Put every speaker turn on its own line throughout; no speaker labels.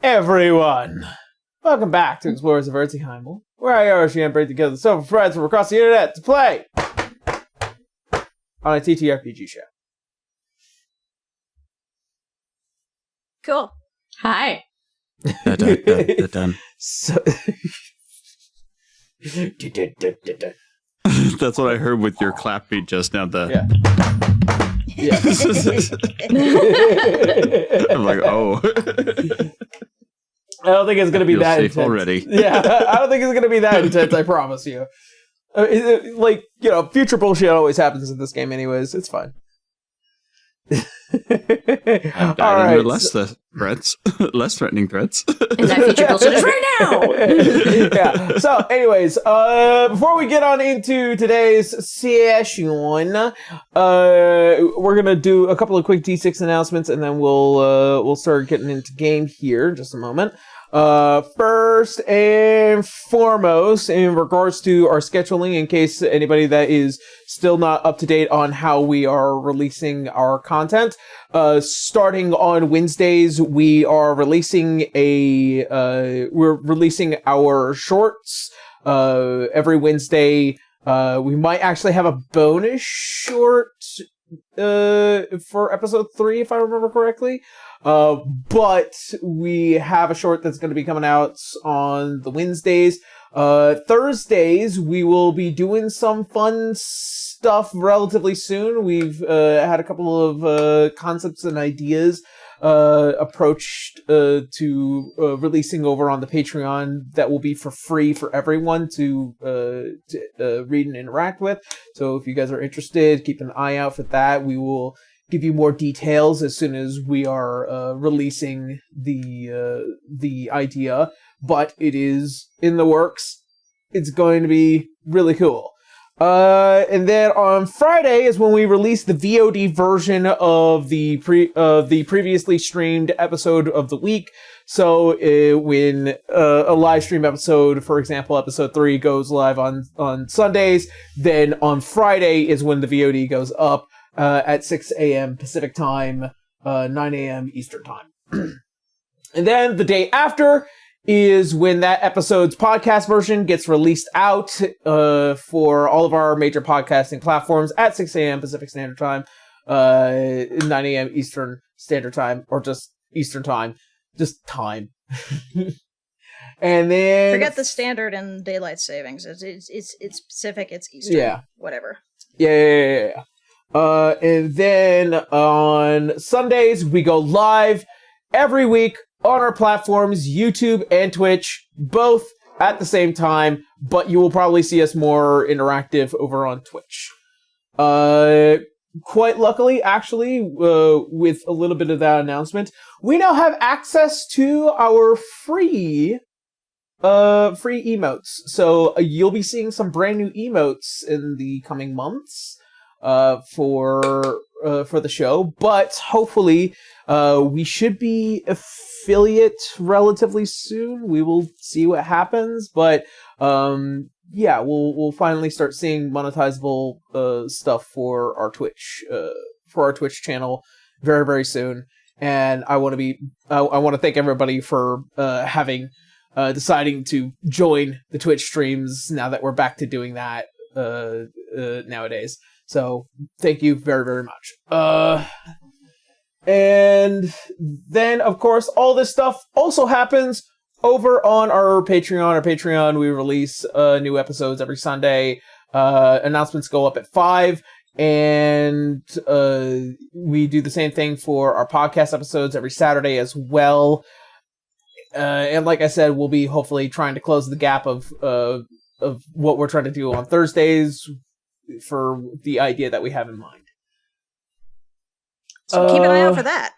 everyone! Welcome back to Explorers of Eardsihimmle, where I, RGM, bring together the silver friends from across the internet to play on a TTRPG show.
Cool.
Hi.
Done.
So...
That's what I heard with your clap beat just now.
Yeah.
I'm like, oh.
I don't think it's going to be that
safe
intense.
already.
Yeah, I don't think it's going to be that intense, I promise you. Future bullshit always happens in this game anyways. It's fine.
I've died under less threatening threats.
And that future bullshit is right now!
Yeah. So, anyways, before we get on into today's session, we're gonna do a couple of quick D6 announcements, and then we'll start getting into game here in just a moment. First and foremost, in regards to our scheduling, in case anybody that is still not up to date on how we are releasing our content, starting on Wednesdays, we are releasing our shorts, every Wednesday. We might actually have a bonus short, for episode 3, if I remember correctly. But we have a short that's going to be coming out on the Wednesdays. Thursdays, we will be doing some fun stuff relatively soon. We've had a couple of concepts and ideas approached to releasing over on the Patreon that will be for free for everyone to read and interact with. So if you guys are interested, keep an eye out for that. We will give you more details as soon as we are releasing the idea, but it is in the works. It's going to be really cool. And then on Friday is when we release the VOD version of the previously streamed episode of the week. So when a live stream episode, for example, episode 3 goes live on Sundays, then on Friday is when the VOD goes up. At 6 a.m. Pacific time, 9 a.m. Eastern time. And then the day after is when that episode's podcast version gets released out for all of our major podcasting platforms at 6 a.m. Pacific Standard Time, 9 a.m. Eastern Standard Time, or just Eastern Time. Just time. And then...
Forget the standard and daylight savings. It's Pacific, it's Eastern.
Yeah.
Whatever.
Yeah. And then on Sundays, we go live every week on our platforms, YouTube and Twitch, both at the same time, but you will probably see us more interactive over on Twitch. Quite luckily, actually, with a little bit of that announcement, we now have access to our free emotes. So you'll be seeing some brand new emotes in the coming months. For the show, but hopefully we should be affiliate relatively soon. We will see what happens, but we'll finally start seeing monetizable stuff for our Twitch channel very, very soon. And I want to thank everybody for deciding to join the Twitch streams now that we're back to doing that nowadays. So, thank you very, very much. And then, of course, all this stuff also happens over on our Patreon. Our Patreon, we release new episodes every Sunday. Announcements go up at 5. And we do the same thing for our podcast episodes every Saturday as well. And like I said, we'll be hopefully trying to close the gap of what we're trying to do on Thursdays for the idea that we have in mind.
So keep an eye out for that.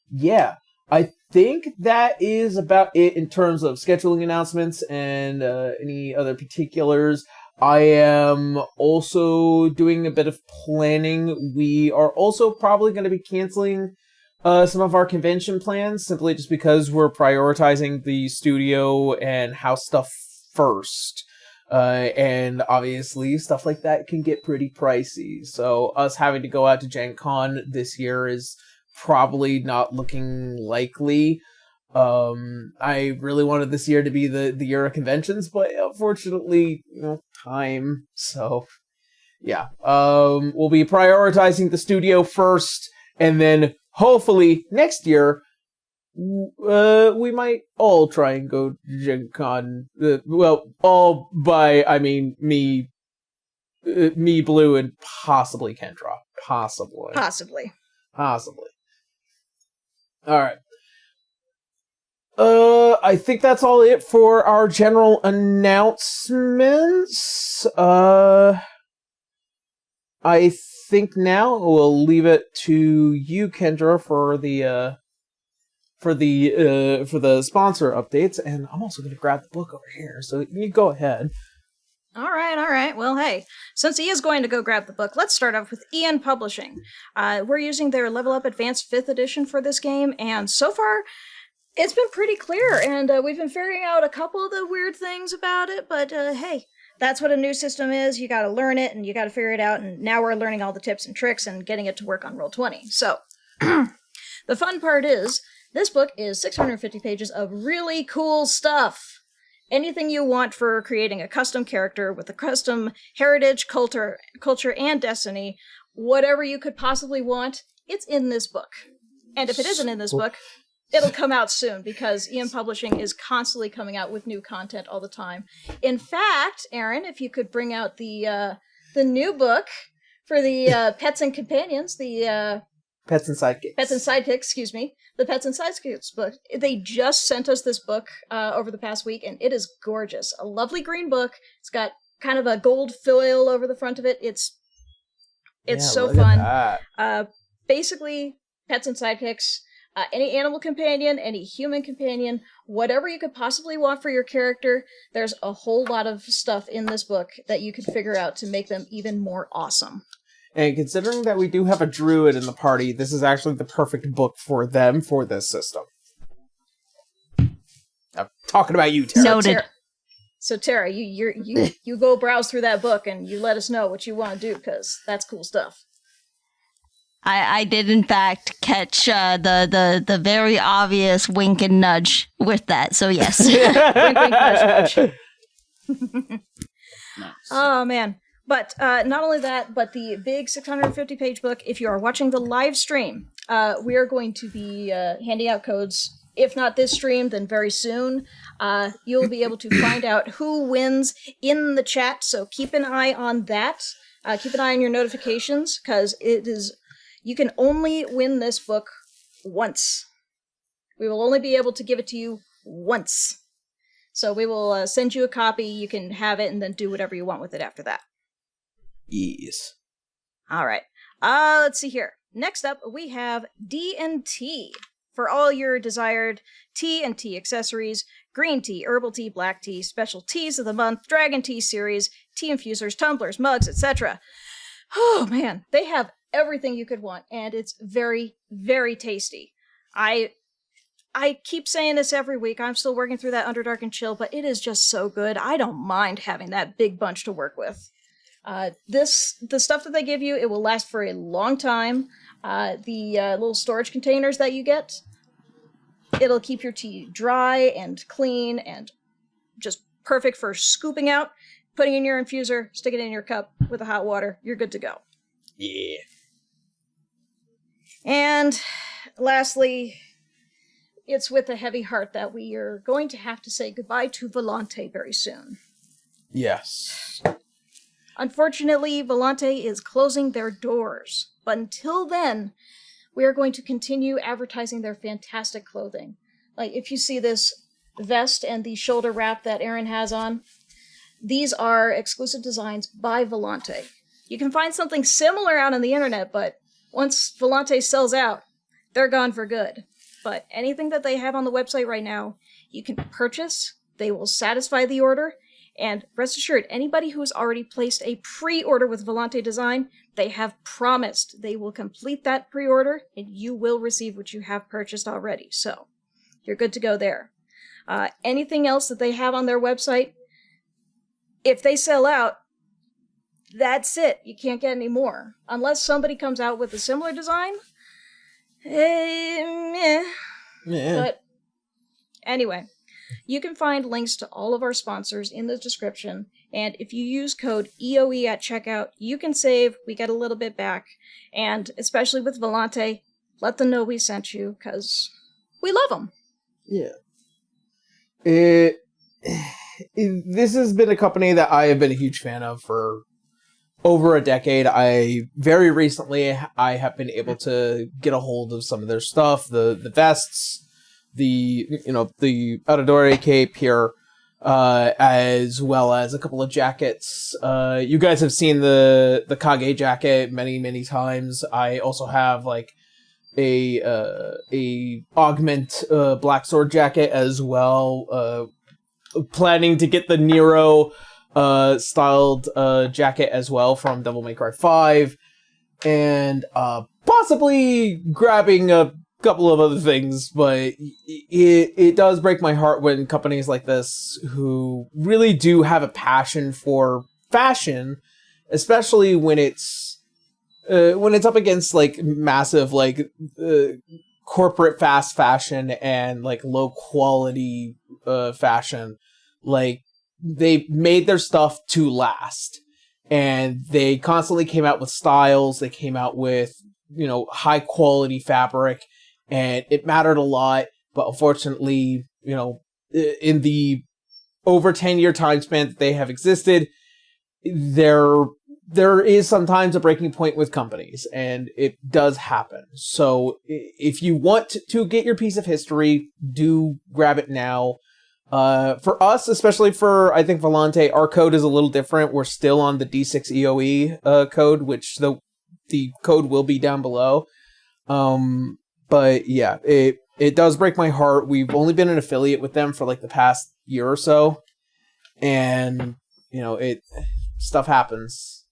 Yeah. I think that is about it in terms of scheduling announcements and any other particulars. I am also doing a bit of planning. We are also probably going to be canceling some of our convention plans simply just because we're prioritizing the studio and house stuff first. And obviously stuff like that can get pretty pricey. So us having to go out to Gen Con this year is probably not looking likely. I really wanted this year to be the year of conventions, but unfortunately, time. So, yeah. We'll be prioritizing the studio first, and then hopefully next year, we might all try and go to Gen Con. All by, I mean, me, Blue, and possibly Kendra. Possibly. Alright. I think that's all it for our general announcements. I think now we'll leave it to you, Kendra, for the sponsor updates, and I'm also going to grab the book over here, so you go ahead.
All right. Well, hey, since he is going to go grab the book, let's start off with Ian Publishing. We're using their Level Up Advanced 5th edition for this game, and so far, it's been pretty clear, and we've been figuring out a couple of the weird things about it, but hey, that's what a new system is. You gotta learn it, and you gotta figure it out, and now we're learning all the tips and tricks and getting it to work on Roll20. So, the fun part is, this book is 650 pages of really cool stuff. Anything you want for creating a custom character with a custom heritage, culture, and destiny, whatever you could possibly want, it's in this book. And if it isn't in this book, it'll come out soon, because Ian Publishing is constantly coming out with new content all the time. In fact, Aaron, if you could bring out the new book for the Pets and Companions, the
Pets and Sidekicks.
The Pets and Sidekicks book. They just sent us this book over the past week, and it is gorgeous. A lovely green book. It's got kind of a gold foil over the front of it. It's so fun. Basically, Pets and Sidekicks, any animal companion, any human companion, whatever you could possibly want for your character, there's a whole lot of stuff in this book that you could figure out to make them even more awesome.
And considering that we do have a druid in the party, this is actually the perfect book for them for this system. I'm talking about you, Tara.
Noted.
So Tara, you go browse through that book and you let us know what you want to do, because that's cool stuff.
I did in fact catch the very obvious wink and nudge with that. So yes.
Wink, nudge.
Nice.
Oh man. But not only that, but the big 650-page book, if you are watching the live stream, we are going to be handing out codes. If not this stream, then very soon. You'll be able to find out who wins in the chat, so keep an eye on that. Keep an eye on your notifications, because you can only win this book once. We will only be able to give it to you once. So we will send you a copy, you can have it, and then do whatever you want with it after that.
Yes.
All right. Let's see here. Next up, we have D&T. For all your desired tea and tea accessories, green tea, herbal tea, black tea, special teas of the month, dragon tea series, tea infusers, tumblers, mugs, etc. Oh man, they have everything you could want, and it's very, very tasty. I keep saying this every week. I'm still working through that Underdark and Chill, but it is just so good. I don't mind having that big bunch to work with. The stuff that they give you, it will last for a long time. The little storage containers that you get, it'll keep your tea dry and clean and just perfect for scooping out, putting in your infuser, stick it in your cup with the hot water. You're good to go.
Yeah.
And lastly, it's with a heavy heart that we are going to have to say goodbye to Volante very soon.
Yes.
Unfortunately, Volante is closing their doors. But until then, we are going to continue advertising their fantastic clothing. Like, if you see this vest and the shoulder wrap that Aaron has on, these are exclusive designs by Volante. You can find something similar out on the internet, but once Volante sells out, they're gone for good. But anything that they have on the website right now, you can purchase, they will satisfy the order, and rest assured, anybody who has already placed a pre-order with Volante Design, they have promised they will complete that pre-order, and you will receive what you have purchased already. So, you're good to go there. Anything else that they have on their website, if they sell out, that's it. You can't get any more. Unless somebody comes out with a similar design.
Yeah.
But Anyway, you can find links to all of our sponsors in the description, and if you use code EOE at checkout, you can save, we get a little bit back, and especially with Volante, let them know we sent you, because we love them.
Yeah. This has been a company that I have been a huge fan of for over a decade. Very recently I have been able to get a hold of some of their stuff, the vests, the Outadore cape here, as well as a couple of jackets. You guys have seen the Kage jacket many times. I also have like a augment black sword jacket as well. Planning to get the Nero styled jacket as well from Devil May Cry 5, and possibly grabbing a couple of other things, but it does break my heart when companies like this, who really do have a passion for fashion, especially when it's up against like massive like corporate fast fashion and like low quality fashion, like they made their stuff to last, and they constantly came out with styles. They came out with high quality fabric, and it mattered a lot. But unfortunately, in the over 10-year time span that they have existed, there is sometimes a breaking point with companies, and it does happen. So if you want to get your piece of history, do grab it now. For us, especially for, I think, Volante, our code is a little different. We're still on the D6 EOE code, which the code will be down below. But yeah, it does break my heart. We've only been an affiliate with them for like the past year or so, and stuff happens.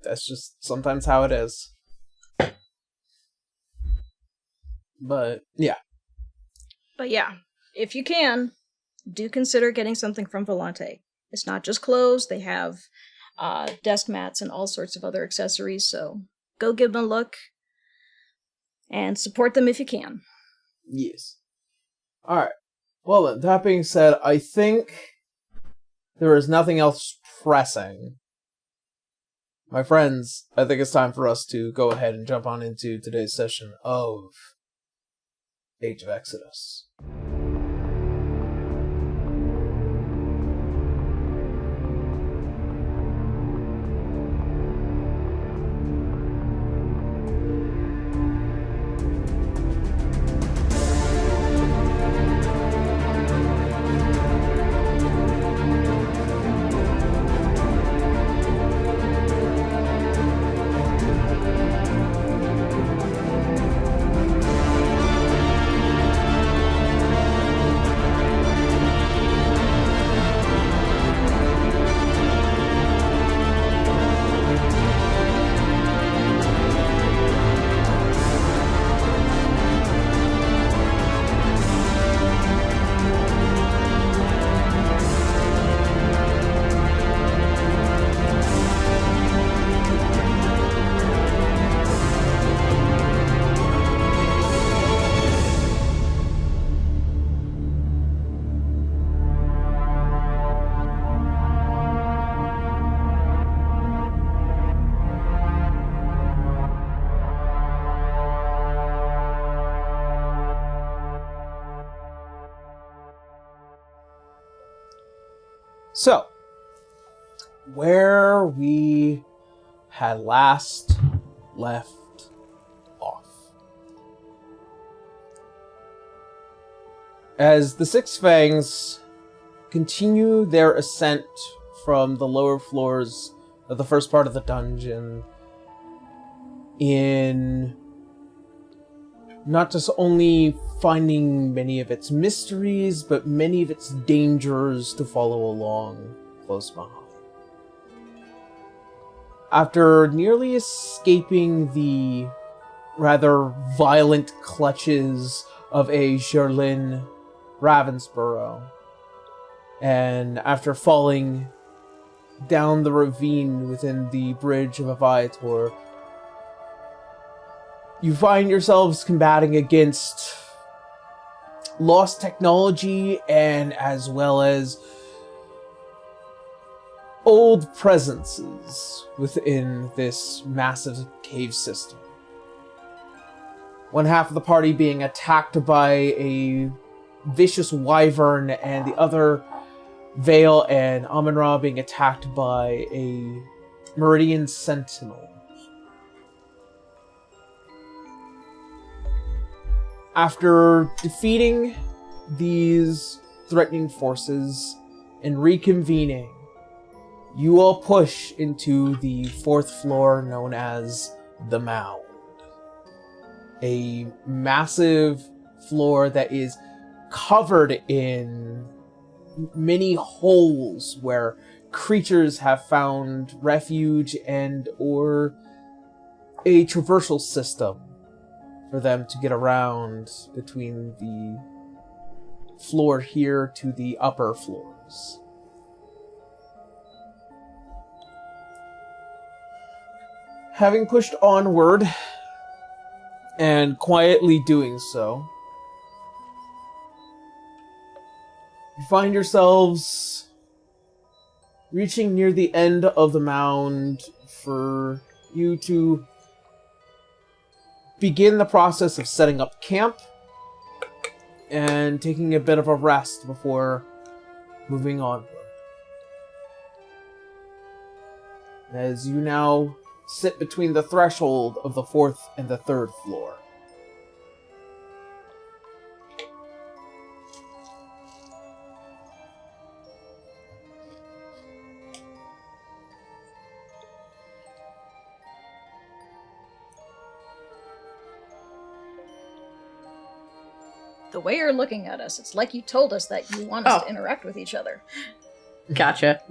That's just sometimes how it is. But yeah,
if you can, do consider getting something from Volante. It's not just clothes. They have desk mats and all sorts of other accessories, so go give them a look and support them if you can.
Yes. Alright. Well then, that being said, I think there is nothing else pressing. My friends, I think it's time for us to go ahead and jump on into today's session of Age of Exodus. So, where we had last left off. As the Six Fangs continue their ascent from the lower floors of the first part of the dungeon, in not just only finding many of its mysteries, but many of its dangers to follow along close behind. After nearly escaping the rather violent clutches of a Gerlin Ravensborough, and after falling down the ravine within the bridge of Aviator, you find yourselves combating against lost technology and as well as old presences within this massive cave system. One half of the party being attacked by a vicious wyvern, and the other, Vale and Amun-Ra, being attacked by a Meridian Sentinel. After defeating these threatening forces and reconvening, you all push into the 4th floor known as the Mound. A massive floor that is covered in many holes where creatures have found refuge and or a traversal system for them to get around between the floor here to the upper floors. Having pushed onward and quietly doing so, you find yourselves reaching near the end of the mound for you to begin the process of setting up camp and taking a bit of a rest before moving onward. As you now sit between the threshold of the 4th and the 3rd floor.
The way you're looking at us, it's like you told us that you want us to interact with each other.
Gotcha.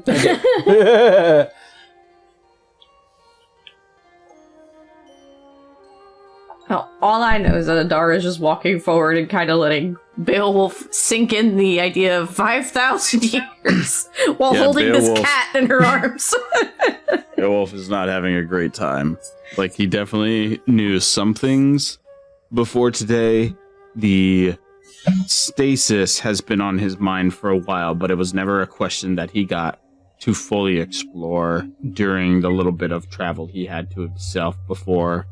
Well, all I know is that Adara is just walking forward and kind of letting Beowulf sink in the idea of 5,000 years while holding
Beowulf.
this cat in her arms.
Beowulf is not having a great time. Like, he definitely knew some things before today. The stasis has been on his mind for a while, but it was never a question that he got to fully explore during the little bit of travel he had to himself before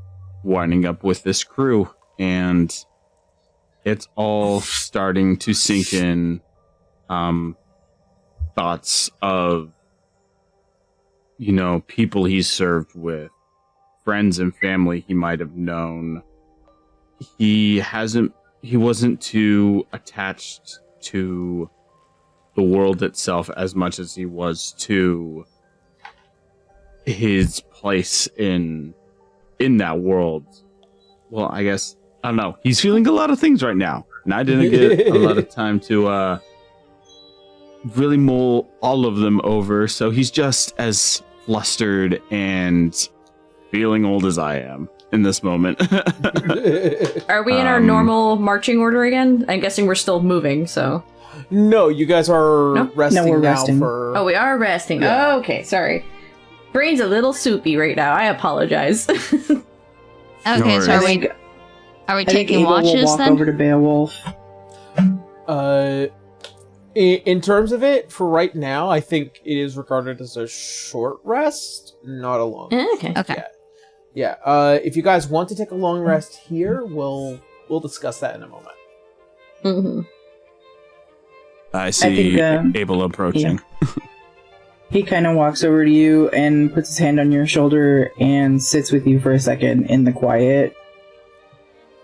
winding up with this crew. And it's all starting to sink in. Thoughts of, you know, people he's served with, friends and family he might have known. He wasn't too attached to the world itself as much as he was to his place in that world. Well, I guess, I don't know. He's feeling a lot of things right now. And I didn't get a lot of time to really mull all of them over. So he's just as flustered and feeling old as I am in this moment.
Are we in our normal marching order again? I'm guessing we're still moving, so...
No, you guys are resting
we're
now
resting.
for...
Oh, we are resting.
Yeah.
Oh, okay, sorry. Brain's a little soupy right now. I apologize.
Okay,
worries.
so
I
are
think
we
Ava
taking
will
watches
walk
then?
over to Beowulf.
In terms of it, for right now, I think it is regarded as a short rest, not a long rest.
Okay.
Okay.
Yeah. If you guys want to take a long rest here, we'll discuss that in a moment.
Mm-hmm.
I see
think,
Abel approaching.
He kind of walks over to you and puts his hand on your shoulder and sits with you for a second in the quiet.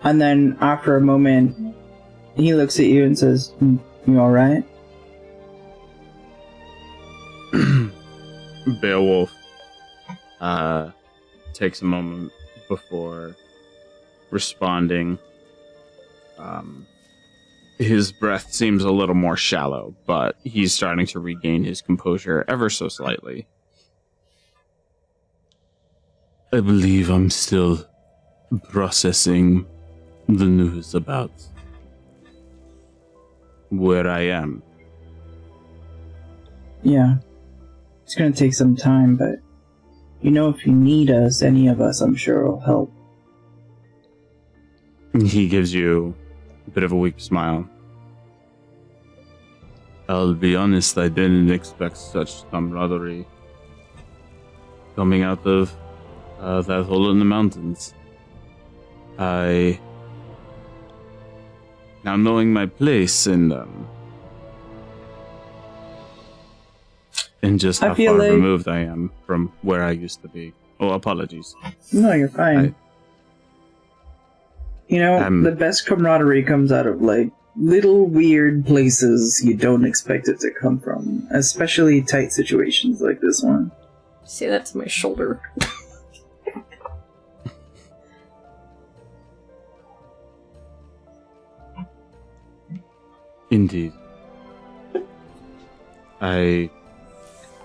And then after a moment, he looks at you and says, "You alright?"
Beowulf takes a moment before responding. His breath seems a little more shallow, but he's starting to regain his composure ever so slightly. I believe I'm still processing the news about where I am.
Yeah. It's gonna take some time, but you know, if you need us, any of us, I'm sure will help.
He gives you a bit of a weak smile. I'll be honest, I didn't expect such camaraderie coming out of that hole in the mountains. Now knowing my place and just how far removed I am from where I used to be. Oh, apologies.
No, you're fine. The best camaraderie comes out of, like, little weird places you don't expect it to come from. Especially tight situations like this one.
Say that to my shoulder.
Indeed. I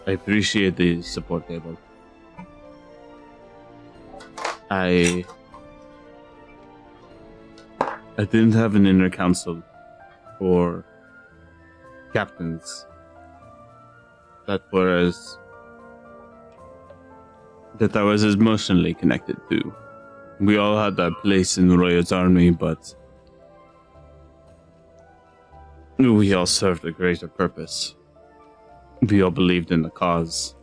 appreciate the support, Abel. I didn't have an inner council or captains that I was as emotionally connected to. We all had our place in Roy's army, but we all served a greater purpose. We all believed in the cause,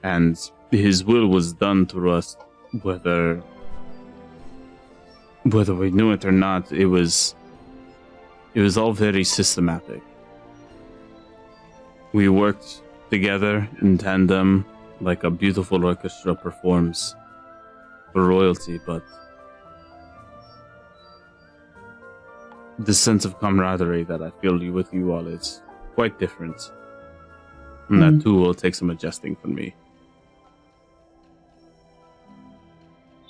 and his will was done through us, whether we knew it or not. It was all very systematic. We worked together in tandem like a beautiful orchestra performs for royalty, but the sense of camaraderie that I feel with you all is quite different. And that too will take some adjusting for me.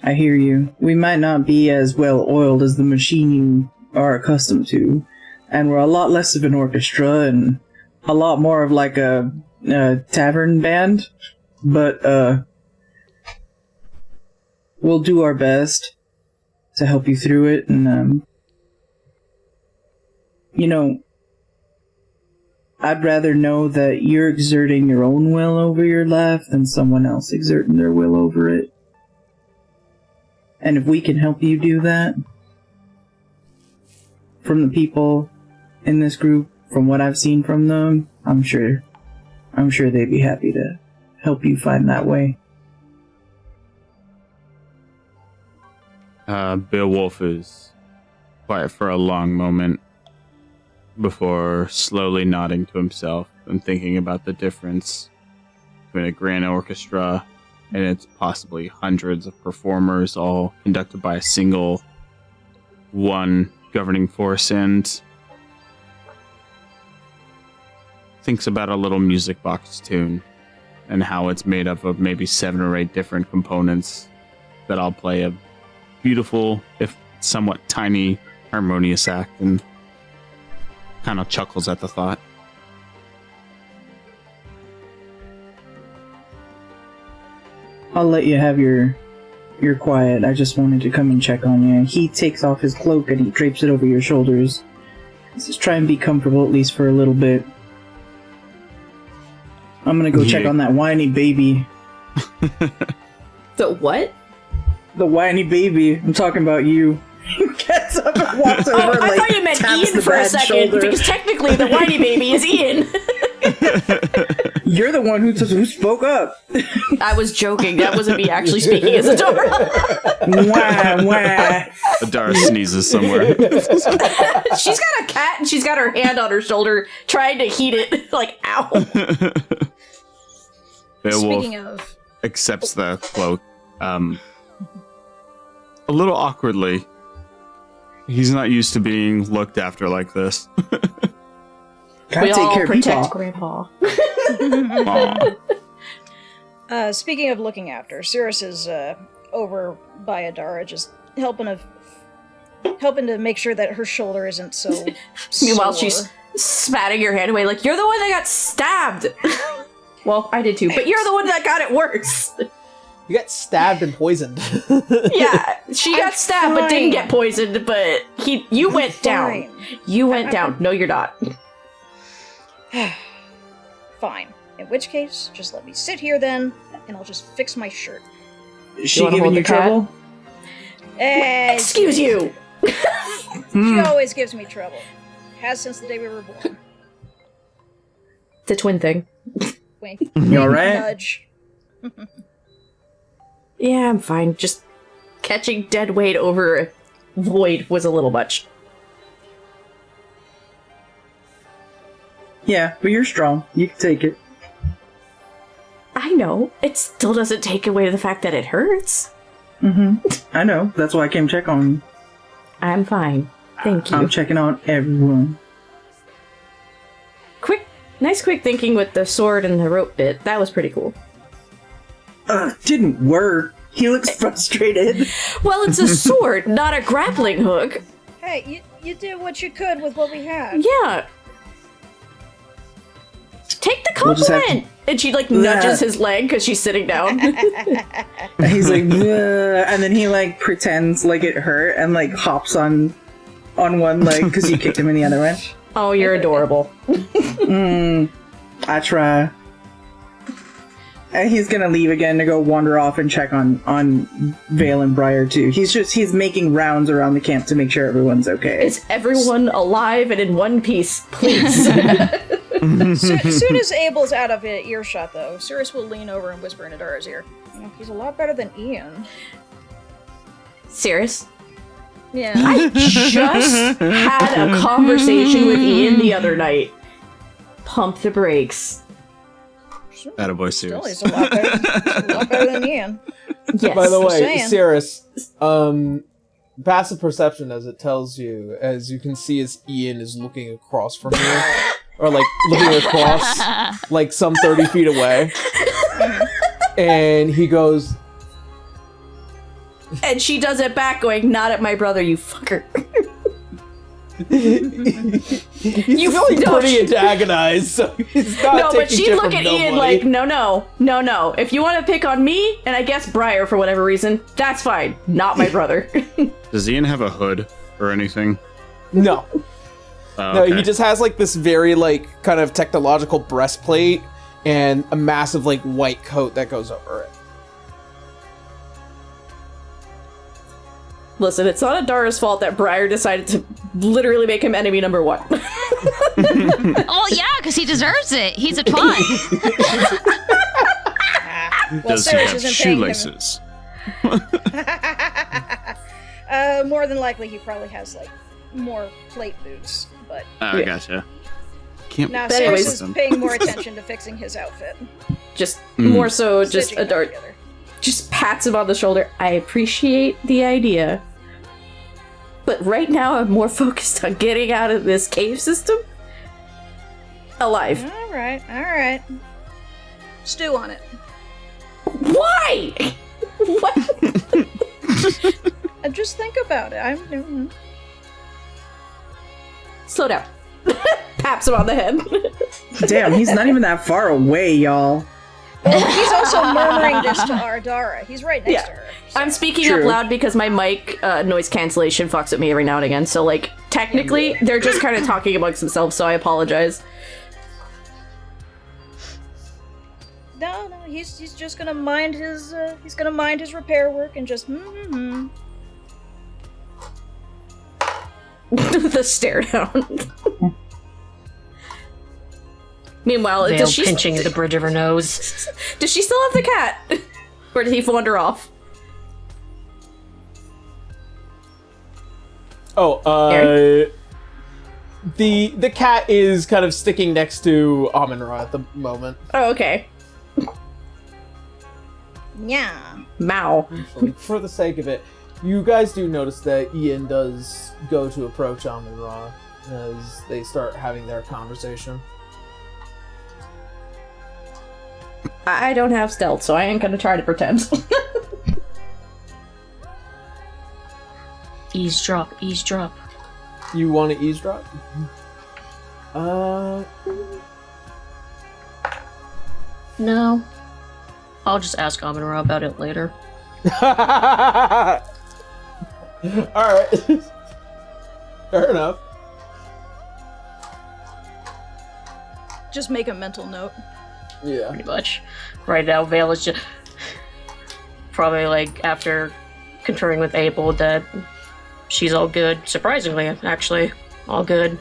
I hear you. We might not be as well oiled as the machine you are accustomed to, and we're a lot less of an orchestra and a lot more of like a tavern band, but we'll do our best to help you through it, and I'd rather know that you're exerting your own will over your life than someone else exerting their will over it. And if we can help you do that, from the people in this group, from what I've seen from them, I'm sure they'd be happy to help you find that way.
Beowulf is quiet for a long moment before slowly nodding to himself and thinking about the difference between a grand orchestra and its possibly hundreds of performers, all conducted by a single one governing force, and thinks about a little music box tune and how it's made up of maybe 7 or 8 different components that all play a beautiful, if somewhat tiny, harmonious act, and kind of chuckles at the thought.
I'll let you have your quiet. I just wanted to come and check on you. He takes off his cloak and he drapes it over your shoulders. Just try and be comfortable at least for a little bit. I'm gonna go check on that whiny baby.
The what?
The whiny baby. I'm talking about you. He gets up and walks over.
I thought you meant Ian for a second, shoulder. Because technically the whiny baby is Ian.
You're the one who spoke up.
I was joking. That wasn't me actually speaking as Adara.
Wah, wah.
Adara sneezes somewhere.
She's got a cat and she's got her hand on her shoulder trying to heat it. Like, ow.
Beowulf
Speaking of...
accepts the cloak a little awkwardly. He's not used to being looked after like this.
We all protect Grandpa.
Speaking of looking after, Cirrus is over by Adara, just helping to make sure that her shoulder isn't so
Meanwhile,
sore.
she's spatting your hand away like, you're the one that got stabbed! Well, I did too, but you're the one that got it worse!
You got stabbed and poisoned.
Yeah, she got stabbed but didn't get poisoned, but you went down. You went down. No, you're not.
Fine. In which case, just let me sit here then, and I'll just fix my shirt.
Is she giving you trouble?
Excuse you!
She always gives me trouble. Has since the day we were born.
It's a twin thing.
Wink.
You alright?
Nudge.
Yeah, I'm fine. Just catching dead weight over a void was a little much.
Yeah, but you're strong. You can take it.
I know. It still doesn't take away the fact that it hurts.
I know. That's why I came check on you.
I'm fine. Thank you.
I'm checking on everyone.
Nice quick thinking with the sword and the rope bit. That was pretty cool.
Didn't work. He looks frustrated.
Well, it's a sword, not a grappling hook.
Hey, you did what you could with what we had.
Yeah. Take the
We'll just have
compliment! And she, like, nudges his leg because she's sitting down.
He's like, "Ugh," and then he like pretends like it hurt and like hops on one leg because you kicked him in the other one.
Oh, you're adorable.
I try. And he's gonna leave again to go wander off and check on Vale and Briar too. He's making rounds around the camp to make sure everyone's okay.
Is everyone alive and in one piece, please?
As soon as Abel's out of earshot, though, Cirrus will lean over and whisper in Adara's ear. You know, he's a lot better than Ian.
Serious?
Yeah.
I just had a conversation with Ian the other night. Pump the brakes.
Attaboy,
Still,
Sirius.
he's a lot better than Ian.
Yes.
By the
I'm
way,
saying.
Cirrus, passive perception, as it tells you, as you can see as Ian is looking across from you, or like looking across like some 30 feet away, and he goes,
And she does it back, going, "Not at my brother, you fucker."
he's feeling pretty antagonized, so he's not
No,
taking
but she'd
shit
look
from
at Ian
nobody.
like, no. If you want to pick on me, and I guess Briar for whatever reason, that's fine. Not my brother.
Does Ian have a hood or anything?
No. No,
Okay.
he just has like this very like kind of technological breastplate and a massive like white coat that goes over it.
Listen, it's not Adara's fault that Briar decided to literally make him enemy number one.
Oh yeah, because he deserves it. He's a twat.
Well,
Does he
Cirrus
have
isn't paying him.
shoelaces?
More than likely, he probably has like more plate boots. But
Oh,
Yeah.
gotcha. Can't
now
But
Cirrus
anyways-
is paying more attention to fixing his outfit.
Just more so, just
Stitching it
Adara
together.
just pats him on the shoulder. I appreciate the idea, but right now I'm more focused on getting out of this cave system alive.
All right. Stew on it.
Why? What?
And just think about it.
Slow down. Taps him on the head.
Damn, he's not even that far away, y'all.
He's also murmuring this to Ardara. He's right next
Yeah.
to her. so-
I'm speaking
True.
up loud because my mic noise cancellation fucks with me every now and again. So, like, technically, they're just kind of talking amongst themselves. So I apologize.
No, he's just gonna mind his repair work and just
The stare down. Meanwhile,
Veil
does she
pinching at the bridge of her nose.
does she still have the cat, or did he wander off?
The cat is kind of sticking next to Amun-Ra at the moment.
Oh, okay.
yeah.
Mao.
For the sake of it, you guys do notice that Ian does go to approach Amun-Ra as they start having their conversation.
I don't have stealth, so I ain't gonna try to pretend.
Eavesdrop.
You want to eavesdrop?
No. I'll just ask Amun-Ra about it later.
Alright. Fair enough.
Just make a mental note.
Yeah.
Pretty much. Right now, Vale is just probably like after conferring with Abel that she's all good. Surprisingly, actually, all good.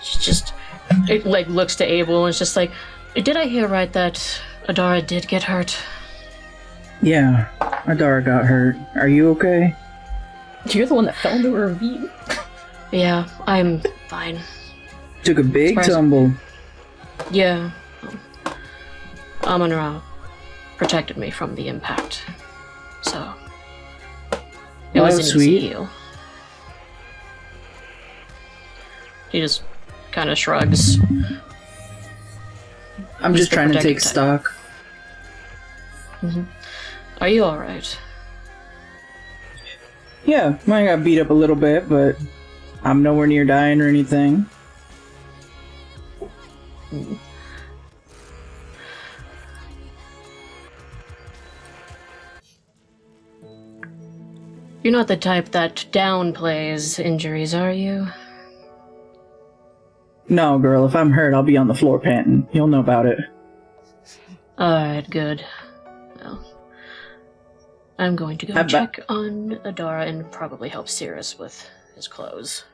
She just looks to Abel and is just like, did I hear right that Adara did get hurt?
Yeah, Adara got hurt. Are you okay?
You're the one that fell into a ravine.
Yeah, I'm fine.
Took a big tumble.
Yeah. Amon-Ra protected me from the impact. So it was an easy heal. He just kind of shrugs.
I'm just trying to take stock.
Mm-hmm. Are you alright?
Yeah, I got beat up a little bit, but I'm nowhere near dying or anything.
Mm. You're not the type that downplays injuries, are you?
No, girl, if I'm hurt, I'll be on the floor panting. You'll know about it.
Alright, good. Well, I'm going to go check on Adara and probably help Cirrus with his clothes.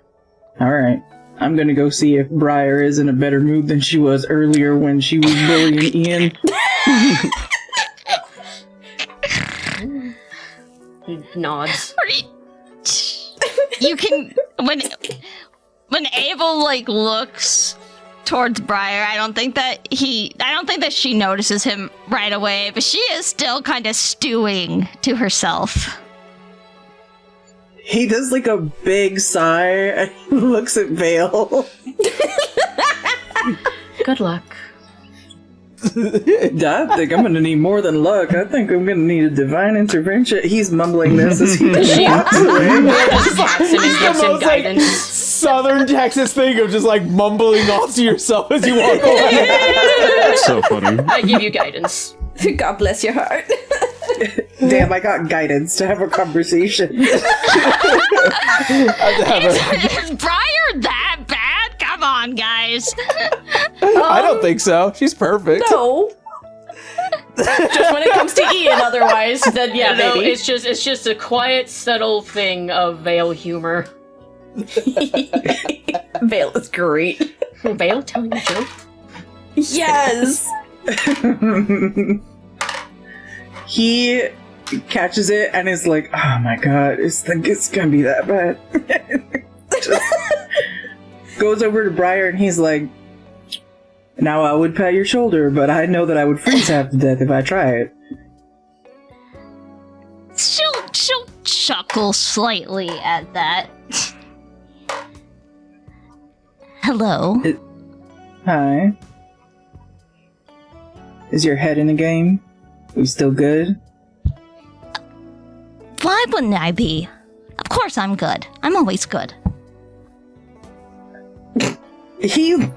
Alright. I'm gonna go see if Briar is in a better mood than she was earlier when she was bullying Ian.
He nods.
You can when Abel looks towards Briar, I don't think that she notices him right away, but she is still kind of stewing to herself.
He does a big sigh and he looks at Vale.
Good luck.
I think I'm gonna need more than luck. I think I'm gonna need a divine intervention. He's mumbling this as he walks away.
Just taps him and gives him guidance.
Southern Texas thing of just mumbling off to yourself as you walk away.
That's so funny.
I give you guidance.
God bless your heart.
Damn, I got guidance to have a conversation.
Is Briar that bad? Come on, guys.
I don't think so. She's perfect.
No. Just when it comes to Ian, otherwise, then yeah,
No,
baby.
it's just a quiet, subtle thing of Vale humor.
Vale is great.
Vale telling a joke?
Yes!
He catches it and is like, oh my god, it's gonna be that bad. Just goes over to Briar and he's like, now I would pat your shoulder, but I know that I would freeze half to death if I try it.
She'll chuckle slightly at that. Hello.
Hi. Is your head in the game? We still good?
Why wouldn't I be? Of course I'm good. I'm always good.
He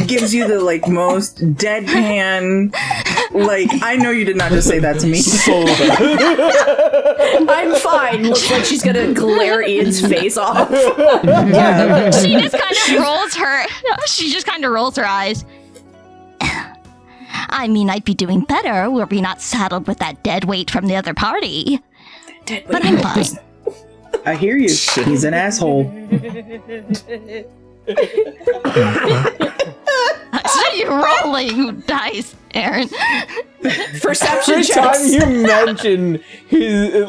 gives you the most deadpan, I know you did not just say that to me.
I'm fine. Looks like she's gonna glare Ian's face off.
Yeah.
She just kind of rolls her eyes. I mean, I'd be doing better were we not saddled with that dead weight from the other party. But I'm fine.
I hear you. He's an asshole.
So you're rolling dice, Aaron.
Perception
Every
checks.
time you mention his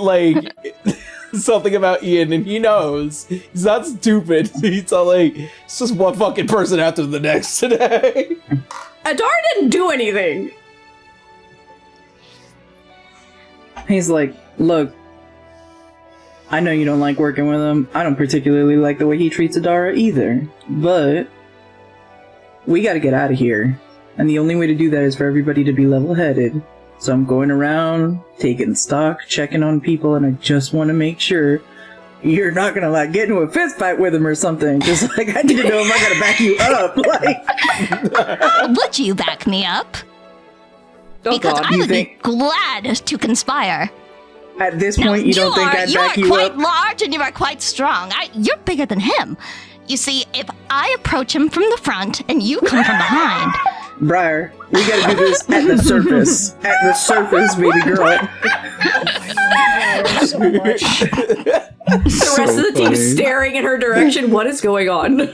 something about Ian, and he knows he's not stupid. He's all it's just one fucking person after the next today.
Adar didn't do anything.
He's like, look, I know you don't like working with him. I don't particularly like the way he treats Adara either. But we gotta get out of here. And the only way to do that is for everybody to be level-headed. So I'm going around, taking stock, checking on people, and I just want to make sure you're not gonna get into a fist fight with him or something. Just I need to know if I gotta back you up.
Would you back me up?
Oh,
Because
God.
I would be glad to conspire.
At this
Now,
point, you don't think I'd back
you
you
are
up?
quite large and you are quite strong. You're bigger than him. You see, if I approach him from the front and you come from behind...
Briar, we gotta do this at the surface. At the surface, baby girl.
The rest of the team staring in her direction. What is going on?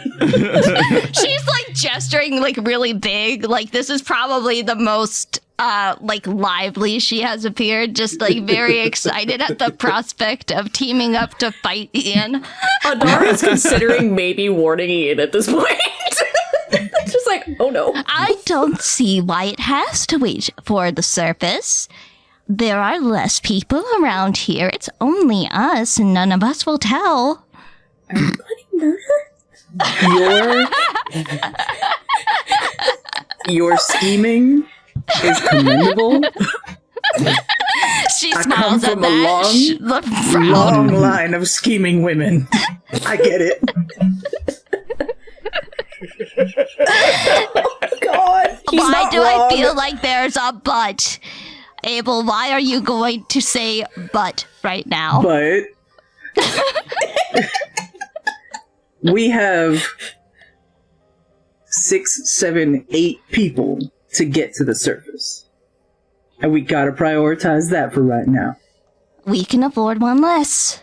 She's gesturing like really big. Like this is probably the most like lively she has appeared. Just like very excited at the prospect of teaming up to fight Ian.
Adara's considering maybe warning Ian at this point. Just like, oh no.
I don't see why it has to wait for the surface. There are less people around here. It's only us, and none of us will tell.
Are you planning murder? Your scheming is commendable.
She
I
smiles
come
at
from
that.
a long line of scheming women. I get it. Oh my god.
Why do I feel like there's a but? Abel, why are you going to say but right now?
But we have 6, 7, 8 people to get to the surface. And we gotta prioritize that for right now.
We can afford one less.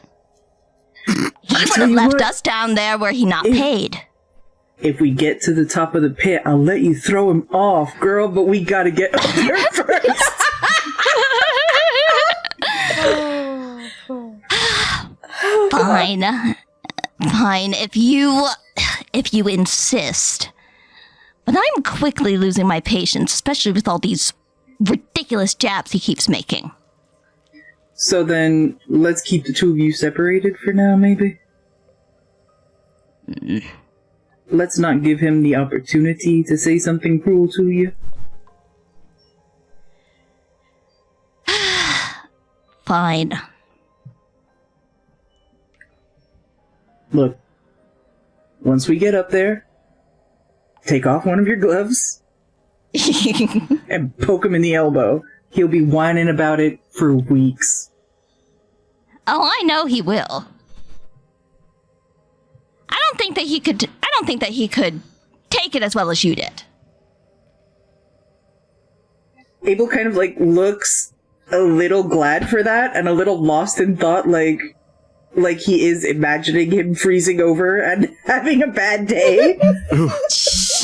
He would
tell
have
you
left
what,
us down there where he not paid.
If we get to the top of the pit, I'll let you throw him off, girl, but we gotta get up there first.
Fine. Fine, if you insist. But I'm quickly losing my patience, especially with all these ridiculous jabs he keeps making.
So then, let's keep the two of you separated for now, maybe? Let's not give him the opportunity to say something cruel to you.
Fine.
Look, once we get up there, take off one of your gloves and poke him in the elbow. He'll be whining about it for weeks.
Oh, I know he will. I don't think that he could take it as well as you did.
Abel kind of like looks a little glad for that and a little lost in thought, like he is imagining him freezing over and having a bad day.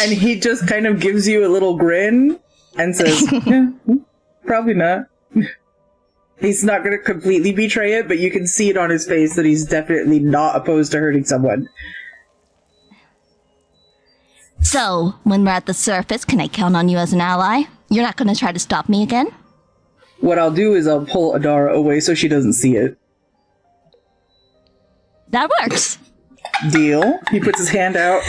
And he just kind of gives you a little grin and says, yeah, probably not. He's not going to completely betray it, but you can see it on his face that he's definitely not opposed to hurting someone.
So, when we're at the surface, can I count on you as an ally? You're not going to try to stop me again?
What I'll do is I'll pull Adara away so she doesn't see it.
That works.
Deal. He puts his hand out.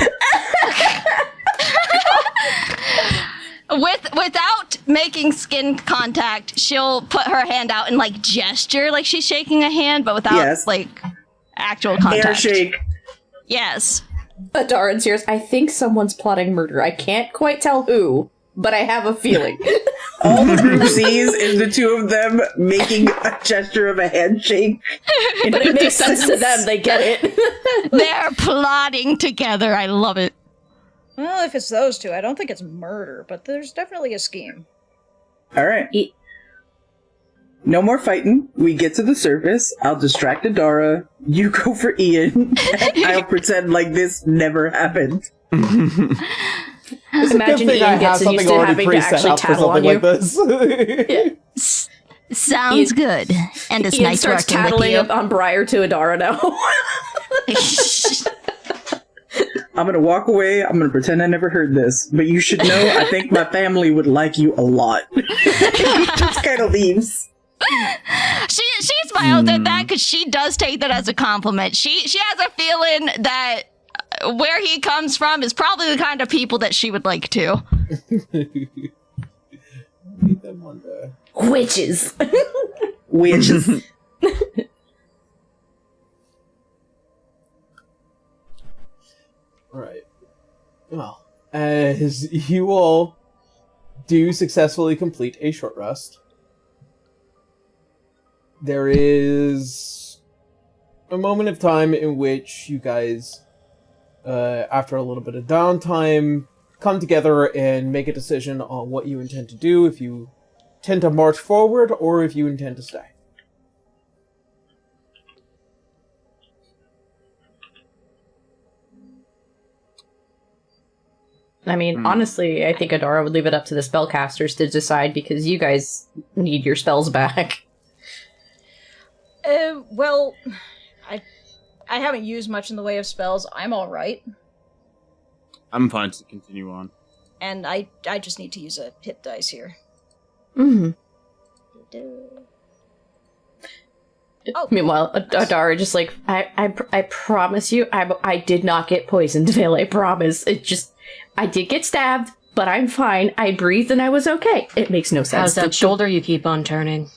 Without making skin contact, she'll put her hand out and like gesture like she's shaking a hand, but without like actual contact.
Air shake.
Yes.
Adara and Sears, I think someone's plotting murder. I can't quite tell who, but I have a feeling.
All the group sees is the two of them making a gesture of a handshake.
But it makes sense to them. They get it.
They're plotting together. I love it.
Well, if it's those two, I don't think it's murder, but there's definitely a scheme.
Alright. No more fighting. We get to the surface. I'll distract Adara. You go for Ian. And I'll pretend like this never happened.
It's
Imagine Ian gets used to having to actually tattle on you.
Like this.
Sounds good. And it's
Ian
nice
starts
working with
tattling
you.
on Briar to Adara now.
I'm gonna walk away. I'm gonna pretend I never heard this. But you should know, I think my family would like you a lot. He just kind of leaves.
She smiles at that because she does take that as a compliment. She has a feeling that where he comes from is probably the kind of people that she would like to.
Witches.
Witches.
Alright. Well, as you all do successfully complete a short rest, there is a moment of time in which you guys, after a little bit of downtime, come together and make a decision on what you intend to do, if you intend to march forward or if you intend to stay.
I mean, honestly, I think Adara would leave it up to the spellcasters to decide because you guys need your spells back.
Well, I haven't used much in the way of spells. I'm all right,
I'm fine to continue on.
and I just need to use a hit dice here.
Mm-hmm.
Oh.
Meanwhile, Adara just like, I promise you, I did not get poisoned, Vale, I promise. I did get stabbed, but I'm fine. I breathed and I was okay. It makes no sense.
How's that shoulder you keep on turning?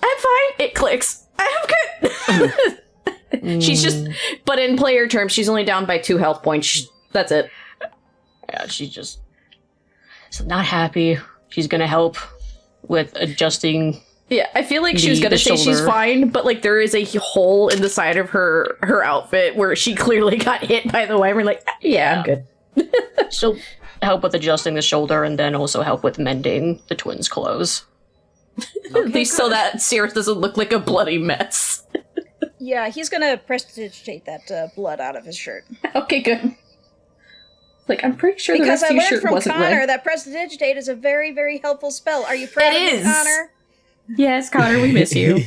I'm fine. It clicks. I'm good. She's just, but in player terms, she's only down by 2 health points. That's it.
Yeah, she's not happy. She's gonna help with adjusting.
Yeah, I feel like she was gonna say she's fine, but like there is a hole in the side of her outfit where she clearly got hit by the wyvern. Like, yeah, I'm good.
She'll help with adjusting the shoulder and then also help with mending the twins' clothes.
At least so that Cirrus doesn't look like a bloody mess.
Yeah, he's gonna prestidigitate that blood out of his shirt.
Okay, good. Like, I'm pretty sure
Because
the
I learned
shirt
from
wasn't
Connor
red.
that prestidigitate is a very, very helpful spell. Are you proud of me, Connor?
Yes, Connor, we miss you.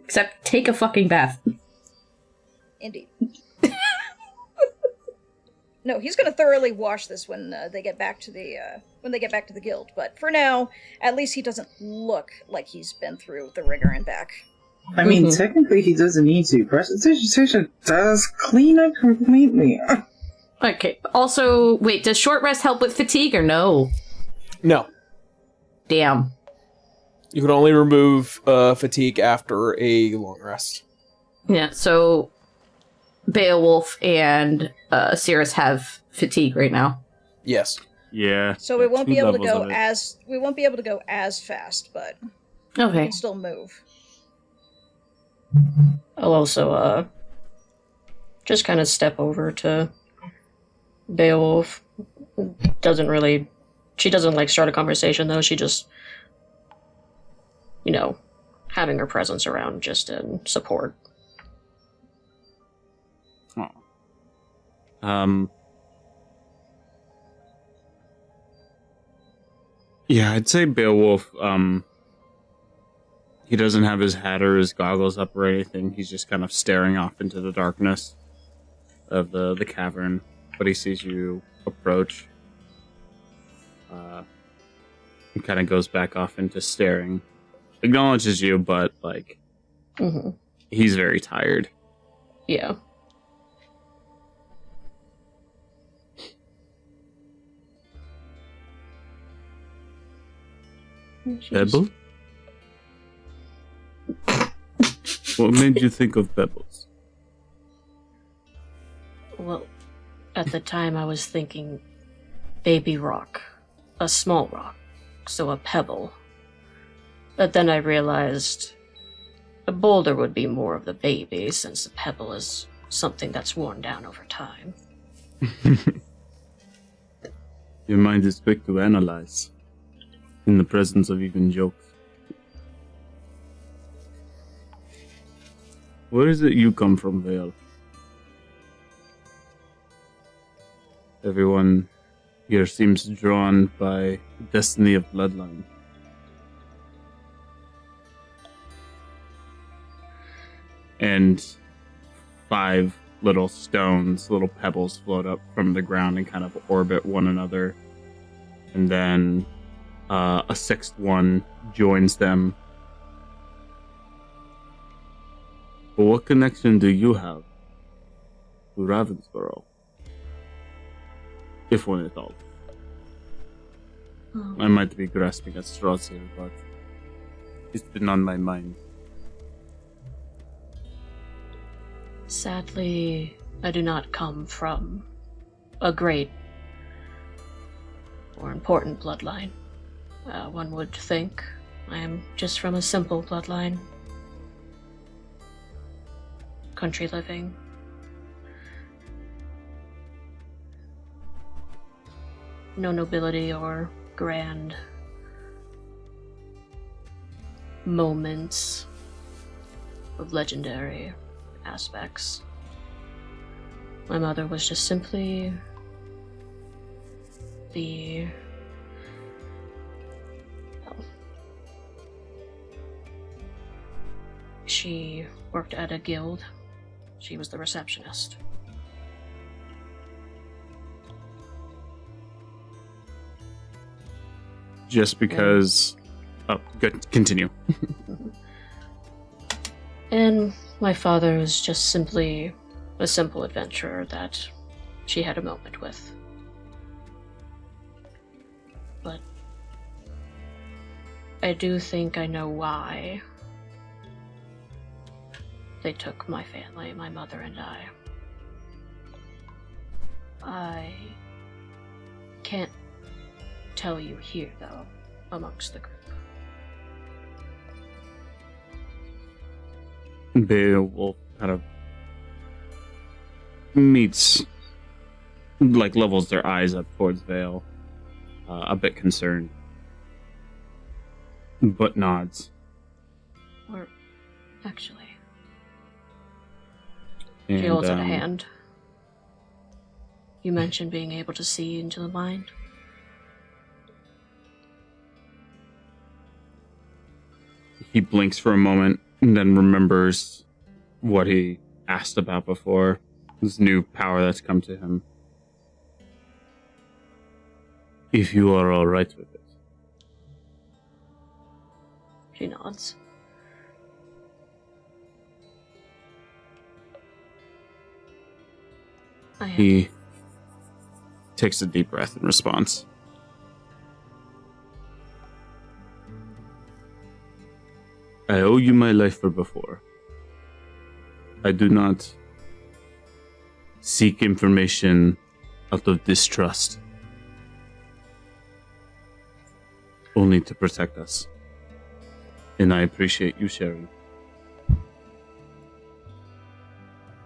Except take a fucking bath.
Indeed. No, he's going to thoroughly wash this when they get back to the guild. But for now, at least he doesn't look like he's been through the rigor and back.
I mean, technically he doesn't need to. Prestidigitation does clean up completely.
Okay. Also, wait, does short rest help with fatigue or no?
No.
Damn.
You can only remove fatigue after a long rest.
Yeah, so Beowulf and Cirrus have fatigue right now.
Yes.
Yeah.
So we won't be able to go
it.
as fast, but
Okay.
we can still move.
I'll also just kind of step over to Beowulf. She doesn't like start a conversation though. She just, having her presence around just in support.
Yeah, I'd say Beowulf, he doesn't have his hat or his goggles up or anything. He's just kind of staring off into the darkness of the cavern. But he sees you approach. He kind of goes back off into staring. Acknowledges you, but, he's very tired.
Yeah.
Pebble? What made you think of pebbles?
Well, at the time I was thinking baby rock. A small rock. So a pebble. But then I realized a boulder would be more of the baby, since the pebble is something that's worn down over time.
Your mind is quick to analyze, in the presence of even jokes. Where is it you come from, Vale? Everyone here seems drawn by the destiny of bloodline. And 5 little stones, little pebbles float up from the ground and kind of orbit one another. And then a 6th one joins them. But what connection do you have to Ravensborough? If one at all. I might be grasping at straws here, but it's been on my mind.
Sadly, I do not come from a great or important bloodline. One would think I am just from a simple bloodline. Country living. No nobility or grand moments of legendary aspects. My mother was just simply the... well, she worked at a guild. She was the receptionist.
Just because... Oh, good. Continue.
And my father was just simply a simple adventurer that she had a moment with. But I do think I know why they took my family, my mother and I. I can't tell you here, though, amongst the group.
Beowulf kind of levels their eyes up towards Vale, a bit concerned, but nods.
Or, actually,
And,
she holds out a hand. You mentioned being able to see into the mind.
He blinks for a moment and then remembers what he asked about before. This new power that's come to him. If you are all right with it.
She nods. I am.
He takes a deep breath in response. I owe you my life for before. I do not seek information out of distrust. Only to protect us. And I appreciate you sharing.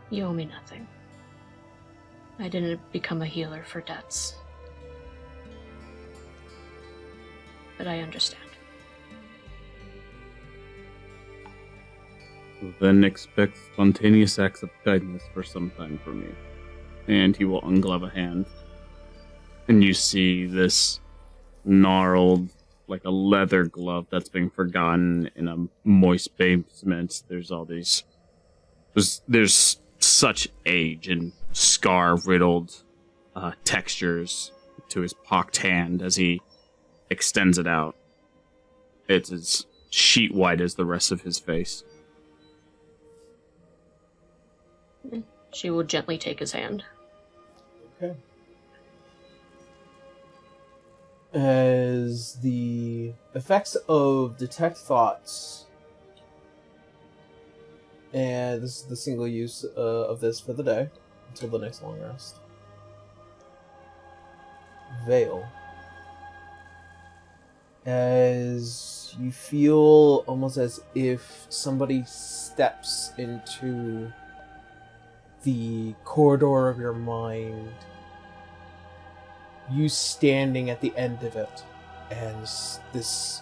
You owe me nothing. I didn't become a healer for debts. But I understand.
Then expect spontaneous acts of kindness for some time from me. And he will unglove a hand. And you see this gnarled, like a leather glove that's been forgotten in a moist basement. There's all these... There's such age and scar-riddled textures to his pocked hand as he extends it out. It's as sheet white as the rest of his face.
She will gently take his hand.
Okay. As the effects of Detect Thoughts, and this is the single use of this for the day, until the next long rest. Veil. As you feel almost as if somebody steps into the corridor of your mind, you standing at the end of it, and this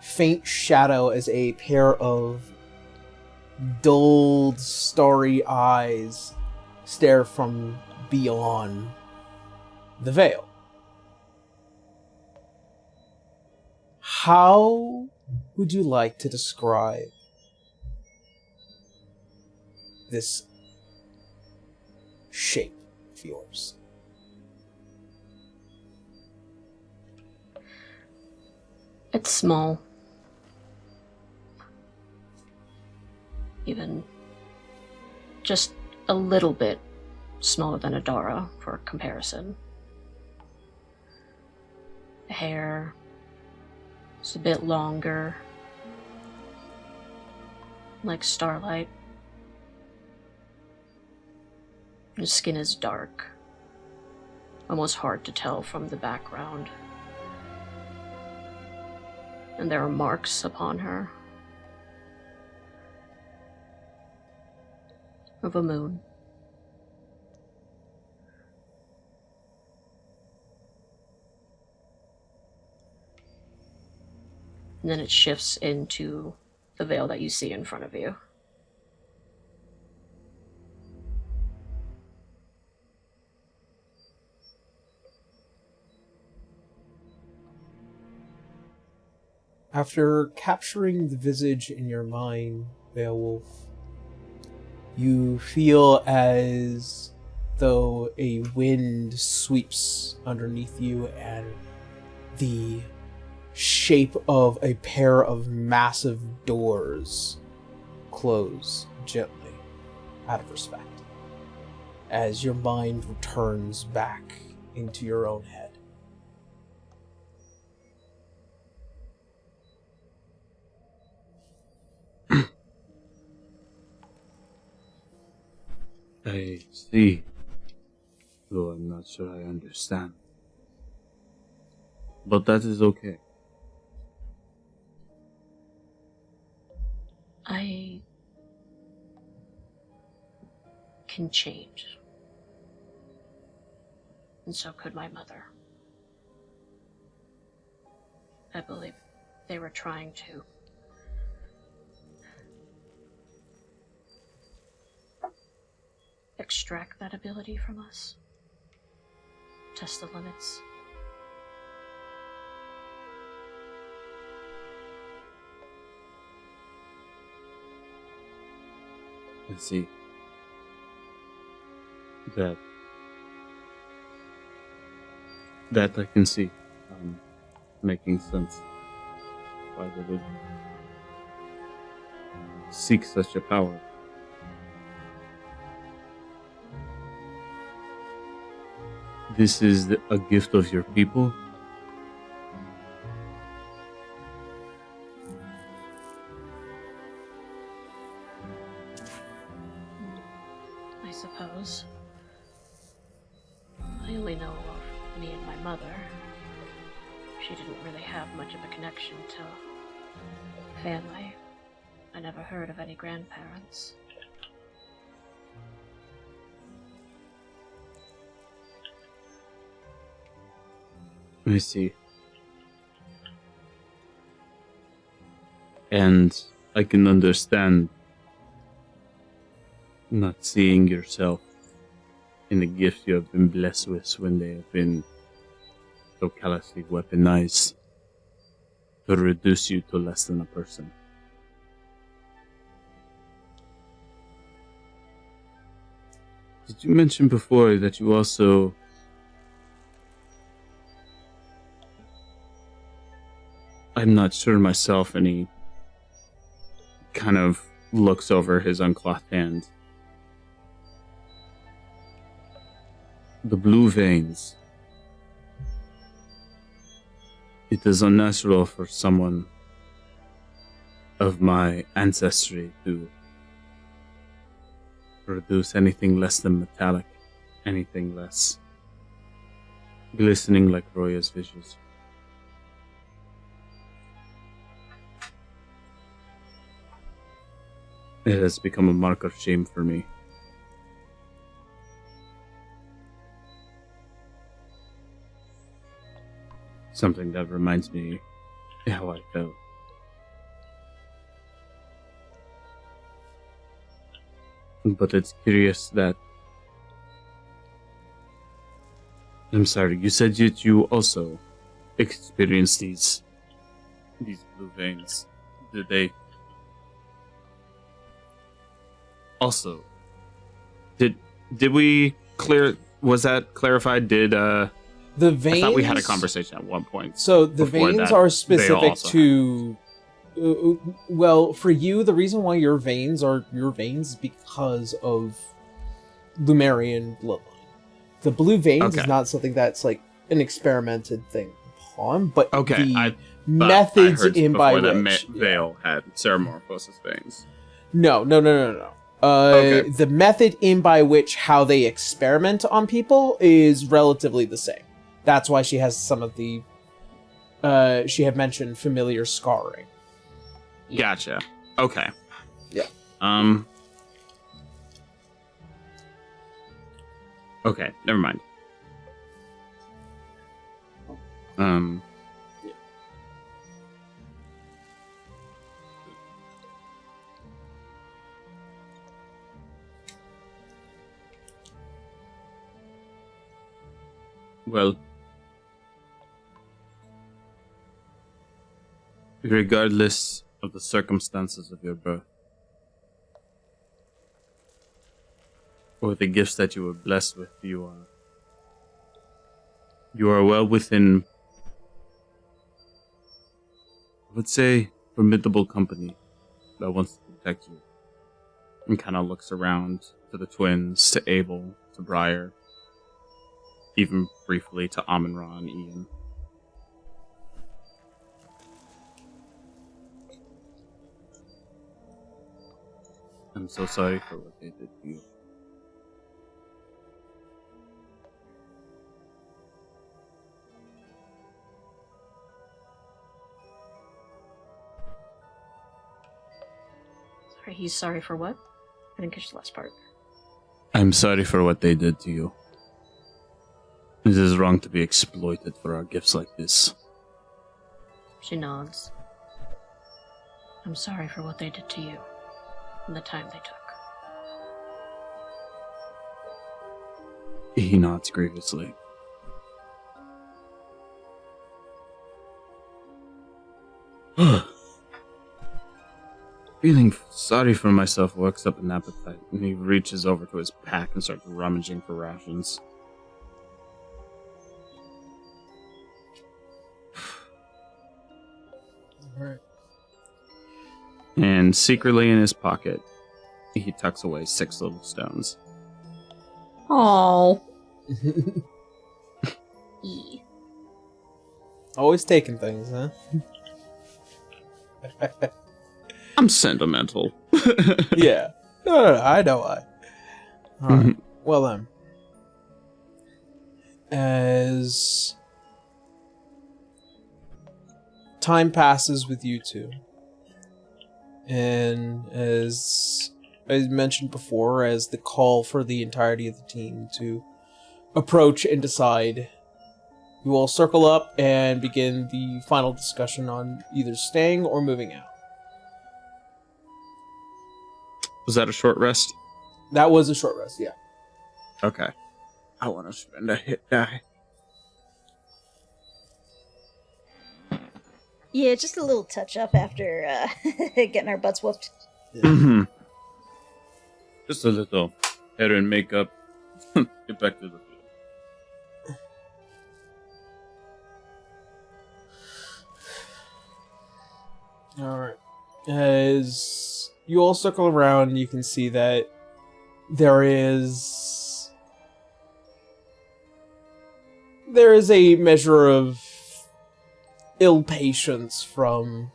faint shadow as a pair of dulled, starry eyes stare from beyond the veil. How would you like to describe this shape of yours?
It's small. Even just a little bit smaller than Adara for comparison. The hair is a bit longer, like starlight. The skin is dark, almost hard to tell from the background. And there are marks upon her of a moon. And then it shifts into the veil that you see in front of you.
After capturing the visage in your mind, Beowulf, you feel as though a wind sweeps underneath you and the shape of a pair of massive doors close gently out of respect as your mind returns back into your own head.
I see. Though I'm not sure I understand. But that is okay.
I can change. And so could my mother. I believe they were trying to extract that ability from us. Test the limits.
I see. That I can see. Making sense. Why they would seek such a power. This is a gift of your people?
I suppose. I only know of me and my mother. She didn't really have much of a connection to family. I never heard of any grandparents.
I see. And I can understand not seeing yourself in the gifts you have been blessed with when they have been so callously weaponized to reduce you to less than a person. Did you mention before that you also I'm not sure myself, and he kind of looks over his unclothed hand. The blue veins. It is unnatural for someone of my ancestry to produce anything less than metallic, anything less glistening like Roya's visage. It has become a mark of shame for me. Something that reminds me how I felt. But it's curious that... I'm sorry, you said that you also experienced these blue veins. Did they... Also, did we clear? Was that clarified? Did
The veins.
I thought we had a conversation at one point.
So the veins
that,
are specific
also
to. Well, for you, the reason why your veins are your veins is because of Lumerian bloodline. The blue veins is not something that's like an experimented thing upon, but the methods in by which
Vale had Ceramorphosis veins.
No. The method in by which how they experiment on people is relatively the same. That's why she has some of the... she had mentioned familiar scarring.
Gotcha. Okay.
Yeah.
Okay, never mind. Well, regardless of the circumstances of your birth, or the gifts that you were blessed with, you are well within, I would say, formidable company that wants to protect you. And kind of looks around to the twins, to Abel, to Briar, even briefly to Amon-Ra and Ian. I'm so sorry for what they did to you.
Sorry, he's sorry for what? I didn't catch the last part.
I'm sorry for what they did to you. It is wrong to be exploited for our gifts like this.
She nods. I'm sorry for what they did to you, and the time they took.
He nods grievously. Feeling sorry for myself works up an appetite, and he reaches over to his pack and starts rummaging for rations.
Alright.
And secretly in his pocket, he tucks away 6 little stones.
Oh.
E.
Always taking things, huh?
I'm sentimental.
Yeah. No, I know why. Alright. Well then. As time passes with you two, and as I mentioned before, as the call for the entirety of the team to approach and decide, you all circle up and begin the final discussion on either staying or moving out.
Was that a short rest?
That was a short rest, yeah.
Okay. I want to spend a hit die.
Yeah, just a little touch up after getting our butts whooped.
Mm-hmm. Just a little hair and makeup. Get back to the field.
Alright. As you all circle around, you can see that there is a measure of ill patience from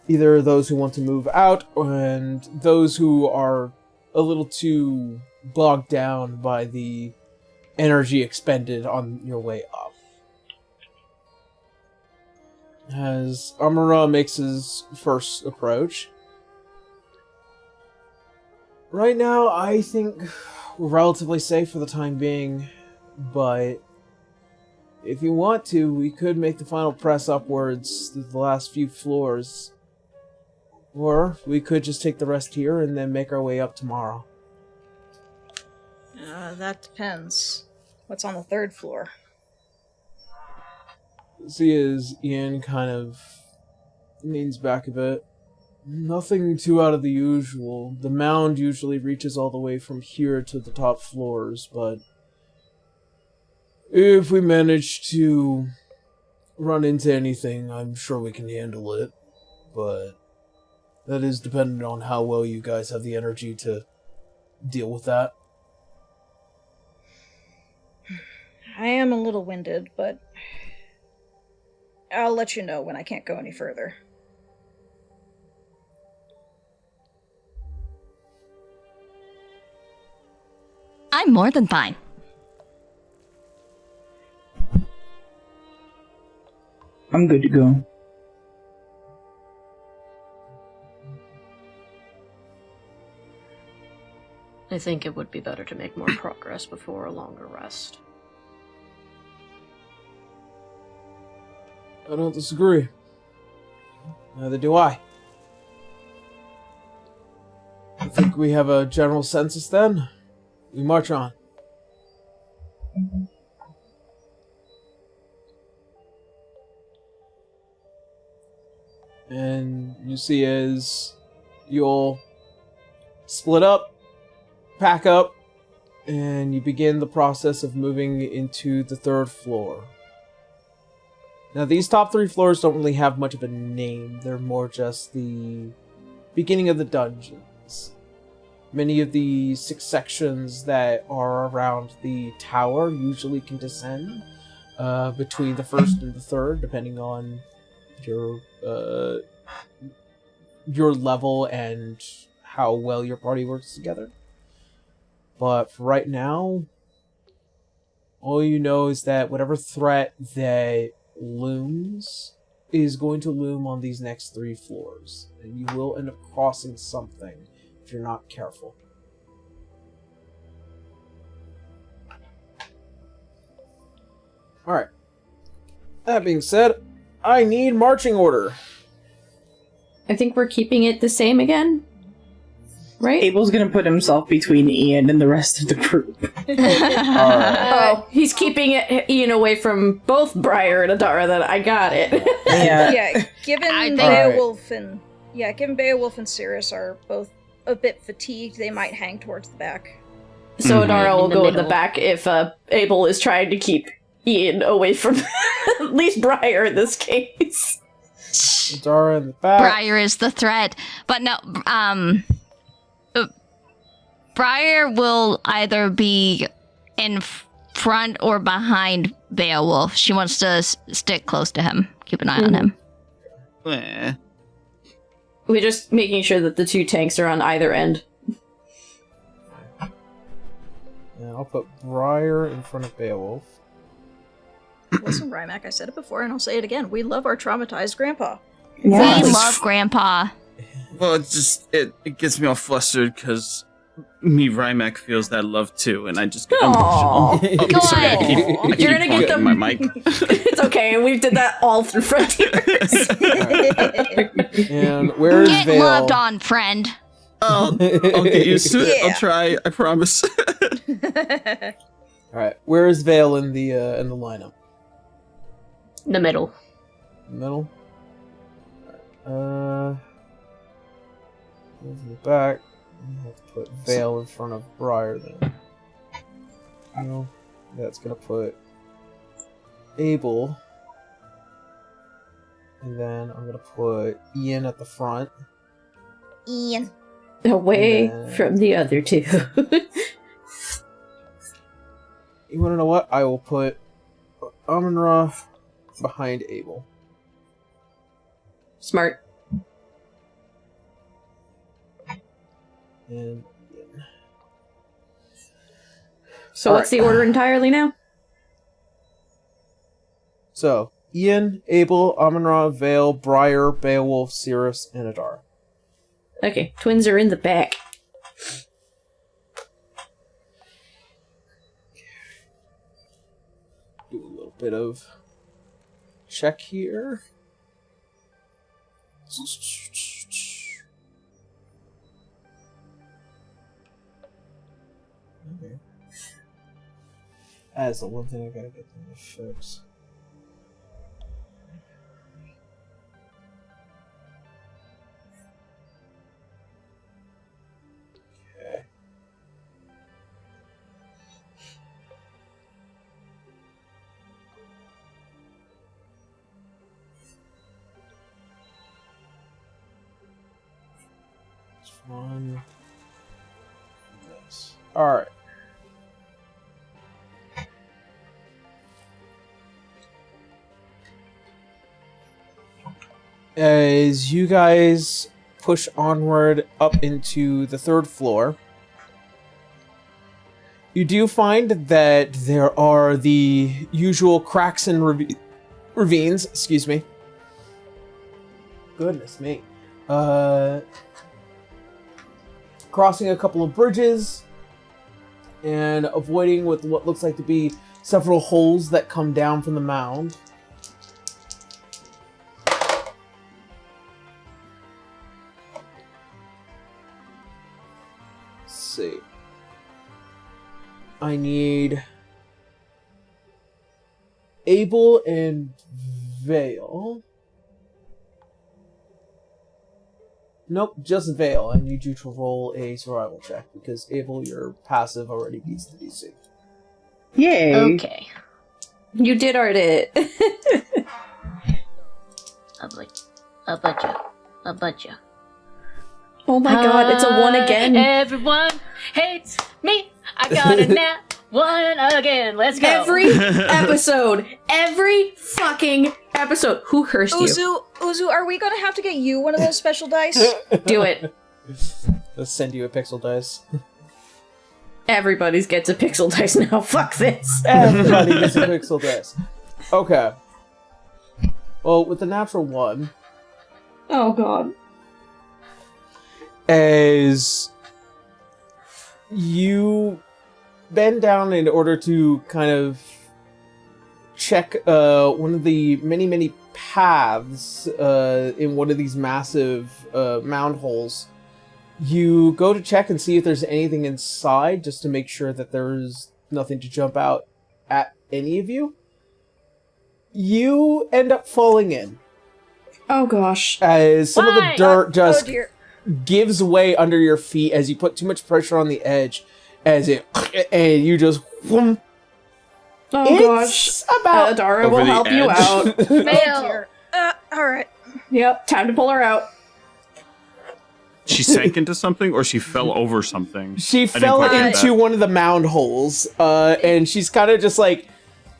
either those who want to move out and those who are a little too bogged down by the energy expended on your way up. As Amon-Ra makes his first approach. Right now, I think we're relatively safe for the time being, but if you want to, we could make the final press upwards to the last few floors. Or we could just take the rest here and then make our way up tomorrow.
That depends. What's on the 3rd floor?
See as Ian kind of leans back a bit. Nothing too out of the usual. The mound usually reaches all the way from here to the top floors, but if we manage to run into anything, I'm sure we can handle it. But that is dependent on how well you guys have the energy to deal with that.
I am a little winded, but I'll let you know when I can't go any further.
I'm more than fine.
I'm good to go.
I think it would be better to make more progress before a longer rest.
I don't disagree. Neither do I. I think we have a general census then. We march on. And you see as you'll split up, pack up, and you begin the process of moving into the 3rd floor. Now, these top 3 floors don't really have much of a name. They're more just the beginning of the dungeons. Many of the 6 sections that are around the tower usually can descend between the 1st and the 3rd, depending on your level and how well your party works together. But for right now, all you know is that whatever threat that looms is going to loom on these next 3 floors, and you will end up crossing something if you're not careful. Alright. That being said, I need marching order.
I think we're keeping it the same again. Right?
Abel's gonna put himself between Ian and the rest of the group.
Oh, he's keeping Ian away from both Briar and Adara. Then I got it.
Yeah.
Yeah, given Beowulf and Cirrus are both a bit fatigued, they might hang towards the back.
So
Mhm.
Adara will
In the
go in the
middle.
back if Abel is trying to keep Ian away from at least Briar in this case.
Dara in the back.
Briar is the threat. But no, Briar will either be in front or behind Beowulf. She wants to stick close to him. Keep an eye on him.
Eh.
We're just making sure that the 2 tanks are on either end.
And I'll put Briar in front of Beowulf.
Listen, Rymac, I said it before and I'll say it again. We love our traumatized grandpa.
Yeah.
We love Grandpa.
Well, it gets me all flustered because me, Rymac, feels that love too, and I just get
Aw.
emotional. Oh, sorry, I keep
You're gonna get
honking
them-
my mic.
It's okay, we did that all through Frontiers.
And where is
Get
Vale?
loved on, friend.
I'll get used to it.
Yeah.
I'll try. I promise.
Alright, where is Vale in the lineup?
In the middle.
Middle? Move in the back. I'll have to put Vale in front of Briar then. No. That's gonna put Abel. And then I'm gonna put Ian at the front.
Ian.
Away
And then-
from the other 2.
You wanna know what? I will put Amun-Ra behind Abel.
Smart.
And Ian.
So what's the
Alright.
order entirely now?
So, Ian, Abel, Amun-Ra, Vale, Briar, Beowulf, Cirrus, and Adara.
Okay, twins are in the back.
Do a little bit of check here. Okay. That's the one thing I gotta get them to fix. Okay. One. This. Alright. As you guys push onward up into the 3rd floor, you do find that there are the usual cracks and ravines. Excuse me. Goodness me. Crossing a couple of bridges and avoiding with what looks like to be several holes that come down from the mound. Let's see. I need Abel and Vale Nope, just Veil. I need you to roll a survival check because Abel, your passive already beats the DC.
Yay!
Okay.
You did art it.
A budget.
Oh my god, it's a 1 again.
Everyone hates me. I got a nat 1 again. Let's go.
Every fucking episode. Who cursed you?
Uzu, are we gonna have to get you one of those special dice?
Do it.
Let's send you a pixel dice.
Everybody's gets a pixel dice now. Fuck this.
Everybody gets a pixel dice. Okay. Well, with the natural 1,
Oh god.
as you bend down in order to kind of check one of the many paths in one of these massive mound holes, you go to check and see if there's anything inside, just to make sure that there's nothing to jump out at any of you. You end up falling in
Oh gosh.
as some of the
Why?
dirt
Oh
just
dear.
gives way under your feet as you put too much pressure on the edge, as it and you just whoom.
Oh gosh.
It's about
Dara
Over
will
the
help you
edge.
out.
Oh dear. Alright.
Yep, time to pull her out.
She sank into something, or she fell over something.
she
didn't
fell
quite get
into
that.
one of the mound holes, and she's kind of just like,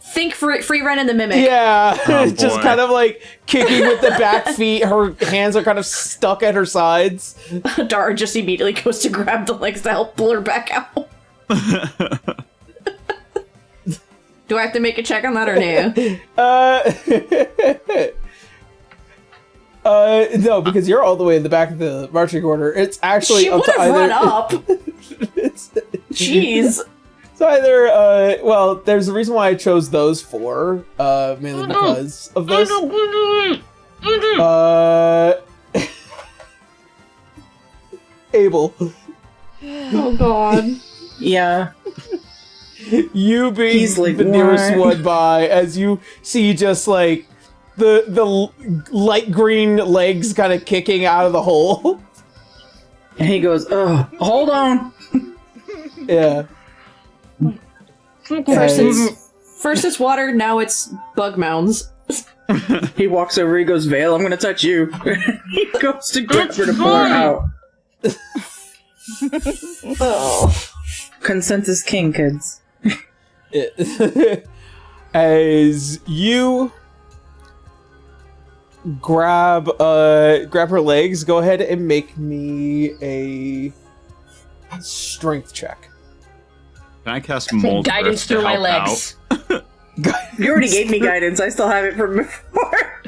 Think free run in the mimic.
yeah,
Oh,
just
boy.
kind of like kicking with the back feet. Her hands are kind of stuck at her sides.
Dara just immediately goes to grab the legs to help pull her back out. Do I have to make a check on that or no?
No, because you're all the way in the back of the marching order. It's actually
She
up
would
to
have
either.
run up.
It's
Jeez.
either. Well, there's a reason why I chose those 4, mainly because of this. Abel,
Oh god.
Yeah.
you being
He's like,
the nearest
"What?"
one by, as you see just like the light green legs kind of kicking out of the hole.
And he goes, "Oh, hold on."
Yeah.
First it's water, now it's bug mounds.
He walks over. He goes, "Vale, I'm gonna touch you." He goes to grip her to pull her out.
Oh.
Consent is king, kids.
As you grab her legs, go ahead and make me a strength check.
Can I cast mold
Guidance
Earth to
through my
help
legs.
You already gave me guidance. I still have it from before.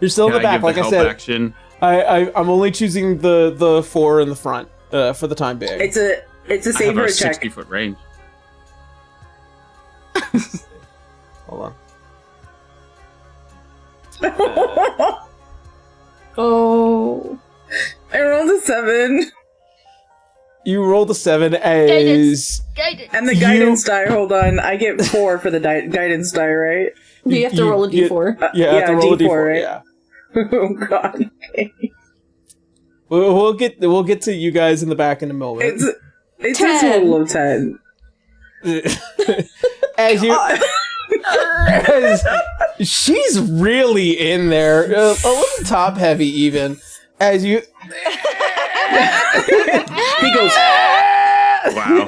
You're still
Can
in the
I
back,
give
like
the
I
help
said.
action?
I'm only choosing the 4 in the front for the time being.
It's a
I have
save or
a
a check.
60-foot range.
Hold on.
Oh.
I rolled a 7.
You rolled a 7 as
Guidance.
And the guidance die, hold on. I get 4 for the guidance die, right?
You have to roll a d4.
You have to roll a D4,
right?
yeah.
Oh god. Okay.
We'll get to you guys in the back in a moment.
It's
10.
a total of 10.
As you, as she's really in there, a little top heavy even. As you,
He goes,
Wow.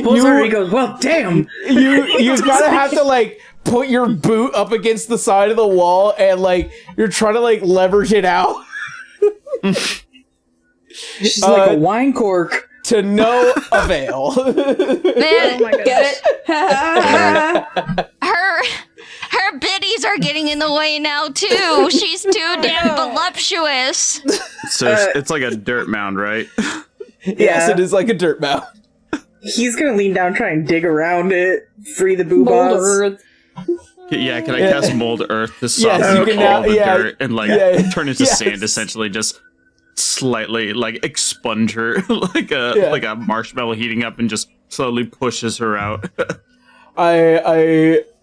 pulls her, he goes, well, damn.
you gotta have to like put your boot up against the side of the wall and like you're trying to like leverage it out.
She's like a wine cork.
To no avail.
Man,
Oh my goodness.
her biddies are getting in the way now too. She's too damn voluptuous.
So it's like a dirt mound, right?
Yes, it is like a dirt mound.
He's gonna lean down, try and dig around it, free the boo
Mold
balls.
Earth.
Yeah, can I cast mold earth to
Yes,
soften
you can
all
now-
the
yeah,
dirt and like
yeah,
turn it to
yes.
sand essentially, just slightly like expunge her like
Yeah.
a marshmallow heating up and just slowly pushes her out.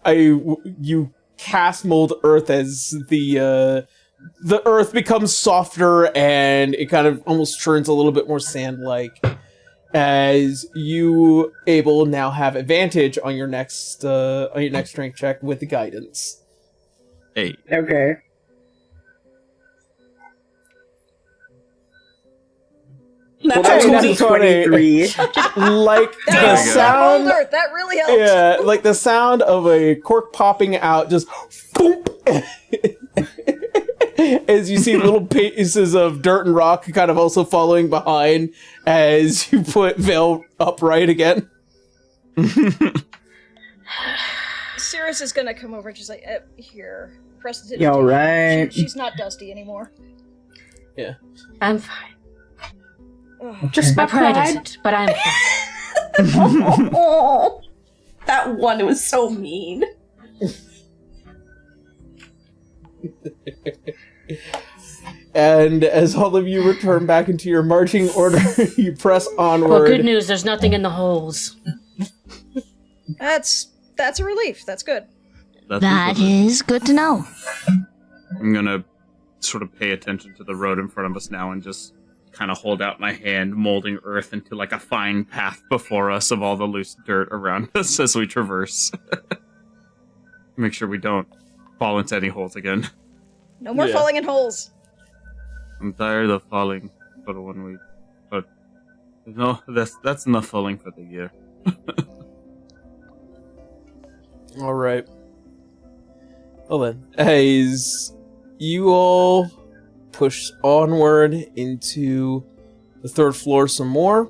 You cast mold earth as the the earth becomes softer and it kind of almost turns a little bit more sand-like, as you able now have advantage on your next strength check with the guidance.
Hey,
Okay.
Well,
That's
that's
a 23.
Like the
That
sound,
Earth, that really helps.
yeah, like the sound of a cork popping out, just boom, as you see little pieces of dirt and rock kind of also following behind as you put Vale upright again.
Cirrus is gonna come over and just like, here, Preston.
You alright?
She's not dusty anymore.
Yeah.
I'm fine.
Ugh.
Just
My
my
pride
pride.
isn't, but I'm fine.
Oh, that one was so mean.
And as all of you return back into your marching order, you press onward.
Well, good news, there's nothing in the holes.
That's a relief. That's good.
That is good to know.
I'm gonna sort of pay attention to the road in front of us now and just kind of hold out my hand, molding earth into like a fine path before us of all the loose dirt around us as we traverse. Make sure we don't fall into any holes again.
No more
Yeah.
falling in holes.
I'm tired of falling for 1 week, but no, that's enough falling for the year.
All right. Well then, as you all push onward into the third floor some more,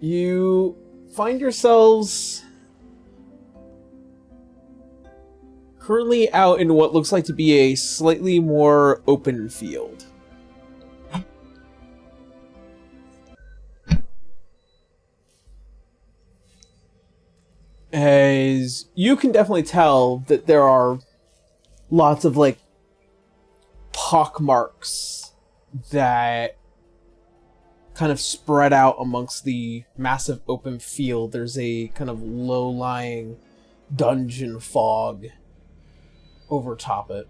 you find yourselves currently out in what looks like to be a slightly more open field. As you can definitely tell that there are lots of like pock marks that kind of spread out amongst the massive open field. There's a kind of low-lying dungeon fog over top it.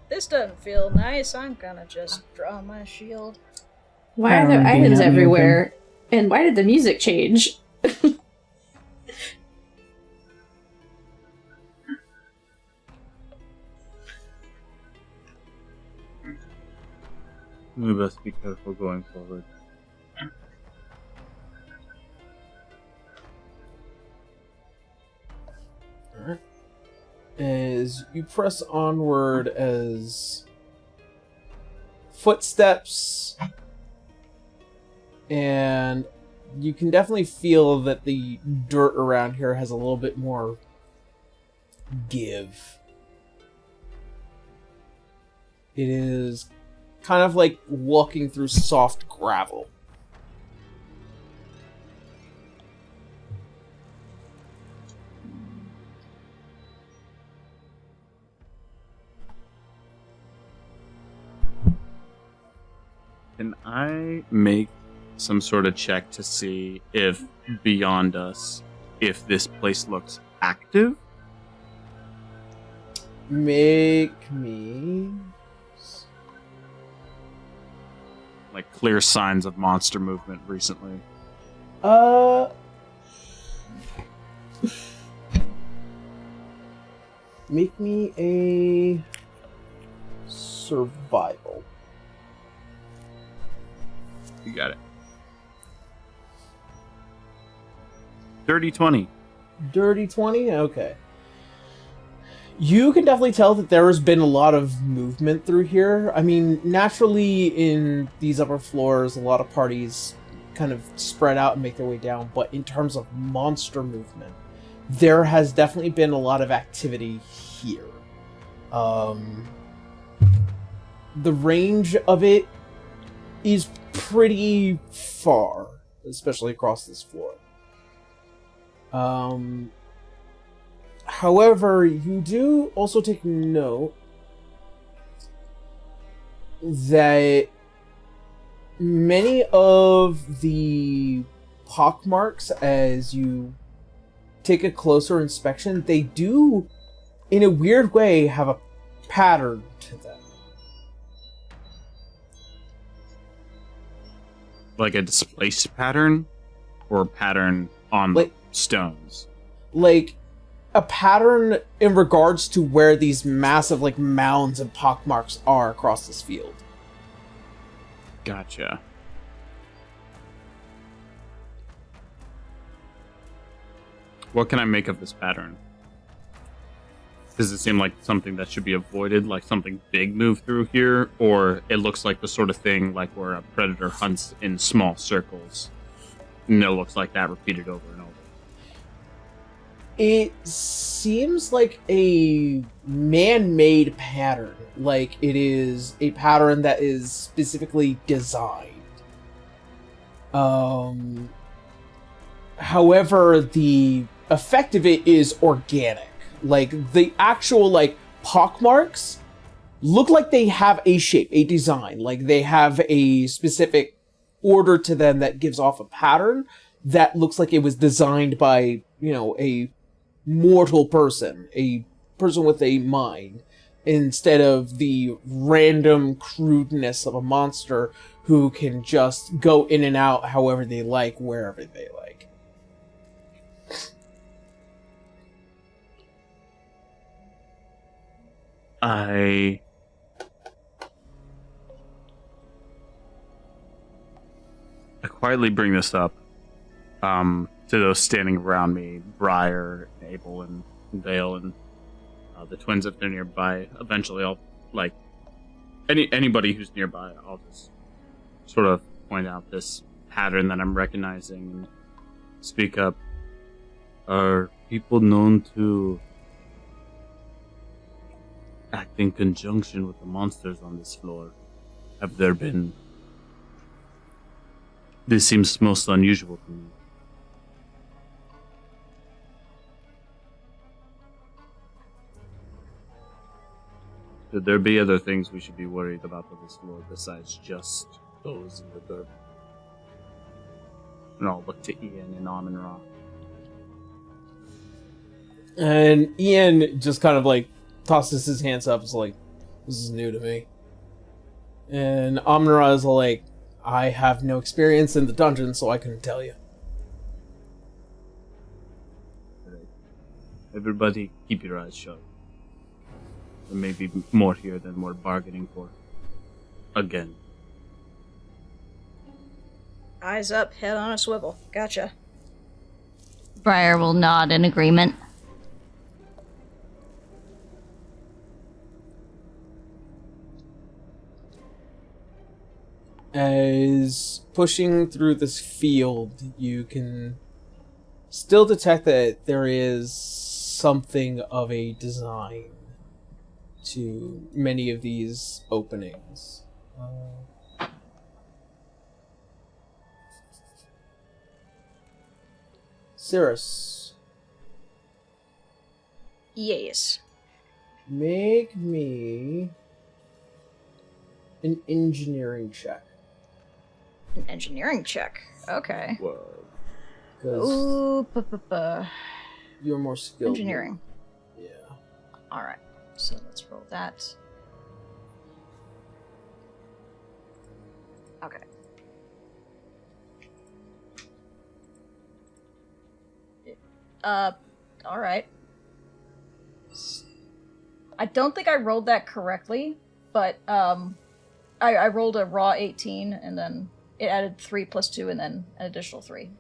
This doesn't feel nice. I'm gonna just draw my shield.
Why are there items everywhere? And why did the music change?
We must be careful going forward.
Alright. As you press onward, as footsteps, and you can definitely feel that the dirt around here has a little bit more give. It is kind of like walking through soft gravel.
Can I make some sort of check to see if beyond us, if this place looks active?
Make me...
Like clear signs of monster movement recently.
Make me a survival.
You got it. 30-20.
Dirty 20? Okay. You can definitely tell that there has been a lot of movement through here. I mean, naturally in these upper floors, a lot of parties kind of spread out and make their way down, but in terms of monster movement, there has definitely been a lot of activity here. The range of it is pretty far, especially across this floor. However, you do also take note that many of the pockmarks, as you take a closer inspection, they do, in a weird way, have a pattern to them.
Like a displaced pattern? Or a pattern on
Like-
the stones?
Like, a pattern in regards to where these massive, like, mounds and pockmarks are across this field.
Gotcha. What can I make of this pattern? Does it seem like something that should be avoided, like something big moved through here? Or it looks like the sort of thing like where a predator hunts in small circles? And it looks like that repeated over and over.
It seems like a man-made pattern. Like, it is a pattern that is specifically designed. However, the effect of it is organic. Like, the actual, like, pockmarks look like they have a shape, a design. Like, they have a specific order to them that gives off a pattern that looks like it was designed by, you know, a mortal person, a person with a mind, instead of the random crudeness of a monster who can just go in and out however they like, wherever they like.
I quietly bring this up to those standing around me, Briar, Abel, and Vale, and the twins if they're nearby. Eventually, I'll, like, anybody who's nearby, I'll just sort of point out this pattern that I'm recognizing and speak up. Are people known to act in conjunction with the monsters on this floor? Have there been... This seems most unusual to me. Could there be other things we should be worried about on this floor besides just those in the dirt? And I'll look to Ian and Amon-Ra.
And Ian just kind of, like, tosses his hands up. It's like, this is new to me. And Amon-Ra is like, I have no experience in the dungeon, so I couldn't tell you.
Everybody, keep your eyes shut. There may be more here than we're bargaining for. Again.
Eyes up, head on a swivel. Gotcha.
Briar will nod in agreement.
As pushing through this field, you can still detect that there is something of a design to many of these openings. Cirrus,
Yes.
make me an engineering check.
An engineering check. Okay.
Whoa.
Because
Ooh,
you're more skilled.
engineering.
Yeah.
Alright. So let's roll that. Okay. Alright. I don't think I rolled that correctly, but, I rolled a raw 18, and then it added 3 plus 2, and then an additional 3.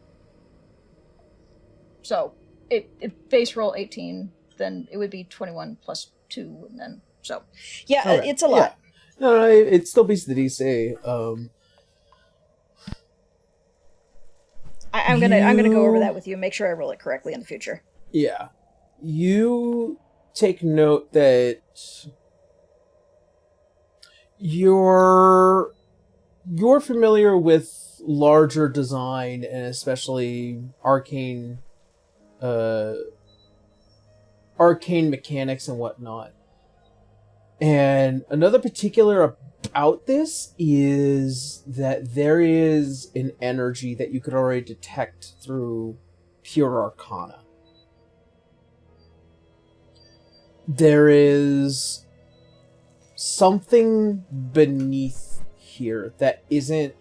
So, it base roll 18, then it would be 21 plus 2, and then, so. Yeah,
Okay.
it's a lot.
Yeah. No, it still beats the DC.
I'm gonna go over that with you and make sure I roll it correctly in the future.
Yeah. You take note that you're familiar with larger design and especially arcane mechanics and whatnot. And another particular about this is that there is an energy that you could already detect through pure arcana. there is something beneath here that isn't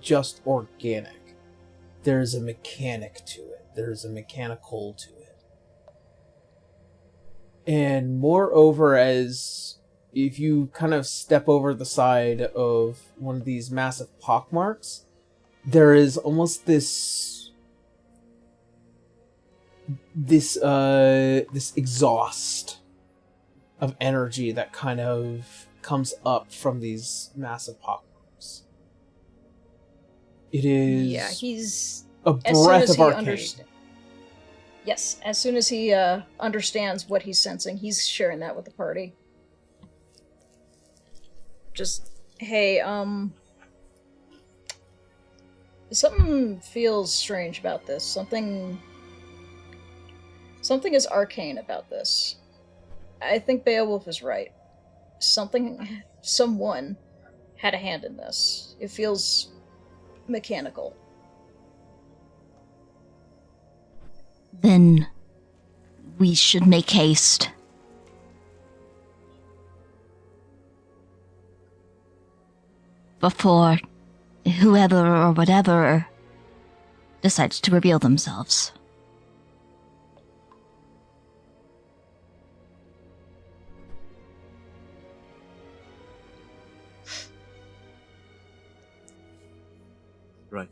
just organic. There's a mechanic to it. There's a mechanical to it. And moreover, as if you kind of step over the side of one of these massive pockmarks, there is almost this exhaust of energy that kind of comes up from these massive pockmarks. It is
he's
a breath of arcane.
Yes, as soon as he understands what he's sensing, he's sharing that with the party. Just, hey, something feels strange about this. Something is arcane about this. I think Beowulf is right. Someone had a hand in this. It feels mechanical.
Then we should make haste. Before whoever or whatever decides to reveal themselves.
Right.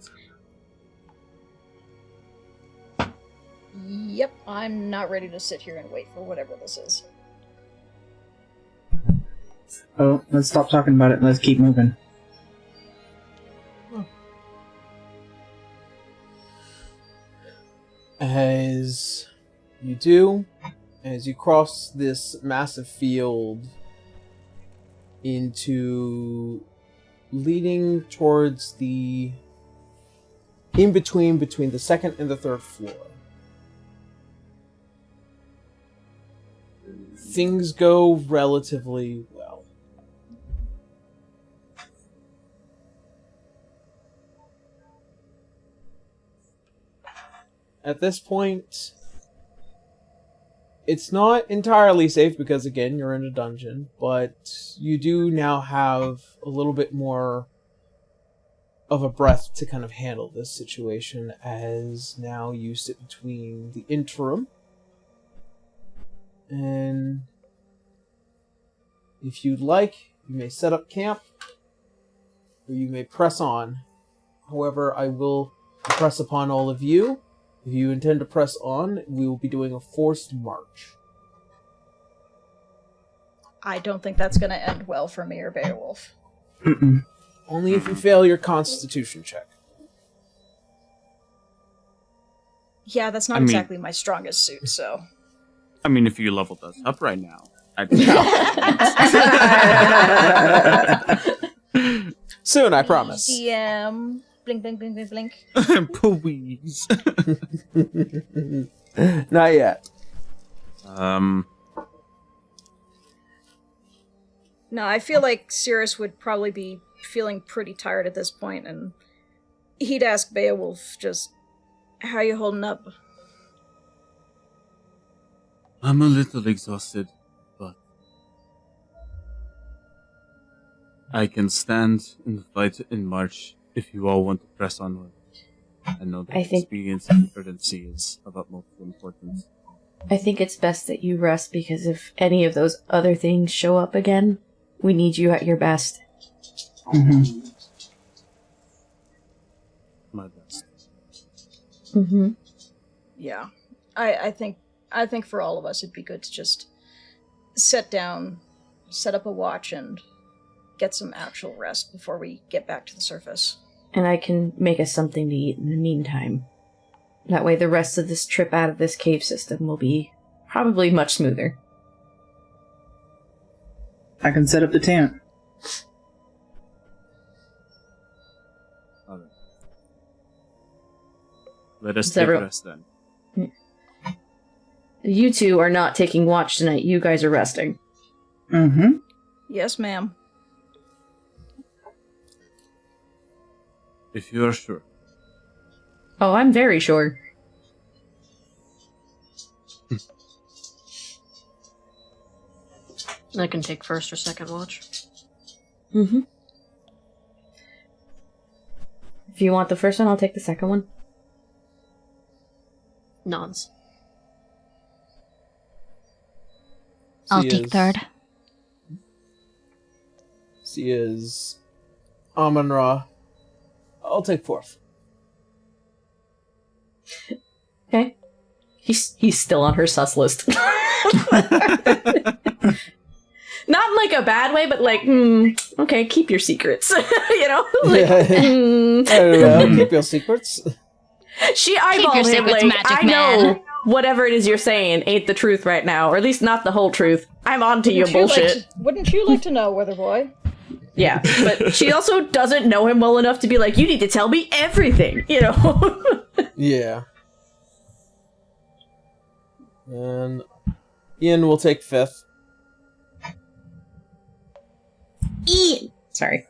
Yep, I'm not ready to sit here and wait for whatever this is.
Oh, let's stop talking about it and let's keep moving.
As you do, as you cross this massive field into leading towards the in-between between the second and the third floor. Things go relatively well. At this point, it's not entirely safe because, again, you're in a dungeon, but you do now have a little bit more of a breath to kind of handle this situation, as now you sit between the interim and if you'd like, you may set up camp or you may press on. However, I will press upon all of you. If you intend to press on, we will be doing a forced march.
I don't think that's going to end well for me or Beowulf.
Mm-mm.
Only if you fail your constitution check.
Yeah, that's not exactly my strongest suit, so...
I mean, if you leveled us up right now,
Soon, I promise.
DM... Blink, blink, blink, blink, blink.
Please.
Not yet.
No, I feel like Cirrus would probably be feeling pretty tired at this point, and he'd ask Beowulf just, how you holding up?
I'm a little exhausted, but I can stand and fight in March if you all want to press onward. I know that experience and urgency is of utmost importance.
I think it's best that you rest, because if any of those other things show up again, we need you at your best.
Mm-hmm.
My best.
Mm-hmm.
Yeah. I think for all of us it'd be good to just sit down, set up a watch, and get some actual rest before we get back to the surface.
And I can make us something to eat in the meantime. That way the rest of this trip out of this cave system will be probably much smoother.
I can set up the tent.
Alright. Let us take rest then.
You two are not taking watch tonight. You guys are resting.
Mm-hmm.
Yes, ma'am.
If you are sure.
Oh, I'm very sure.
I can take first or second watch.
Mm-hmm. If you want the first one, I'll take the second one.
Nods.
I'll take third.
C is Amon-Ra. I'll take fourth.
Okay. He's still on her sus list. Not in like a bad way, but like, okay, keep your secrets. You know? Like,
I don't know, keep your secrets.
She eyeballed him
secrets,
like,
magic
I know whatever it is you're saying ain't the truth right now, or at least not the whole truth. I'm on to your bullshit.
Wouldn't you like to know, Wither Boy?
Yeah, but she also doesn't know him well enough to be like, you need to tell me everything, you know?
Yeah. And Ian will take fifth.
Ian! Sorry.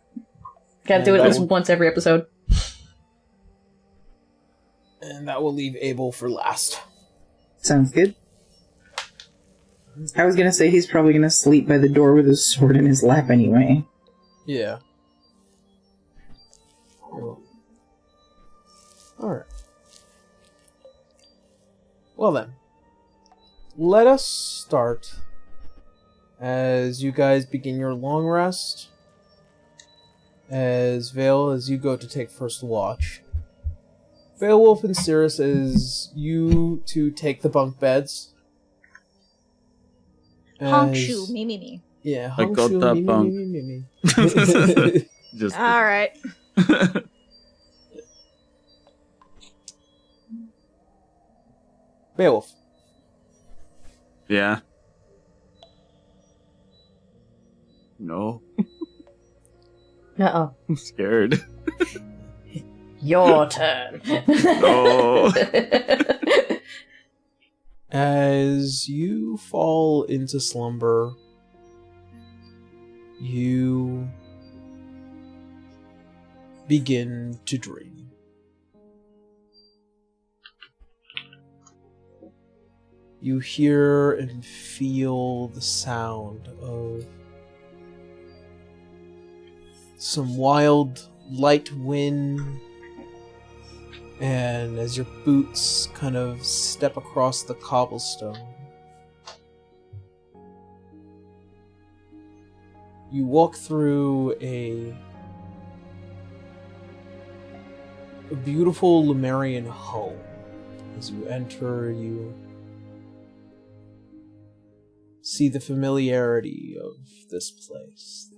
Gotta do it at least once every episode.
And that will leave Abel for last.
Sounds good. I was gonna say he's probably gonna sleep by the door with his sword in his lap anyway.
Yeah. Alright. Well then. Let us start as you guys begin your long rest. As Vale, as you go to take first watch. Beowulf and Cirrus, as you two take the bunk beds.
Honk shoe, me.
Yeah,
I got
Hongshu,
that
me,
bunk.
me.
Just
All right.
Beowulf.
yeah. No,
Uh-oh.
I'm scared.
Your turn.
No.
As you fall into slumber, you begin to dream. You hear and feel the sound of some wild, light wind, and as your boots kind of step across the cobblestone, you walk through a beautiful Lemurian home. As you enter, you see the familiarity of this place.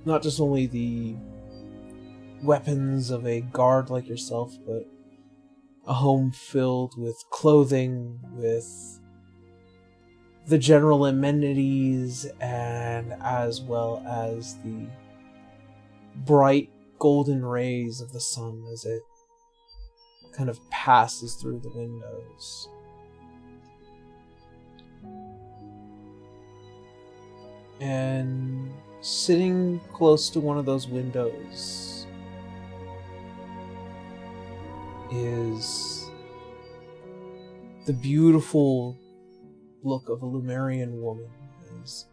Not just only the weapons of a guard like yourself, but a home filled with clothing, with the general amenities, and as well as the bright golden rays of the sun as it kind of passes through the windows. And sitting close to one of those windows is the beautiful look of a Lemurian woman. As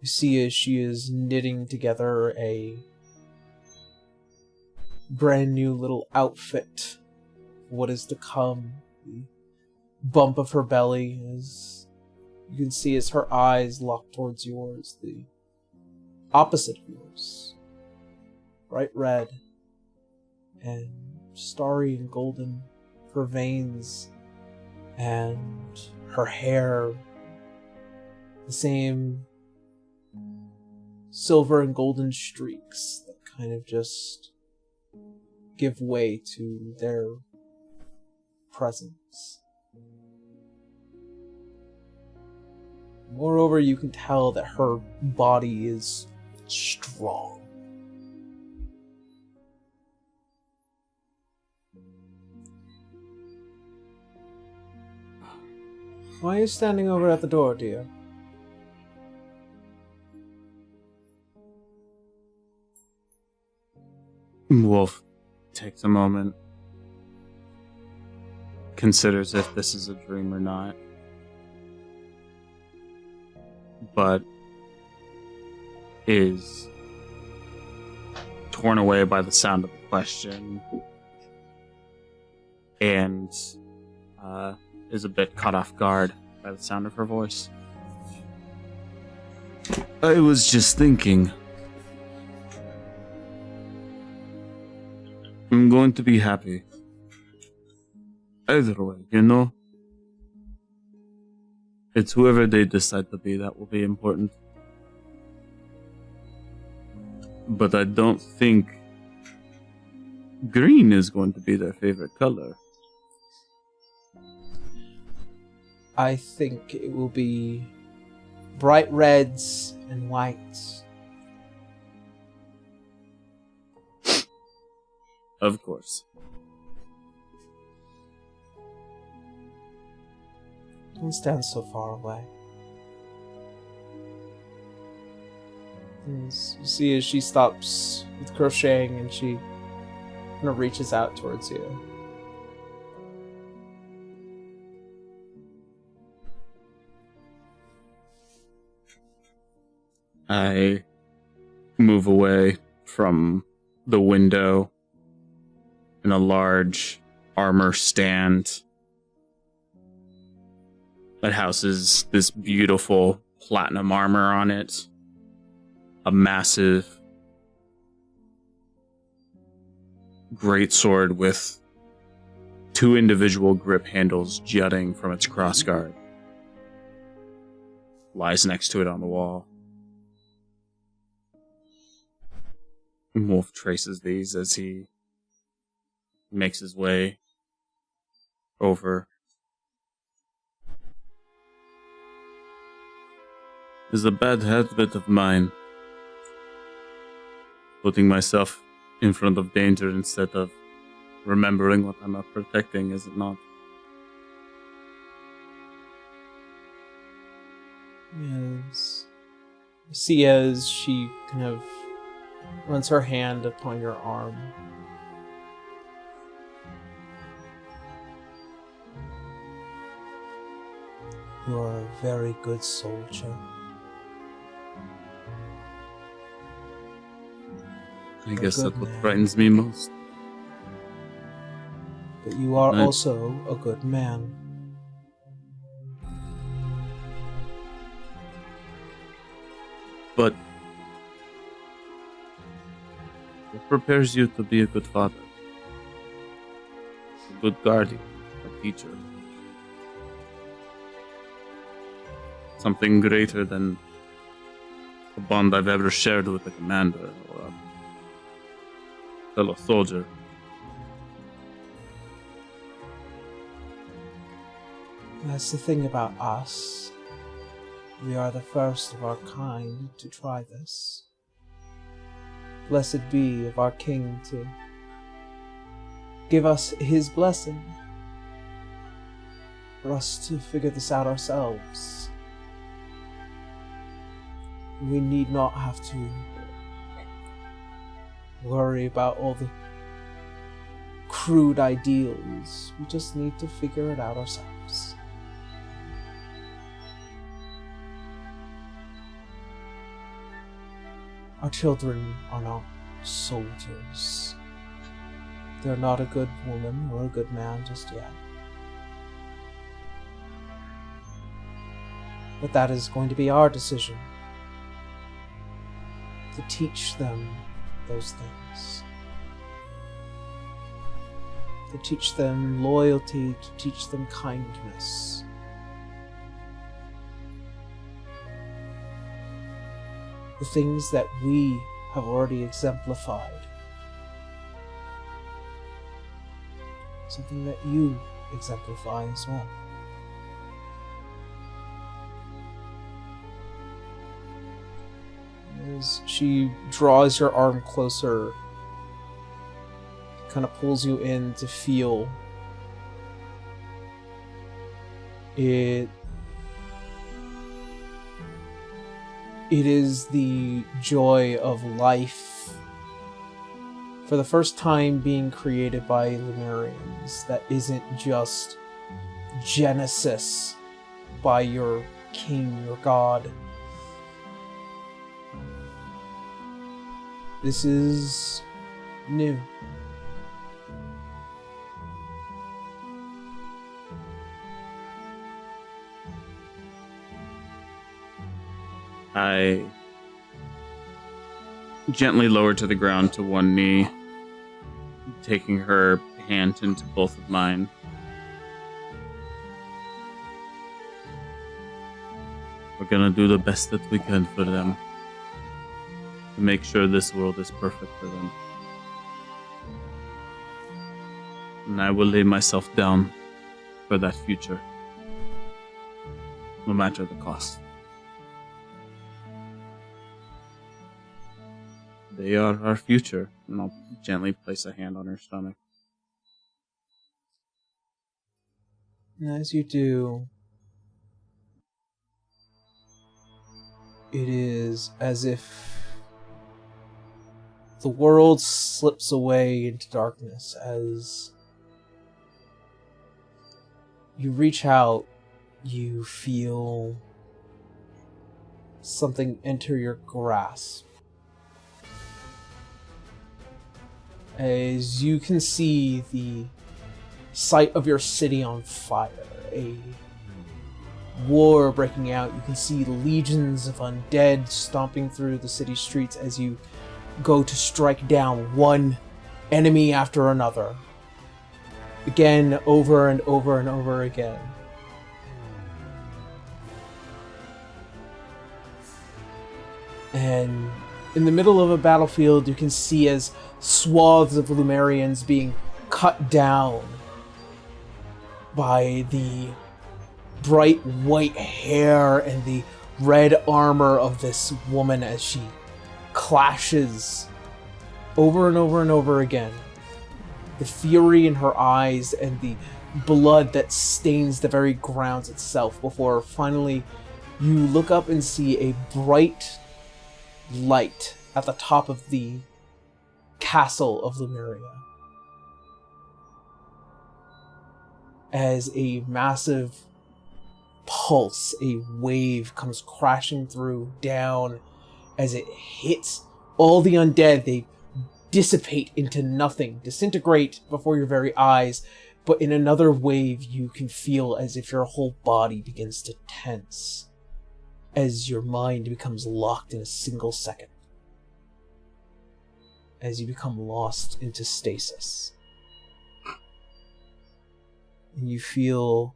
you see as she is knitting together a brand new little outfit for what is to come. The bump of her belly is, you can see as her eyes lock towards yours, the opposite of yours. Bright red and starry and golden, her veins and her hair, the same silver and golden streaks that kind of just give way to their presence. Moreover, you can tell that her body is strong. Why are you standing over at the door, dear?
Wolf takes a moment. considers if this is a dream or not, but is torn away by the sound of the question and is a bit caught off guard by the sound of her voice. I was just thinking. I'm going to be happy. Either way, you know? It's whoever they decide to be that will be important. But I don't think green is going to be their favorite color.
I think it will be bright reds and whites.
Of course.
Don't stand so far away. And you see as she stops with crocheting and she kind of reaches out towards you.
I move away from the window in a large armor stand that houses this beautiful platinum armor on it. A massive greatsword with two individual grip handles jutting from its crossguard lies next to it on the wall. Wolf traces these as he makes his way over. Is a bad habit of mine, putting myself in front of danger instead of remembering what I'm not protecting, is it not?
Yes. You see as she kind of runs her hand upon your arm. You are a very good soldier.
I guess
good
that's what
man.
frightens me most.
But you are
Right.
also a good man.
But what prepares you to be a good father? A good guardian, a teacher? Something greater than the bond I've ever shared with a commander or a fellow soldier.
That's the thing about us. We are the first of our kind to try this. Blessed be of our king to give us his blessing for us to figure this out ourselves. We need not have to worry about all the crude ideals. We just need to figure it out ourselves. Our children are not soldiers. They're not a good woman or a good man just yet. But that is going to be our decision. To teach them those things. To teach them loyalty, to teach them kindness. The things that we have already exemplified. Something that you exemplify as well. As she draws your arm closer, kind of pulls you in to feel it. It is the joy of life for the first time being created by Lemurians that isn't just genesis by your king, your god. This is new.
I gently lower to the ground to one knee, taking her hand into both of mine. We're gonna do the best that we can for them, to make sure this world is perfect for them. And I will lay myself down for that future, no matter the cost. They are our future, and I'll gently place a hand on her stomach.
And as you do, it is as if the world slips away into darkness as you reach out, you feel something enter your grasp. As you can see the site of your city on fire, a war breaking out. You can see legions of undead stomping through the city streets as you go to strike down one enemy after another. Again, over and over and over again. And in the middle of a battlefield, you can see as swaths of Lumerians being cut down by the bright white hair and the red armor of this woman as she clashes over and over and over again. The fury in her eyes and the blood that stains the very grounds itself, before finally you look up and see a bright light at the top of the castle of Lumeria. As a massive pulse, a wave comes crashing through, down, as it hits all the undead. They dissipate into nothing, disintegrate before your very eyes, but in another wave you can feel as if your whole body begins to tense, as your mind becomes locked in a single second, as you become lost into stasis. And you feel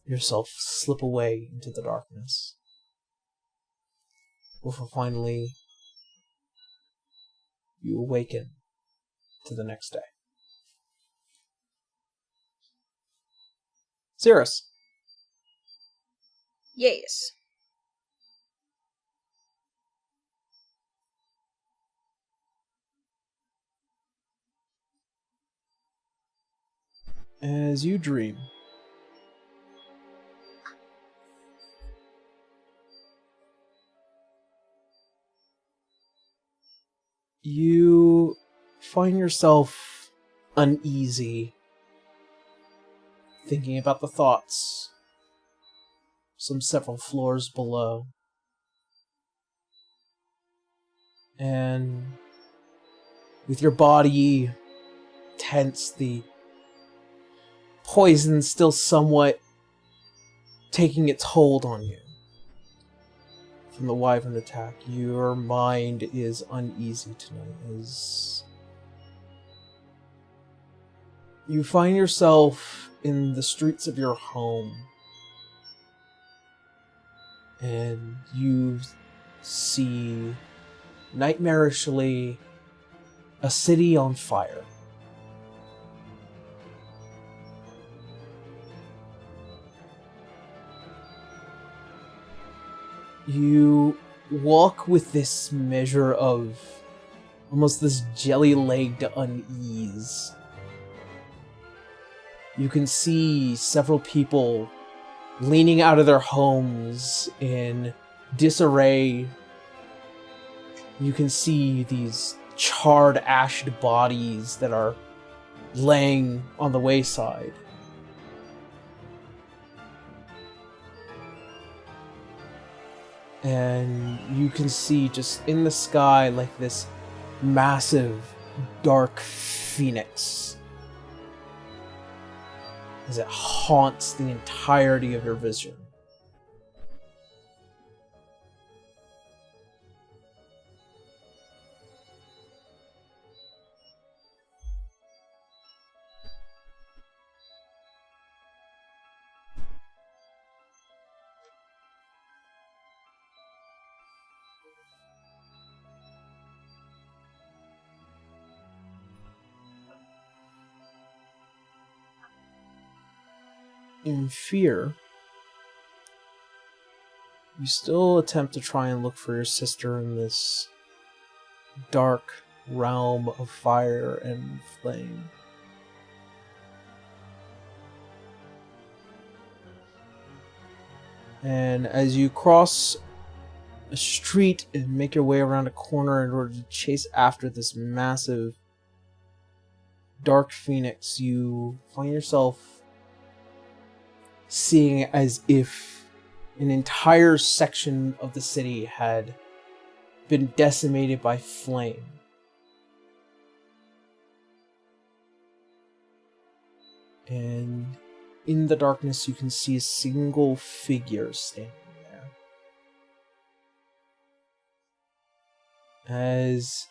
yourself slip away into the darkness, before finally you awaken to the next day. Cirrus.
Yes.
As you dream, you find yourself uneasy, thinking about the thoughts some several floors below. And with your body tense, the poison still somewhat taking its hold on you from the wyvern attack, your mind is uneasy tonight as you find yourself in the streets of your home, and you see nightmarishly a city on fire. You walk with this measure of almost this jelly-legged unease. You can see several people leaning out of their homes in disarray. You can see these charred, ashed bodies that are laying on the wayside. And you can see just in the sky like this massive dark phoenix as it haunts the entirety of your vision. In fear, you still attempt to try and look for your sister in this dark realm of fire and flame. And as you cross a street and make your way around a corner in order to chase after this massive dark phoenix, you find yourself seeing it as if an entire section of the city had been decimated by flame. And in the darkness, you can see a single figure standing there. As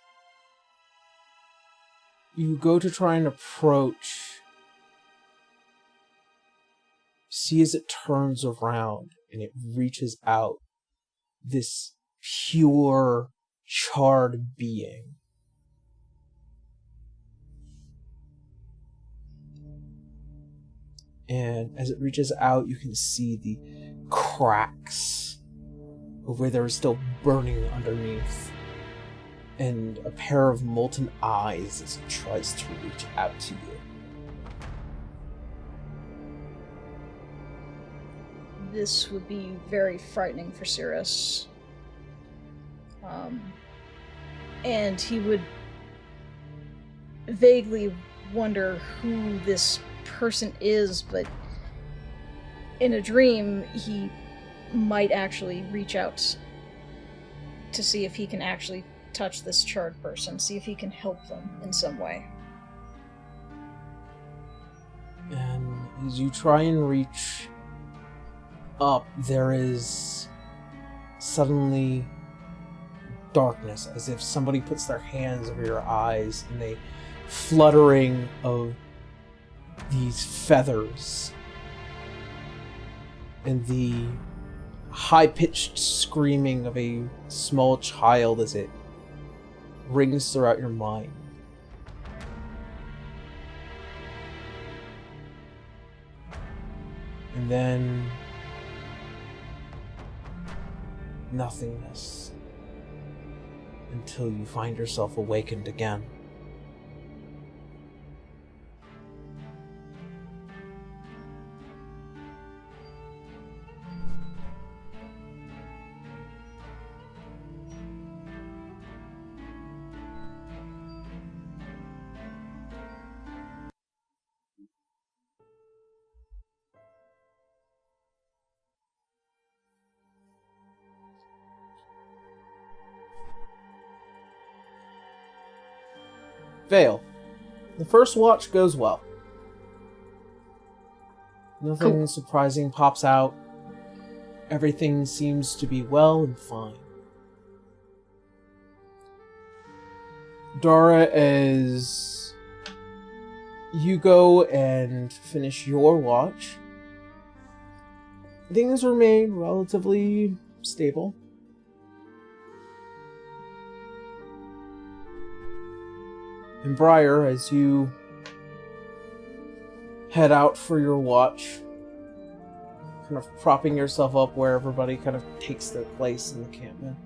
you go to try and approach, see as it turns around and it reaches out, this pure, charred being. And as it reaches out, you can see the cracks of where there is still burning underneath, and a pair of molten eyes as it tries to reach out to you.
This would be very frightening for Cirrus. And he would vaguely wonder who this person is, but in a dream, he might actually reach out to see if he can actually touch this charred person, see if he can help them in some way.
And as you try and reach up, there is suddenly darkness, as if somebody puts their hands over your eyes, and a fluttering of these feathers and the high-pitched screaming of a small child as it rings throughout your mind. And then nothingness until you find yourself awakened again. Vale. The first watch goes well. Nothing surprising pops out. Everything seems to be well and fine. Dara, as you go and finish your watch, things remain relatively stable. And Briar, as you head out for your watch, kind of propping yourself up where everybody kind of takes their place in the encampment.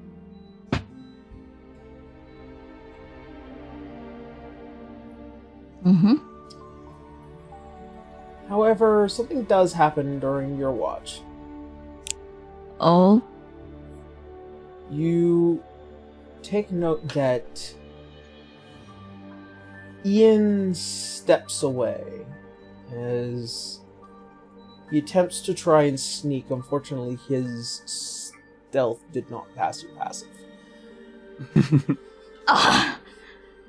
Mm-hmm.
However, something does happen during your watch.
Oh?
You take note that Ian steps away as he attempts to try and sneak. Unfortunately, his stealth did not pass your passive.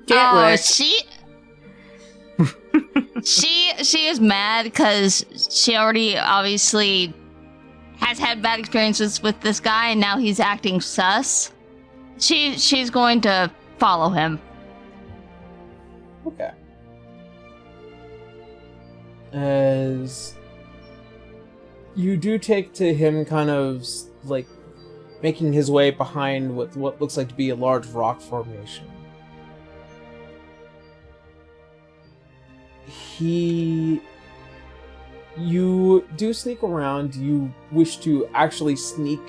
Get wrecked.
She is mad because she already obviously has had bad experiences with this guy, and now he's acting sus. She's going to follow him.
Okay. As you do take to him kind of like making his way behind what looks like to be a large rock formation. You do sneak around. Do you wish to actually sneak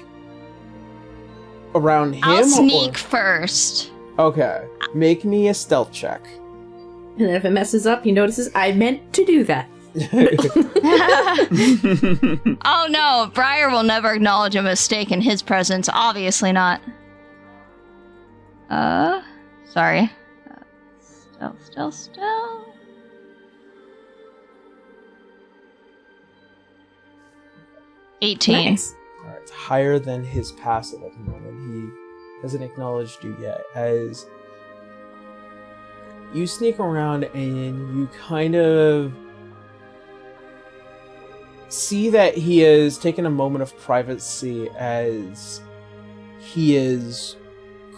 around him?
I'll sneak
or?
first.
Okay. Make me a stealth check.
And then if it messes up, he notices I meant to do that.
Oh no, Briar will never acknowledge a mistake in his presence. Obviously not. Sorry. Stealth. 18.
Nice.
Alright, it's higher than his passive at the moment. He hasn't acknowledged you yet. As you sneak around and you kind of see that he has taken a moment of privacy as he is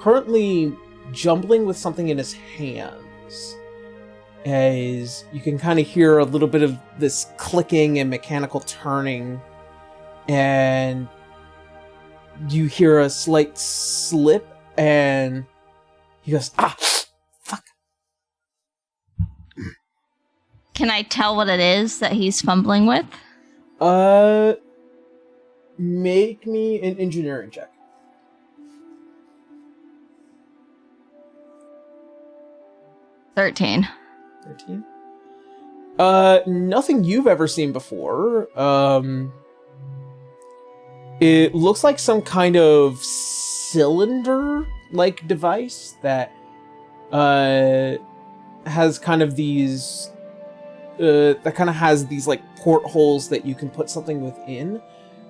currently jumbling with something in his hands. As you can kind of hear a little bit of this clicking and mechanical turning, and you hear a slight slip, and he goes, fuck.
Can I tell what it is that he's fumbling with?
Make me an engineering check.
13.
13? Nothing you've ever seen before. It looks like some kind of cylinder-like device that, has kind of these, like, portholes that you can put something within,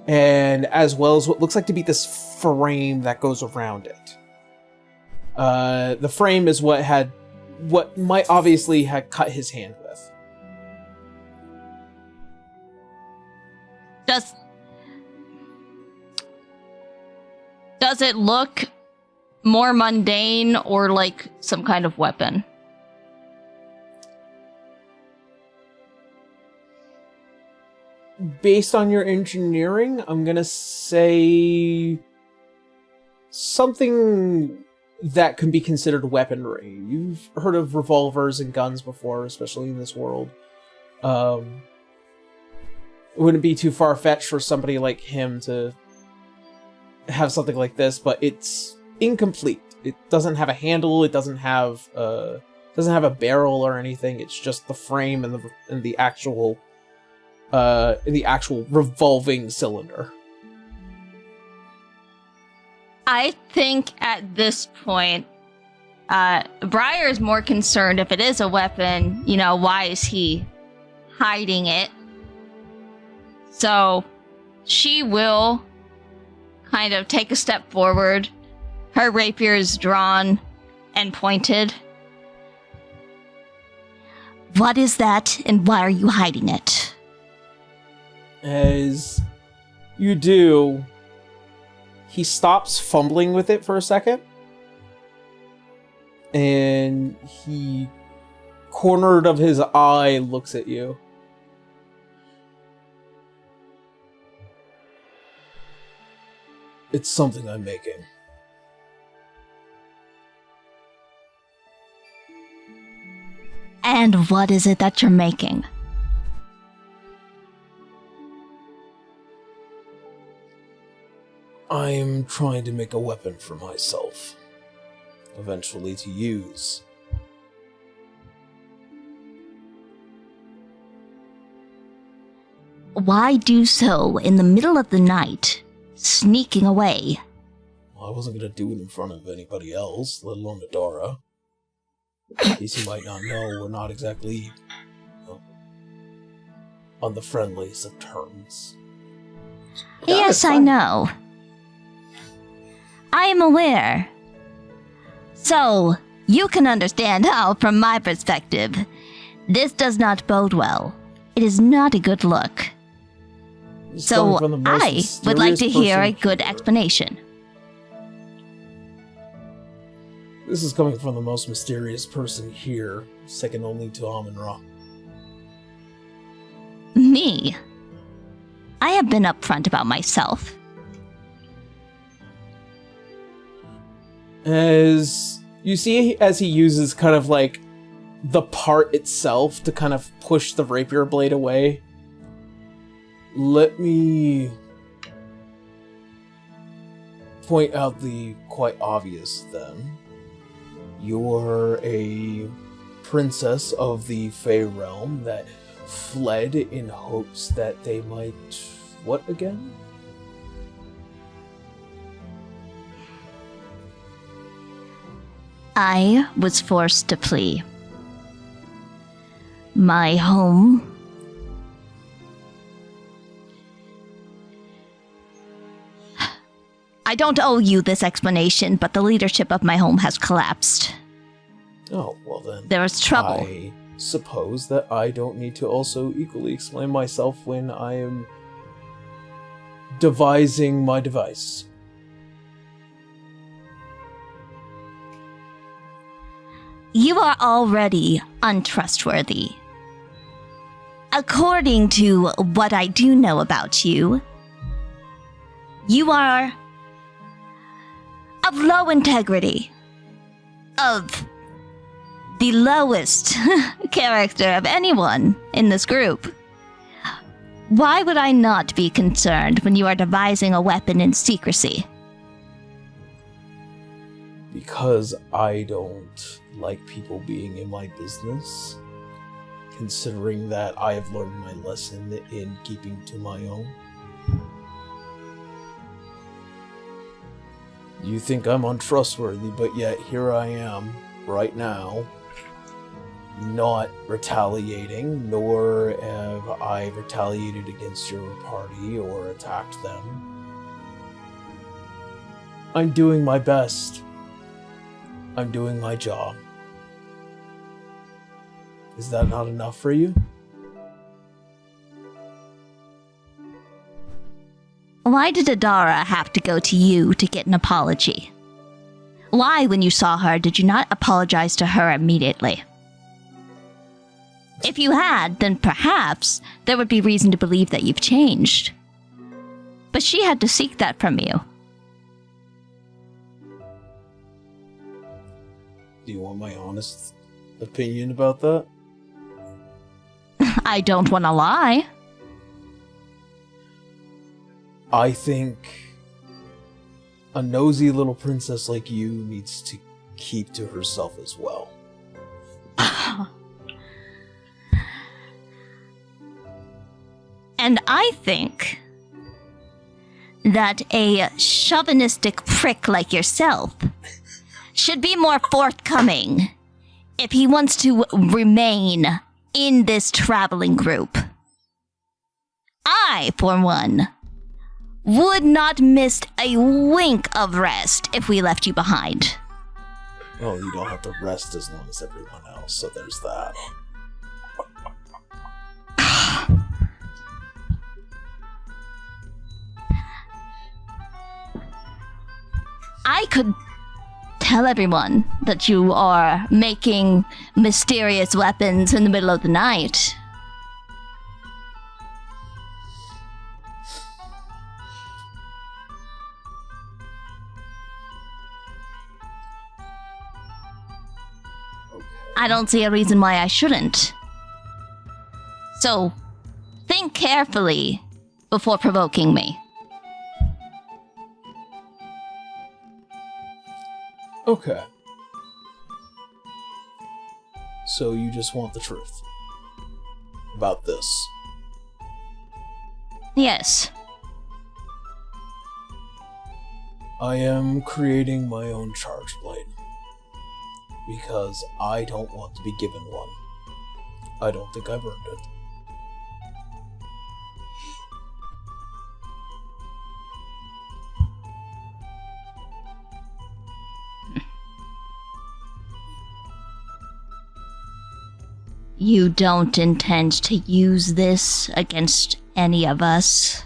and as well as what looks like to be this frame that goes around it. The frame is what might obviously have cut his hand with.
Does it look more mundane or like some kind of weapon?
Based on your engineering, I'm gonna say something that can be considered weaponry. You've heard of revolvers and guns before, especially in this world. It wouldn't be too far-fetched for somebody like him to have something like this, but it's incomplete. It doesn't have a handle, it doesn't have a barrel or anything. It's just the frame and the actual revolving cylinder.
I think at this point, Briar is more concerned if it is a weapon, why is he hiding it? So she will kind of take a step forward. Her rapier is drawn and pointed. What is that, and why are you hiding it?
As you do, he stops fumbling with it for a second, and he, cornered of his eye, looks at you. It's something I'm making.
And what is it that you're making?
I'm trying to make a weapon for myself, eventually to use.
Why do so in the middle of the night, sneaking away?
Well, I wasn't going to do it in front of anybody else, let alone Adara. In case you might not know, we're not exactly on the friendliest of terms.
Yes, I know. I am aware. So, you can understand how, from my perspective, this does not bode well. It is not a good look.
It's
So,
coming from the most
I would like to
mysterious
hear a
person
good
here.
explanation.
This is coming from the most mysterious person here, second only to Amun-Ra.
Me? I have been upfront about myself.
As you see, as he uses kind of like the part itself to kind of push the rapier blade away, let me point out the quite obvious then. You're a princess of the Fey realm that fled in hopes that they might... what again?
I was forced to flee. My home. I don't owe you this explanation, but the leadership of my home has collapsed.
Oh, well then.
There is trouble.
I suppose that I don't need to also equally explain myself when I am devising my device.
You are already untrustworthy. According to what I do know about you, you are of low integrity, of the lowest character of anyone in this group. Why would I not be concerned when you are devising a weapon in secrecy?
Because I don't like people being in my business, considering that I have learned my lesson in keeping to my own. You think I'm untrustworthy, but yet here I am, right now, not retaliating, nor have I retaliated against your party or attacked them. I'm doing my best. I'm doing my job. Is that not enough for you?
Why did Adara have to go to you to get an apology? Why, when you saw her, did you not apologize to her immediately? If you had, then perhaps there would be reason to believe that you've changed. But she had to seek that from you.
Do you want my honest opinion about that?
I don't want to lie.
I think a nosy little princess like you needs to keep to herself as well.
And I think that a chauvinistic prick like yourself should be more forthcoming if he wants to remain in this traveling group. I, for one, would not miss a wink of rest if we left you behind.
Well, you don't have to rest as long as everyone else, so there's that.
I could tell everyone that you are making mysterious weapons in the middle of the night. I don't see a reason why I shouldn't. So, think carefully before provoking me.
Okay. So you just want the truth about this.
Yes.
I am creating my own charge blade. Because I don't want to be given one. I don't think I've earned it.
you don't intend to use this against any of us?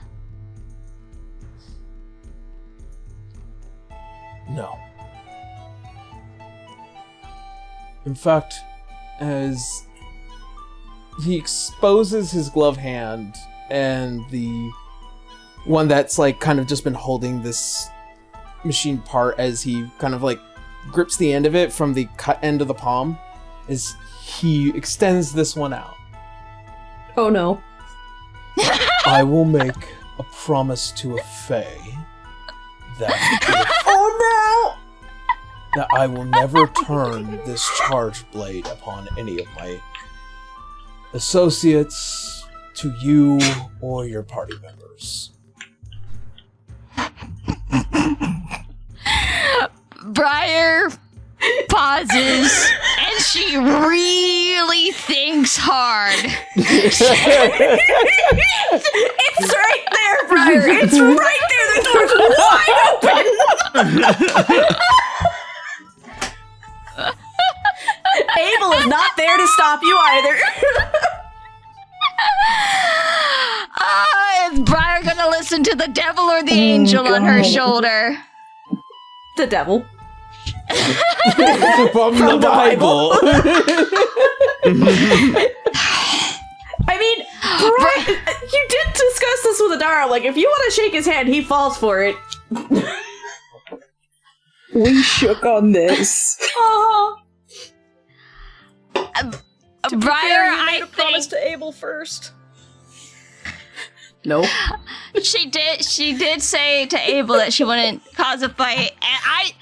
No. In fact, as he exposes his glove hand and the one that's like kind of just been holding this machine part, as he kind of like grips the end of it from the cut end of the palm, as he extends this one out.
Oh no.
I will make a promise to a fae that oh no! That I will never turn this charged blade upon any of my associates, to you or your party members.
Briar pauses and she really thinks hard.
It's right there, Briar. It's right there. The door's wide open. Abel is not there to stop you either.
Is Briar gonna listen to the devil or the angel on her shoulder?
The devil.
From the Bible.
I mean, Briar, you did discuss this with Adara. Like, if you want to shake his hand, he falls for it.
We shook on this.
Briar,
You made a
I
promise
think
to Abel first.
Nope.
she did say to Abel that she wouldn't cause a fight, and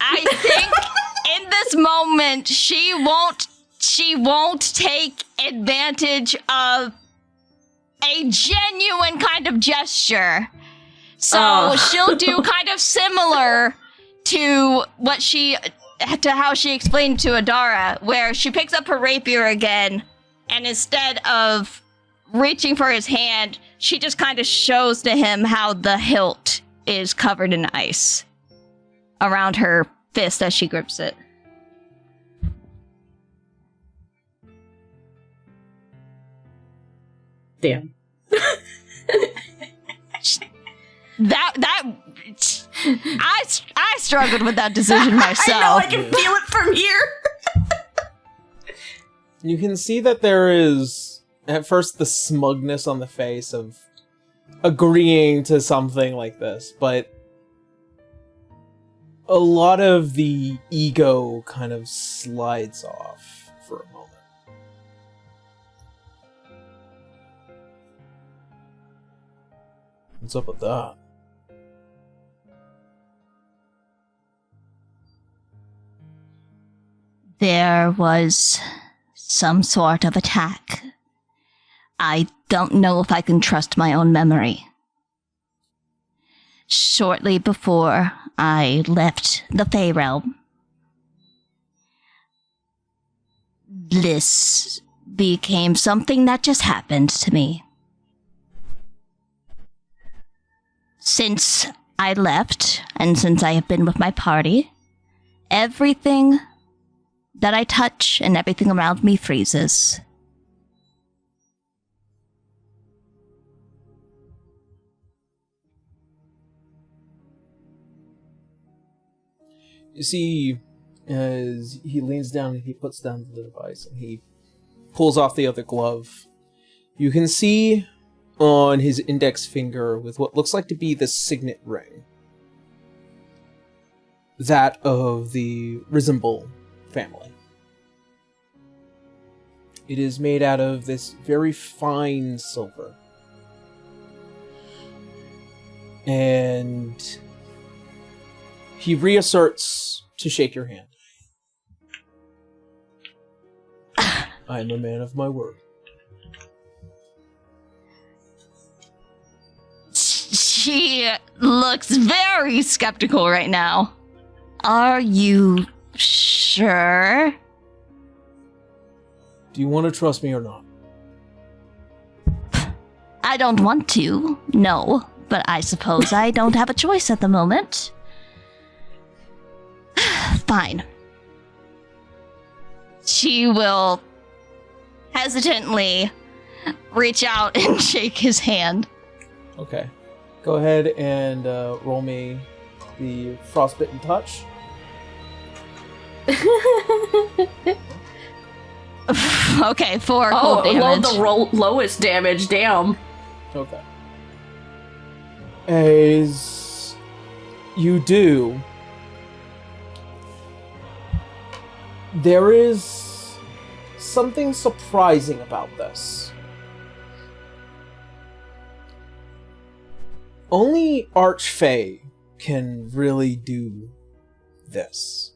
I think in this moment she won't take advantage of a genuine kind of gesture. So she'll do kind of similar to how she explained to Adara, where she picks up her rapier again, and instead of reaching for his hand, she just kind of shows to him how the hilt is covered in ice around her fist as she grips it.
Damn.
I struggled with that decision myself.
I know, I can feel it from here.
You can see that there is, at first, the smugness on the face of agreeing to something like this, but a lot of the ego kind of slides off for a moment. What's up with that?
There was some sort of attack. I don't know if I can trust my own memory. Shortly before I left the Fey Realm, this became something that just happened to me. Since I left, and since I have been with my party, everything that I touch and everything around me freezes.
You see, as he leans down and he puts down the device and he pulls off the other glove, you can see on his index finger with what looks like to be the signet ring, that of the Eardsihimmle family. It is made out of this very fine silver. And he reasserts to shake your hand. I am a man of my word.
She looks very skeptical right now. Are you sure?
Do you want to trust me or not?
I don't want to, no, but I suppose I don't have a choice at the moment. Fine. She will hesitantly reach out and shake his hand.
Okay. Go ahead and roll me the frostbitten touch.
Okay, 4 cold damage.
The lowest damage, damn.
Okay. As you do, there is something surprising about this. Only Archfey can really do this.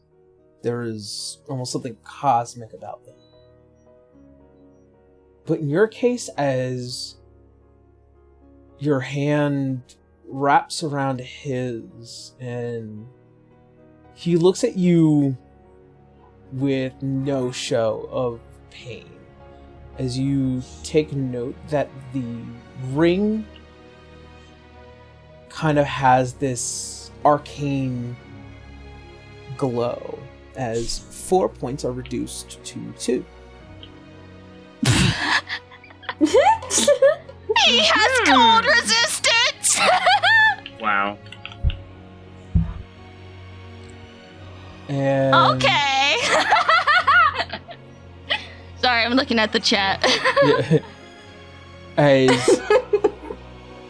There is almost something cosmic about them. But in your case, as your hand wraps around his and he looks at you with no show of pain, as you take note that the ring kind of has this arcane glow, as 4 points are reduced to 2.
He has cold resistance!
Wow.
And
Okay. Sorry, I'm looking at the chat.
yeah. As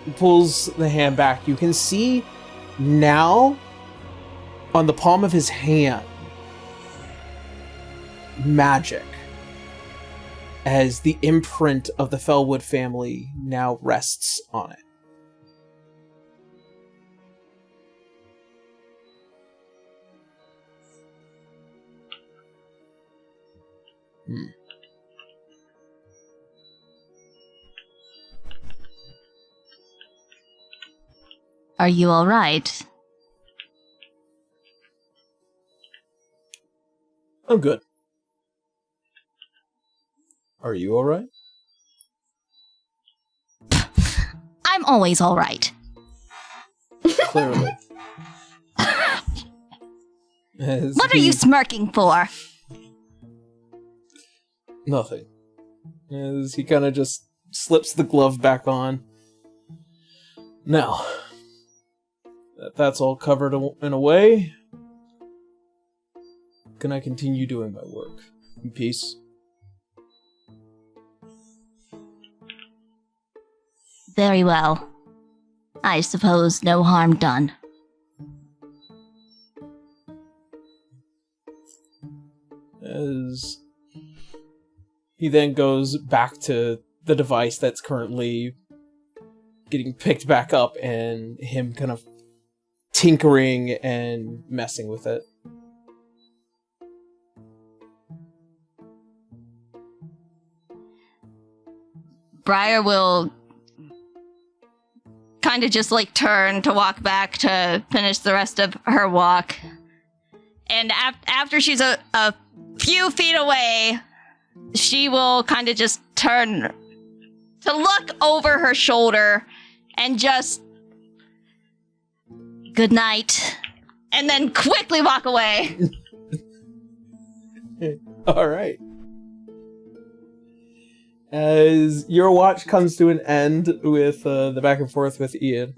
he pulls the hand back, you can see now on the palm of his hand magic, as the imprint of the Fellwood family now rests on it.
Are you alright?
I'm good. Are you alright?
I'm always alright.
Clearly.
What are you smirking for?
Nothing. As he kind of just slips the glove back on. Now, that's all covered in a way. Can I continue doing my work in peace?
Very well. I suppose no harm done.
As he then goes back to the device that's currently getting picked back up, and him kind of tinkering and messing with it.
Briar will kind of just like turn to walk back to finish the rest of her walk. And after she's a few feet away, she will kind of just turn to look over her shoulder and just good night, and then quickly walk away.
All right. As your watch comes to an end with the back and forth with Ian,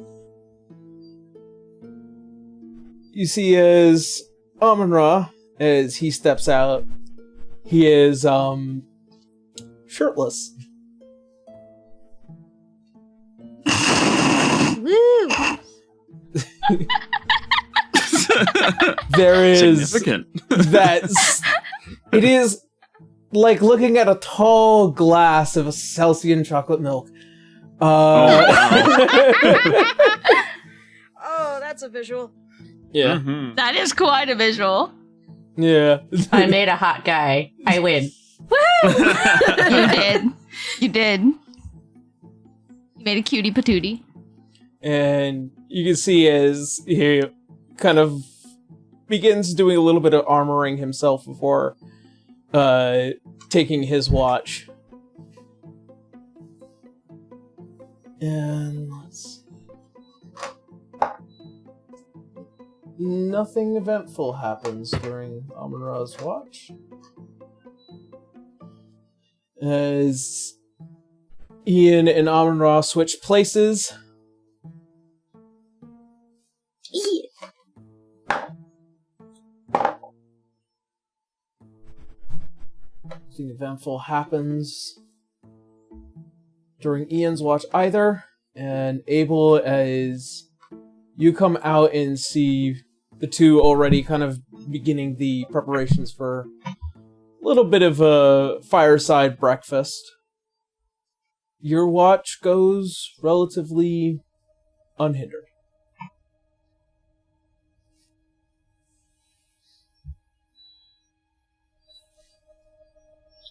you see as Amon-Ra, as he steps out, he is shirtless.
Woo!
There is
Significant.
it is like looking at a tall glass of Celsian chocolate milk.
Oh, that's a visual.
Yeah.
Mhm.
That is quite a visual.
Yeah.
I made a hot guy. I win.
You did. You did. You made a cutie patootie.
And you can see as he kind of begins doing a little bit of armoring himself before taking his watch. And let's see. Nothing eventful happens during Amon-Ra's watch. as Ian and Amon-Ra switch places. Nothing eventful happens during Ian's watch either, and Abel, as you come out and see the two already kind of beginning the preparations for a little bit of a fireside breakfast. Your watch goes relatively unhindered.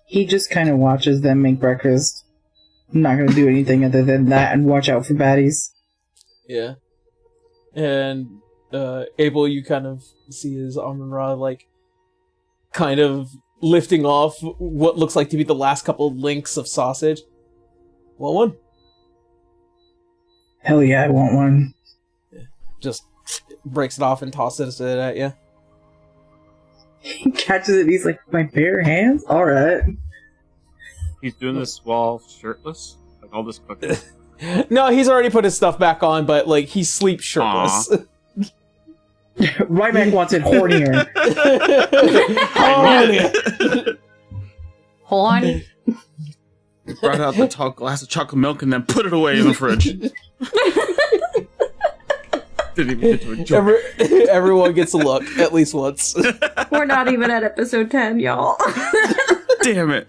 He just kind of watches them make breakfast. I'm not going to do anything other than that and watch out for baddies.
Yeah. And Abel, you kind of see as Amon-Ra, like, kind of lifting off what looks like to be the last couple links of sausage. Want one?
Hell yeah, I want one.
Just breaks it off and tosses it at you.
He catches it and he's like, my bare hands? Alright.
He's doing this while shirtless? Like all this cooking?
No, he's already put his stuff back on, but, like, he sleeps shirtless.
Ryback wants it hornier.
Horny.
Brought out the tall glass of chocolate milk and then put it away in the fridge. Didn't even get to enjoy it.
Everyone gets a look, at least once.
We're not even at episode 10, y'all.
Damn it.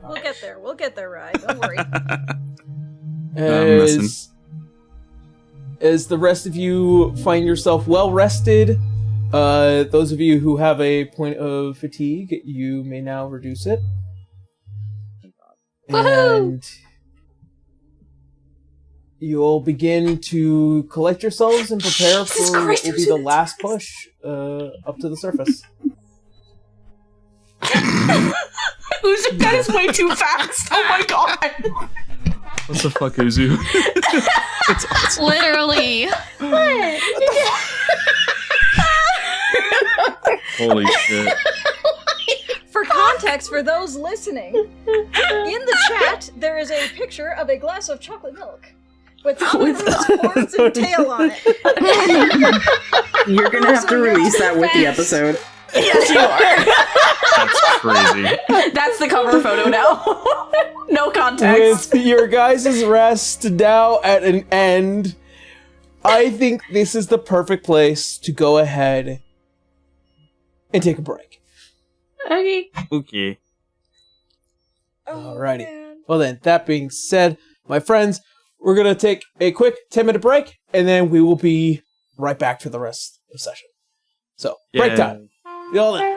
We'll get there, Rye. Don't worry.
As the rest of you find yourself well rested, those of you who have a point of fatigue, you may now reduce it. And you'll begin to collect yourselves and prepare for what will be the last push up to the surface.
That is way too fast. Oh my god.
What the fuck, Uzu? That's awesome.
Literally.
Holy shit.
For context, for those listening, in the chat, there is a picture of a glass of chocolate milk with Amon-Ra's horns and tail on it.
You're gonna have to release that with the episode.
Yes, you are.
That's crazy.
That's the cover photo now. No context.
With your guys' rest now at an end, I think this is the perfect place to go ahead and take a break.
Okay.
Okay.
Alrighty.
Man.
Well then, that being said, my friends, we're going to take a quick 10-minute break, and then we will be right back for the rest of the session. So, break time. See you all then.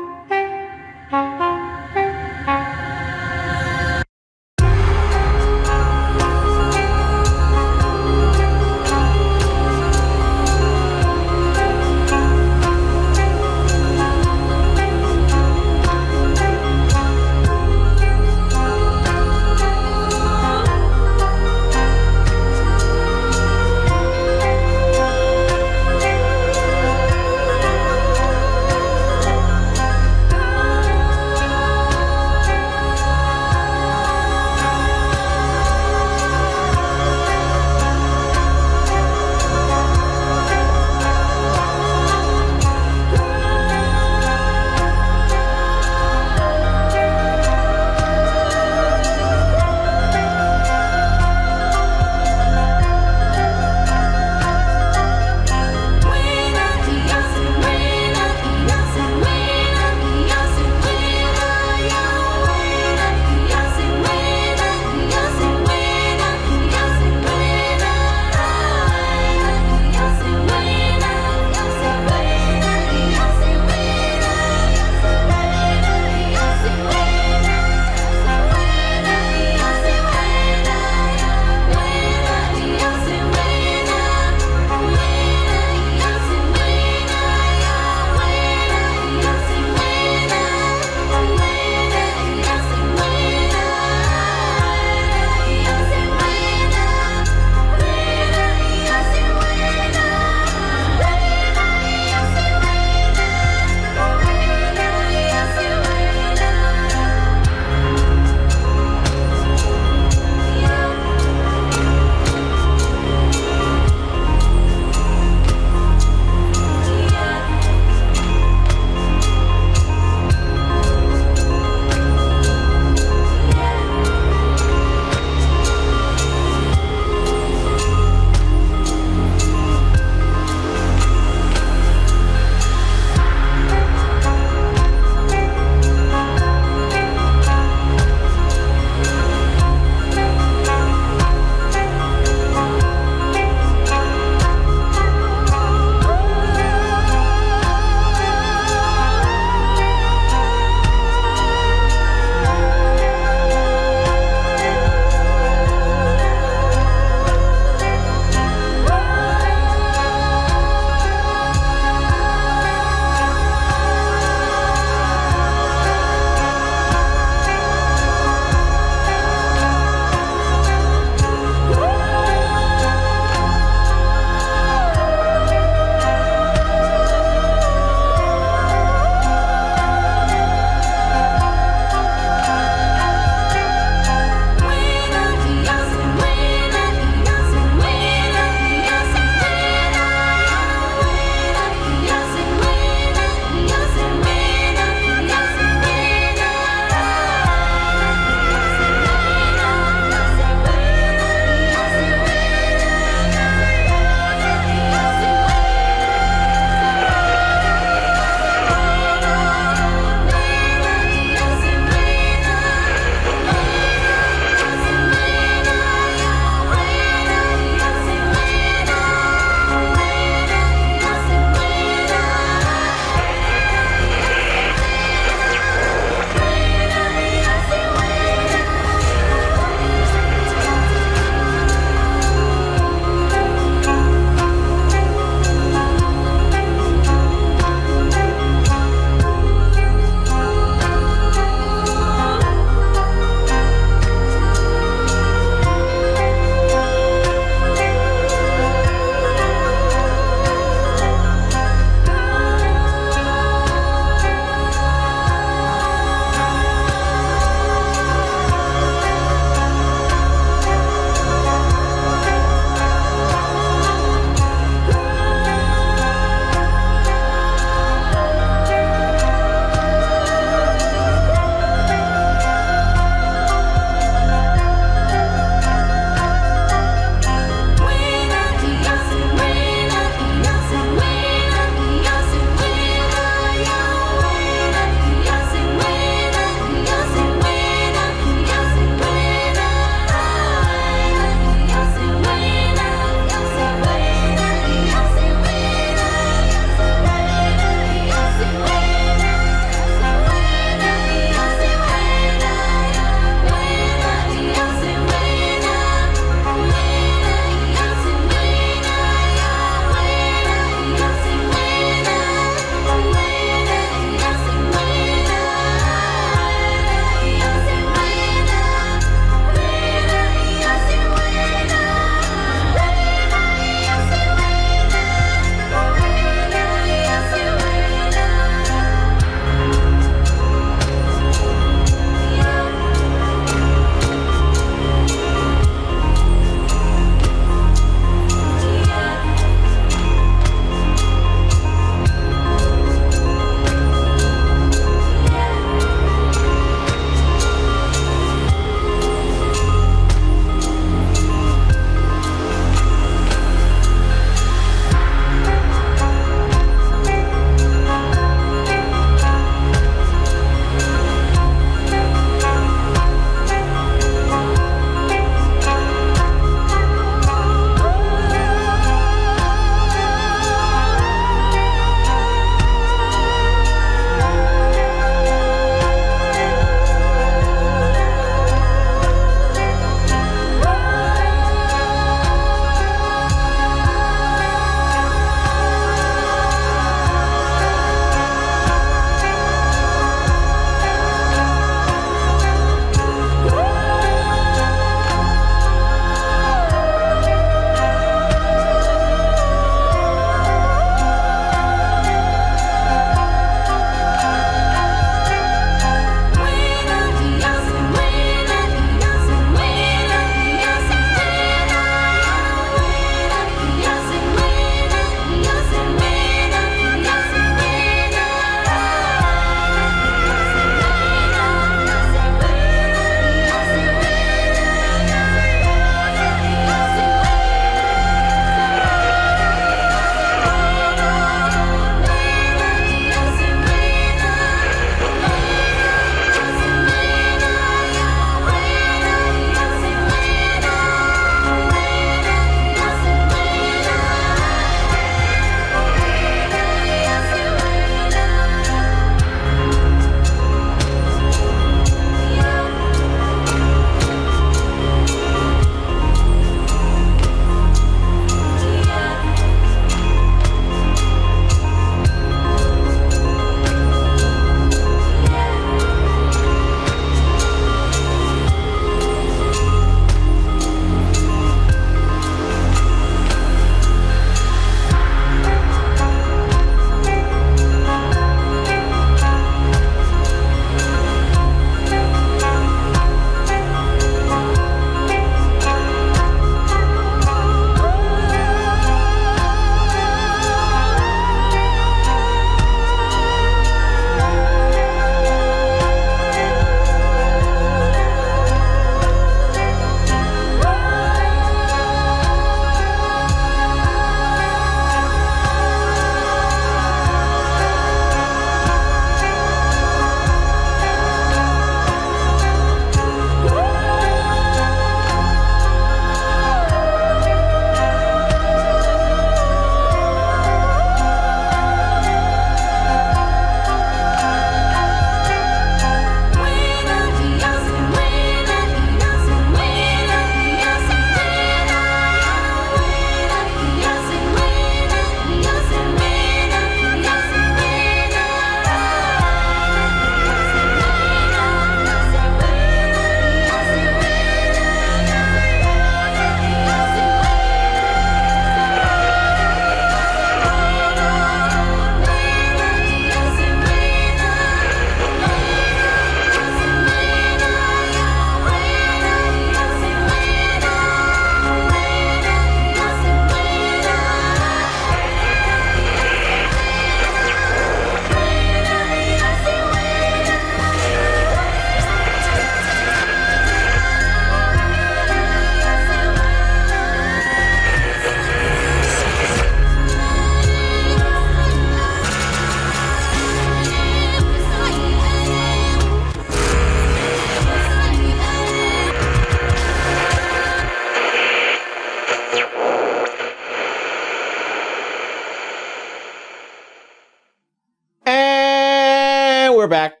we're back.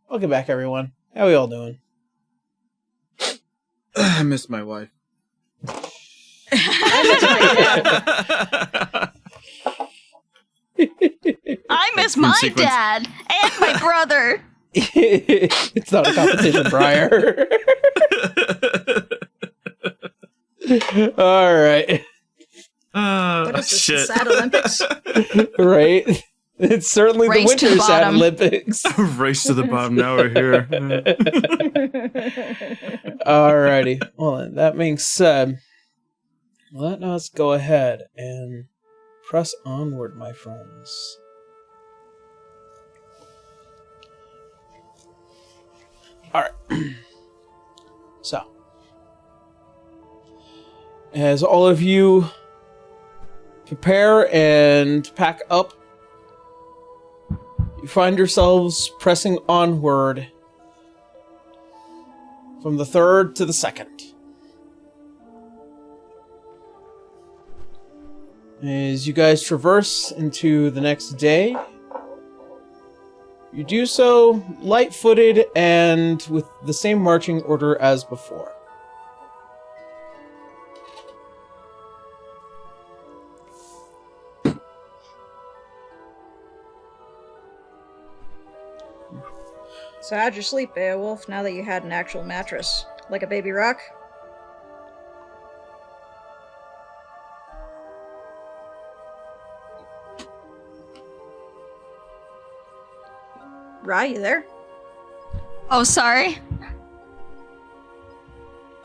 Welcome back, everyone. How we all doing?
I miss my wife.
I miss my
sequence.
dad and my brother.
It's not a competition, Briar. All right.
What is this,
shit.
the Sad Olympics?
Right. It's certainly
Race
the
to the
Winter Sad
bottom.
Olympics.
Race to the bottom. Now we're here.
Alrighty. Well, then, that being said, let us go ahead and press onward, my friends. Alright. So, as all of you prepare and pack up, you find yourselves pressing onward from the third to the second. As you guys traverse into the next day, you do so light-footed and with the same marching order as before.
So how'd you sleep, Beowulf, now that you had an actual mattress? Like a baby rock? Rye, you there?
Oh, sorry.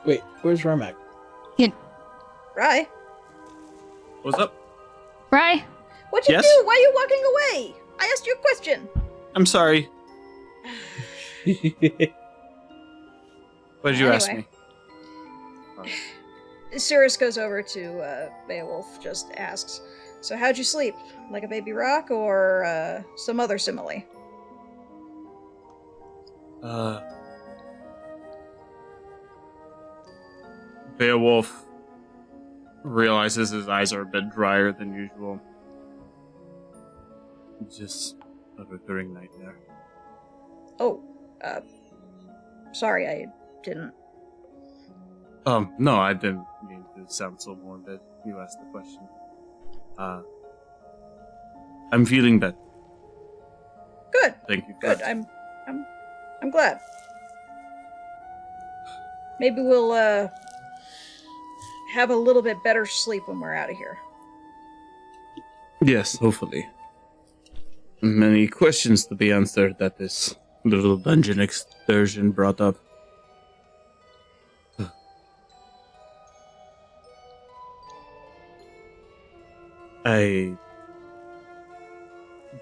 Wait, where's Rimac?
Rye?
What's up?
Right?
What'd you
Yes?
do? Why are you walking away? I asked you a question.
I'm sorry. What did you ask
Anyway.
me?
Cirrus goes over to Beowulf, just asks, so how'd you sleep? Like a baby rock or some other simile?
Beowulf realizes his eyes are a bit drier than usual. Just a recurring nightmare.
Oh, sorry, I didn't.
No, I didn't mean to sound so morbid. You asked the question. I'm feeling better.
Good,
Thank you.
good. I'm glad. Maybe we'll have a little bit better sleep when we're out of here.
Yes, hopefully. Many questions to be answered that this little dungeon excursion brought up. I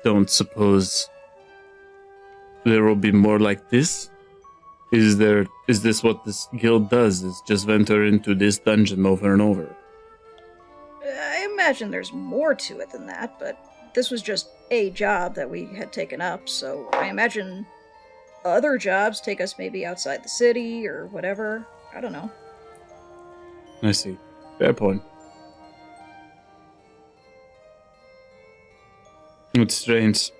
don't suppose there will be more like this? Is this what this guild does? Is just venture into this dungeon over and over?
I imagine there's more to it than that, but this was just a job that we had taken up, so I imagine other jobs take us maybe outside the city or whatever. I don't know.
I see. Fair point. It's strange.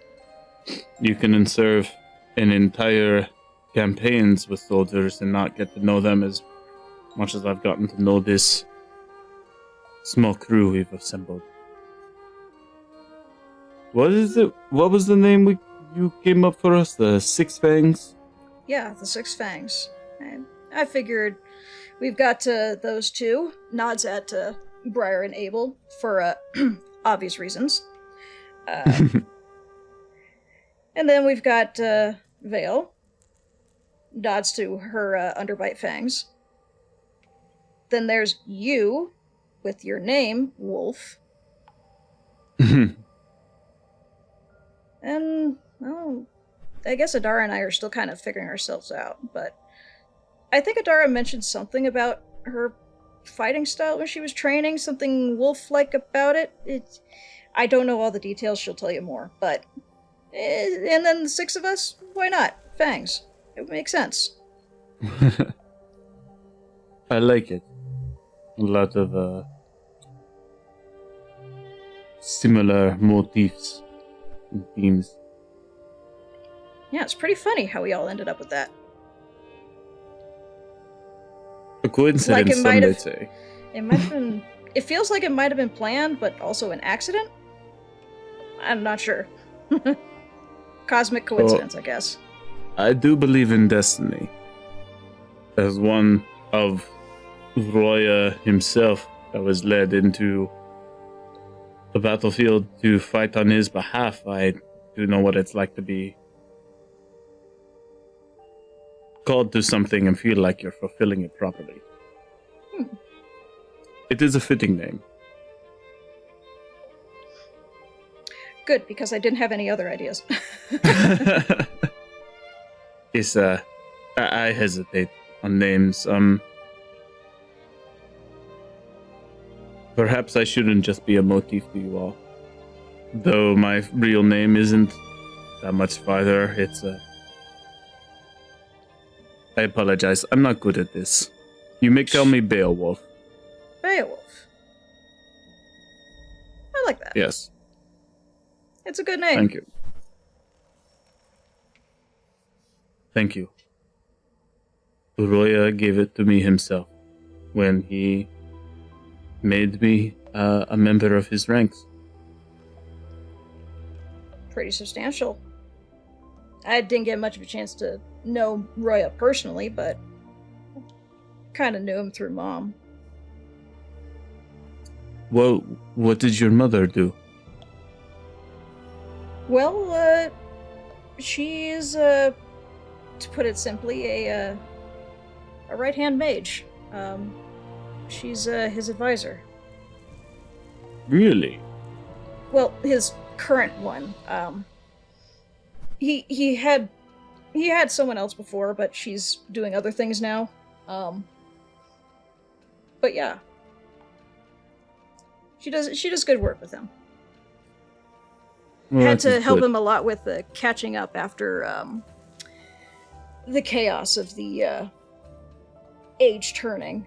You can serve an entire campaigns with soldiers and not get to know them as much as I've gotten to know this small crew we've assembled. What is it? What was the name you came up for us? The Six Fangs?
Yeah, the Six Fangs. And I figured we've got those two. Nods at Briar and Abel for obvious reasons. And then we've got Vale. Nods to her underbite fangs. Then there's you, with your name, Wolf. And, well, I guess Adara and I are still kind of figuring ourselves out, but I think Adara mentioned something about her fighting style when she was training, something wolf-like about it. I don't know all the details, she'll tell you more, but... and then the six of us? Why not? Fangs. It would make sense.
I like it. A lot of similar motifs and themes.
Yeah, it's pretty funny how we all ended up with that.
A coincidence,
Like it
some
might
might
have-
say.
It might have been. It feels like it might have been planned, but also an accident? I'm not sure. Cosmic coincidence, I guess.
I do believe in destiny. As one of Roya himself that was led into the battlefield to fight on his behalf, I do know what it's like to be called to something and feel like you're fulfilling it properly. It is a fitting name.
Good, because I didn't have any other ideas.
It's I hesitate on names. Perhaps I shouldn't just be a motif to you all. Though my real name isn't that much farther, I apologize. I'm not good at this. You may call me Beowulf.
Beowulf. I like that.
Yes,
It's a good name.
thank you. Thank you. Uroya gave it to me himself when he made me a member of his ranks.
Pretty substantial. I didn't get much of a chance to know Roya personally, but kind of knew him through Mom.
Well, what did your mother do?
Well, she is, to put it simply, a right-hand mage. She's his advisor.
Really?
Well, his current one. He had someone else before, but she's doing other things now. But yeah, she does good work with him.
Well,
Had
that
to
is
help
good.
him a lot with catching up after the chaos of the age turning.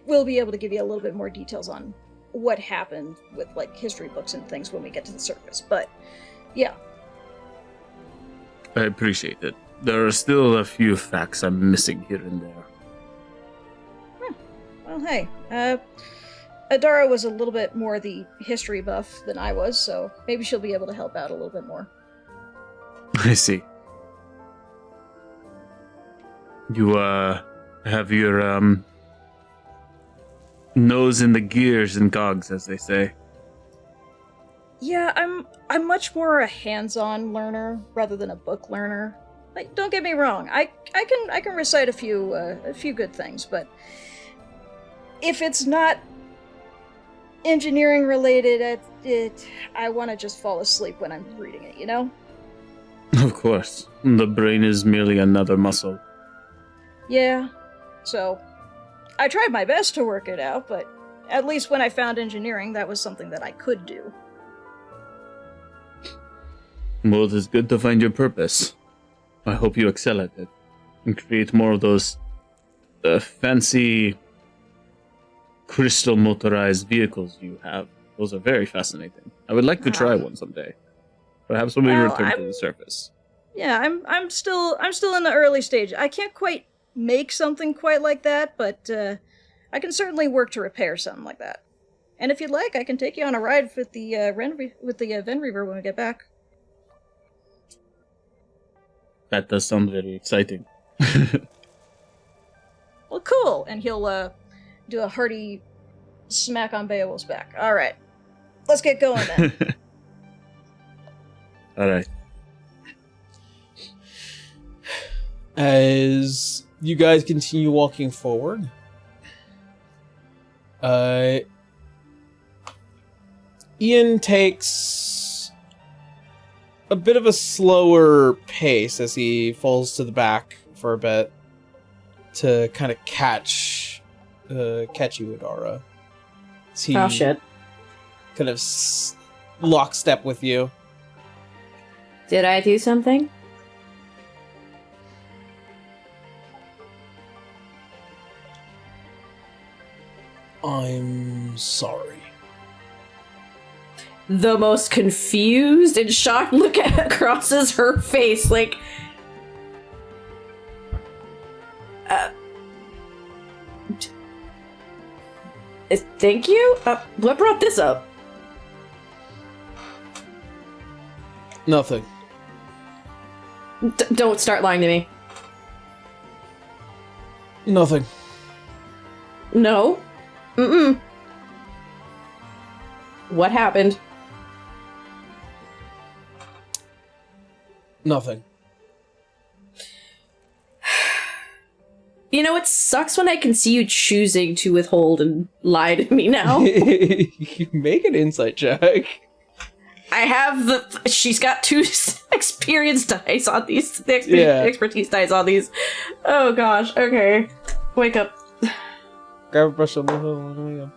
We'll be able to give you a little bit more details on what happened with like history books and things when we get to the surface. But yeah,
I appreciate it. There are still a few facts I'm missing here and there.
well, hey, Adara was a little bit more the history buff than I was, so maybe she'll be able to help out a little bit more.
I see. You, have your, nose in the gears and cogs, as they say.
Yeah, I'm much more a hands-on learner rather than a book learner. Like, don't get me wrong, I can recite a few good things, but if it's not engineering related, I want to just fall asleep when I'm reading it, you know?
Of course. The brain is merely another muscle.
Yeah. So, I tried my best to work it out, but at least when I found engineering, that was something that I could do.
Well, it is good to find your purpose. I hope you excel at it and create more of those fancy crystal motorized vehicles you have. Those are very fascinating. I would like to try one someday. Perhaps when we
Well,
return to the surface.
Yeah, I'm still in the early stage. I can't quite make something quite like that, but I can certainly work to repair something like that. And if you'd like, I can take you on a ride with the Ven Reaver when we get back.
That does sound very exciting.
Well, cool. And he'll do a hearty smack on Beowulf's back. All right, let's get going then.
All right.
As you guys continue walking forward, Ian takes a bit of a slower pace as he falls to the back for a bit to kind of catch you, Adara. As he
Oh shit.
kind of lockstep with you.
Did I do something?
I'm sorry.
the most confused and shocked look crosses her face, like, thank you? What brought this up?
Nothing.
Don't start lying to me.
Nothing.
No. Mm-mm. What happened?
Nothing.
You know, it sucks when I can see you choosing to withhold and lie to me now.
Make an insight check.
I have she's got 2 experience dice on these. Expertise dice on these. Oh gosh, okay. Wake up.
Grab a brush on the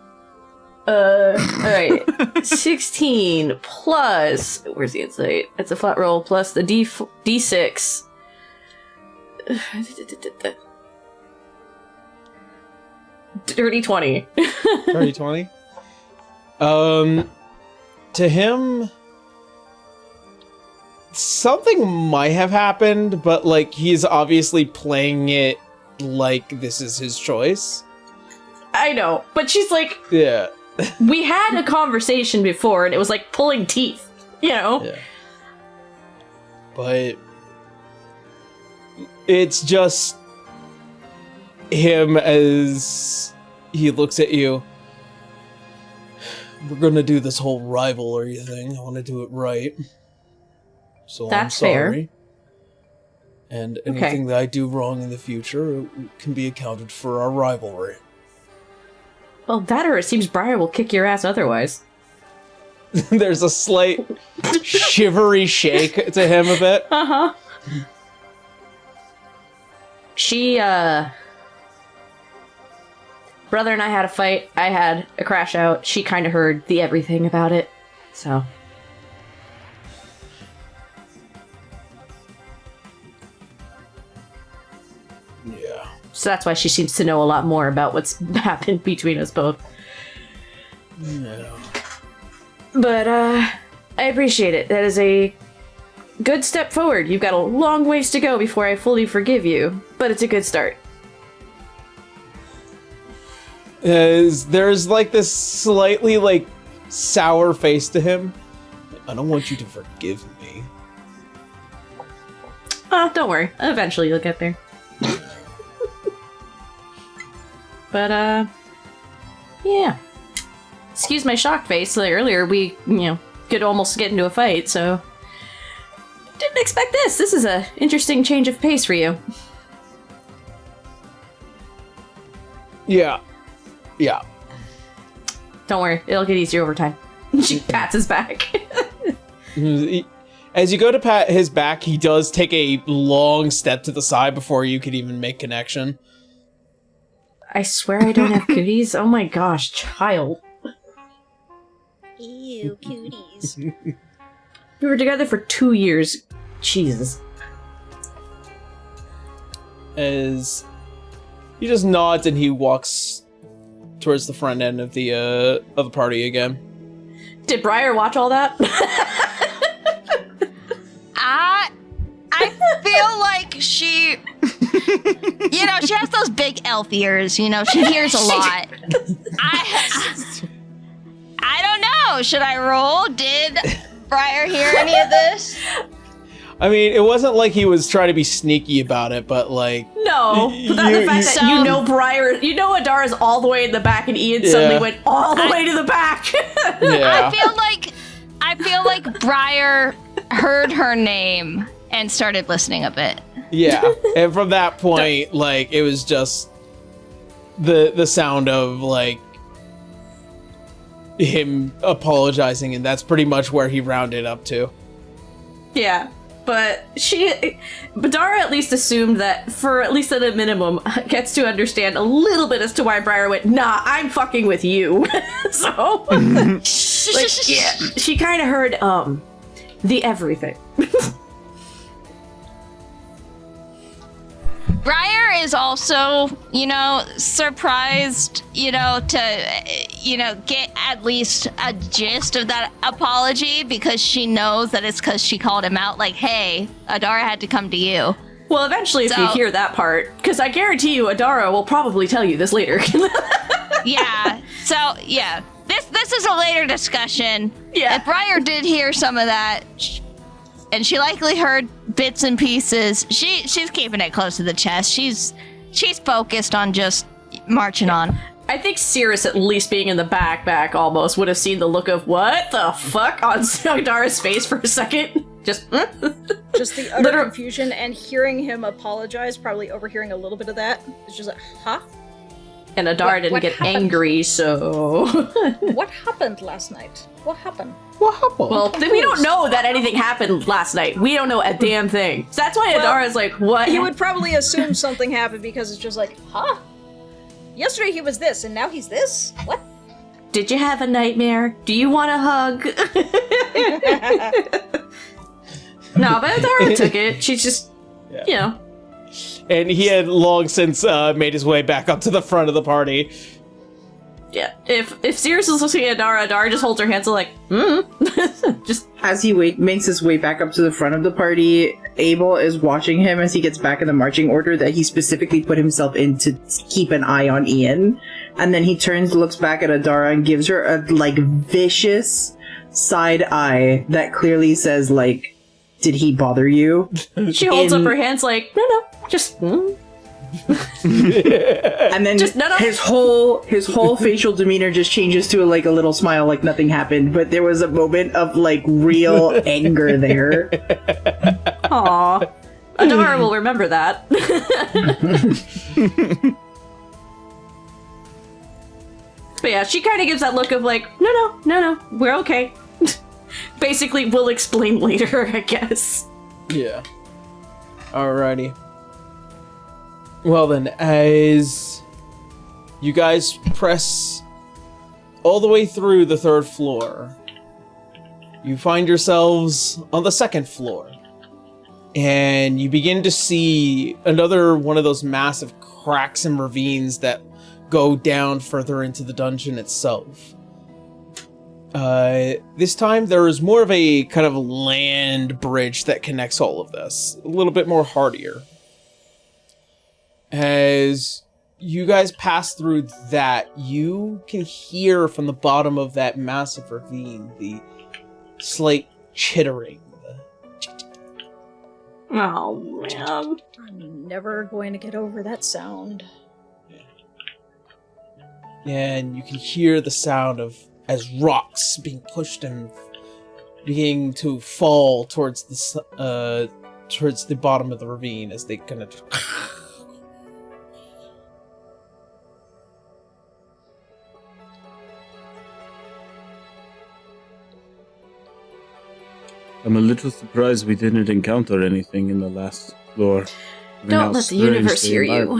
alright. 16 plus. Where's the insight? It's a flat roll plus the D6. Dirty 20.
Dirty 20. To him, something might have happened, but like he's obviously playing it like this is his choice.
I know, but she's like,
yeah.
We had a conversation before, and it was like pulling teeth, you know?
Yeah. But it's just him as he looks at you. We're gonna do this whole rivalry thing. I want to do it right. So
That's
I'm sorry.
fair.
And anything that I do wrong in the future can be accounted for our rivalry.
Well, that or it seems Briar will kick your ass otherwise.
There's a slight shivery shake to him a bit.
Uh-huh. She, Brother and I had a fight. I had a crash out. She kind of heard the everything about it. So.
Yeah.
So that's why she seems to know a lot more about what's happened between us both.
Yeah.
But, I appreciate it. That is a good step forward. You've got a long ways to go before I fully forgive you, but it's a good start.
There's like this slightly like sour face to him. I don't want you to forgive me.
Oh, don't worry. Eventually you'll get there. But, yeah. Excuse my shocked face. Like, earlier we, could almost get into a fight, so... Didn't expect this. This is a interesting change of pace for you.
Yeah. Yeah.
Don't worry. It'll get easier over time. She pats his back.
As you go to pat his back, he does take a long step to the side before you could even make connection.
I swear I don't have cooties. Oh my gosh, child.
Ew, cuties.
We were together for 2 years. Jesus.
As he just nods and he walks towards the front end of the party again.
Did Briar watch all that?
I feel like she, she has those big elf ears. She hears a lot. I don't know. Should I roll? Did Briar hear any of this?
I mean, it wasn't like he was trying to be sneaky about it, but like...
No, but the fact that you know Briar... You know Adara's all the way in the back and Ian suddenly went all the way to the back.
Yeah.
I feel like Briar heard her name and started listening a bit.
Yeah, and from that point, like, it was just the sound of, like, him apologizing, and that's pretty much where he rounded up to.
Yeah. But Badara at least assumed that, for at least at a minimum, gets to understand a little bit as to why Briar went, nah, I'm fucking with you. So, like, yeah, she kind of heard, the everything.
Briar is also, surprised, to, get at least a gist of that apology because she knows that it's because she called him out like, hey, Adara had to come to you.
Well, eventually if you hear that part, because I guarantee you Adara will probably tell you this later.
Yeah, so, yeah. This is a later discussion.
Yeah.
If Briar did hear some of that, and she likely heard bits and pieces, she's keeping it close to the chest. She's focused on just marching on.
I think Cirrus, at least being in the back almost, would have seen the look of what the fuck on Adara's face for a second. Just
the utter confusion and hearing him apologize, probably overhearing a little bit of that. It's just like, huh?
And Adara didn't get angry, so...
What happened last night? What happened?
What happened?
Well, we don't know that anything happened last night. We don't know a damn thing. So that's why Adara's like, what?
He would probably assume something happened because it's just like, huh? Yesterday he was this, and now he's this? What?
Did you have a nightmare? Do you want a hug? No, but Adara took it. She's just,
And he had long since made his way back up to the front of the party.
Yeah, if Cirrus is looking at Adara just holds her hands like, just
As he makes his way back up to the front of the party, Abel is watching him as he gets back in the marching order that he specifically put himself in to keep an eye on Ian. And then he turns, looks back at Adara, and gives her a, vicious side eye that clearly says, did he bother you?
She holds up her hands like, no, just...
And then
just, no.
his whole facial demeanor just changes to a little smile like nothing happened, but there was a moment of real anger there.
Aww. Adara will remember that. But yeah, she kind of gives that look of no, we're okay. Basically, we'll explain later, I guess.
Yeah. Alrighty. Well then, as you guys press all the way through the 3rd floor, you find yourselves on the 2nd floor. And you begin to see another one of those massive cracks and ravines that go down further into the dungeon itself. This time there is more of a kind of land bridge that connects all of this. A little bit more hardier. As you guys pass through that, you can hear from the bottom of that massive ravine the slight chittering.
Oh, man.
I'm never going to get over that sound.
And you can hear the sound of as rocks being pushed and beginning to fall towards the bottom of the ravine as they kind of...
I'm a little surprised we didn't encounter anything in the last floor.
Don't let the universe hear you.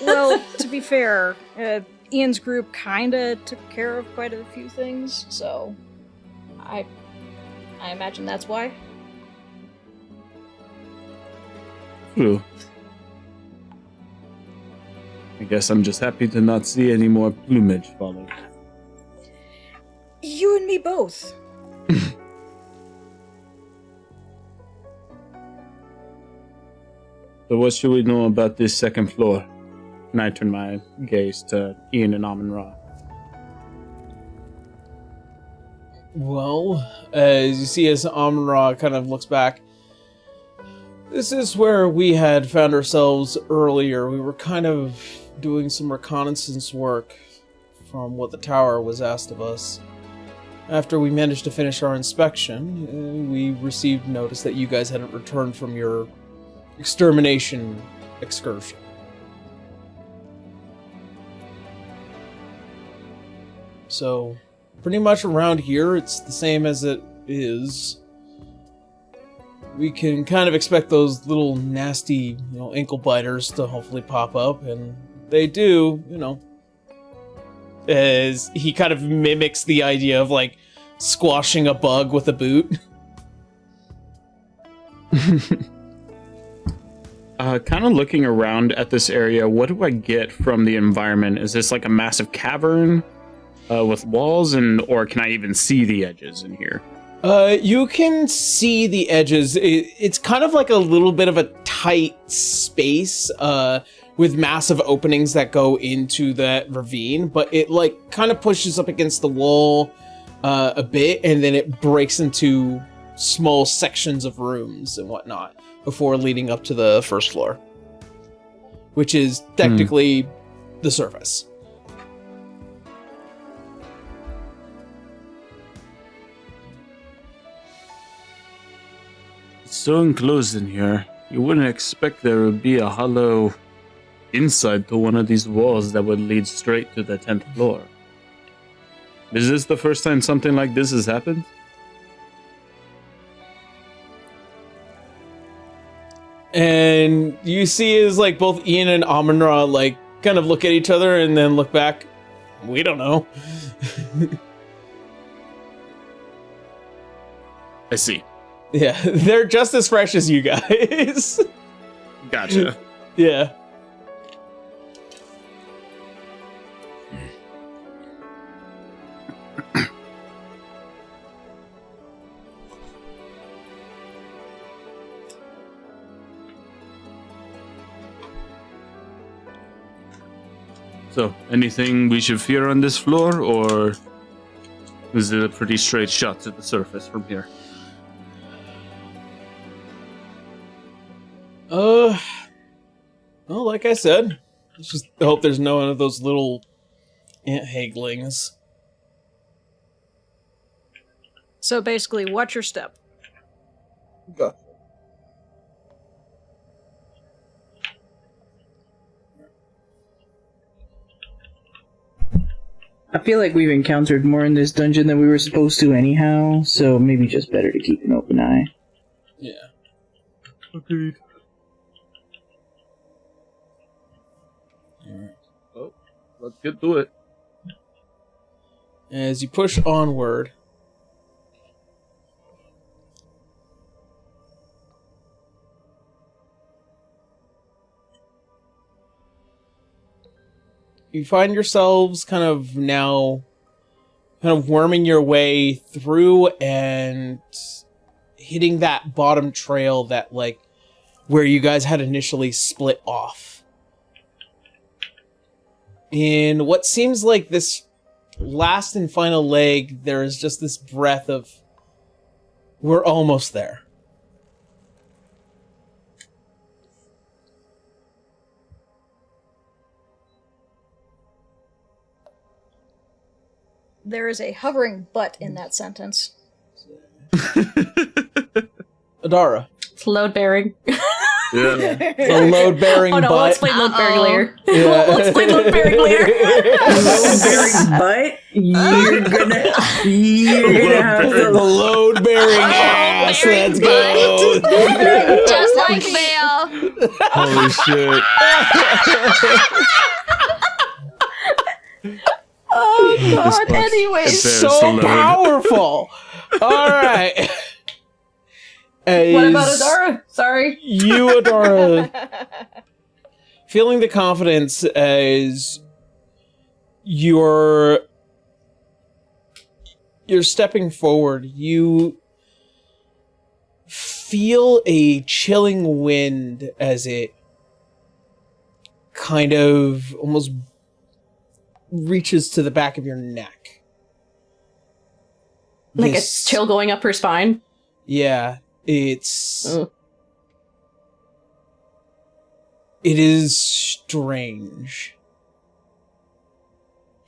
Well, to be fair, Ian's group kinda took care of quite a few things, so I imagine that's why.
True. I guess I'm just happy to not see any more plumage falling.
You and me both.
So what should we know about this 2nd floor? And I turn my gaze to Ian and Amun-Ra.
Well, as you see as Amun-Ra kind of looks back, this is where we had found ourselves earlier. We were kind of doing some reconnaissance work from what the tower was asked of us. After we managed to finish our inspection, we received notice that you guys hadn't returned from your extermination excursion. So, pretty much around here, it's the same as it is. We can kind of expect those little nasty, ankle biters to hopefully pop up, and they do, as he kind of mimics the idea of, squashing a bug with a boot.
Kind of looking around at this area, what do I get from the environment? Is this like a massive cavern with walls, or can I even see the edges in here?
You can see the edges. It's kind of like a little bit of a tight space with massive openings that go into that ravine, but it like kind of pushes up against the wall a bit, and then it breaks into small sections of rooms and whatnot before leading up to the first floor, which is technically the surface.
It's so enclosed in here. You wouldn't expect there would be a hollow inside to one of these walls that would lead straight to the 10th floor. Is this the first time something like this has happened?
And you see is like both Ian and Amon-Ra like kind of look at each other and then look back. We don't know.
I see.
Yeah, they're just as fresh as you guys.
Gotcha.
Yeah.
So, anything we should fear on this floor, or is it a pretty straight shot to the surface from here?
Well, like I said, let's just hope there's no one of those little ant haglings.
So basically, watch your step.
Okay.
I feel like we've encountered more in this dungeon than we were supposed to anyhow, so maybe just better to keep an open eye.
Yeah.
Agreed.
Alright.
Oh, let's get to it.
As you push onward, you find yourselves kind of worming your way through and hitting that bottom trail that like where you guys had initially split off. In what seems like this last and final leg, there is just this breath of, we're almost there.
There is a hovering butt in that sentence.
Adara.
It's load bearing.
Yeah.
The load-bearing
Oh no, we'll
butt.
explain load bearing later.
Yeah.
We'll explain load bearing later.
But you're gonna have
The
to
load-bearing ass. Let's go.
Just like Vale.
Holy shit.
Oh god,
This box-
anyways.
There's
So
the load.
powerful. All right.
What about Adara? Sorry.
You, Adara, feeling the confidence as you're stepping forward, you feel a chilling wind as it kind of almost reaches to the back of your neck.
Like
This-
a chill going up her spine.
Yeah, it's...
Ugh.
It is strange.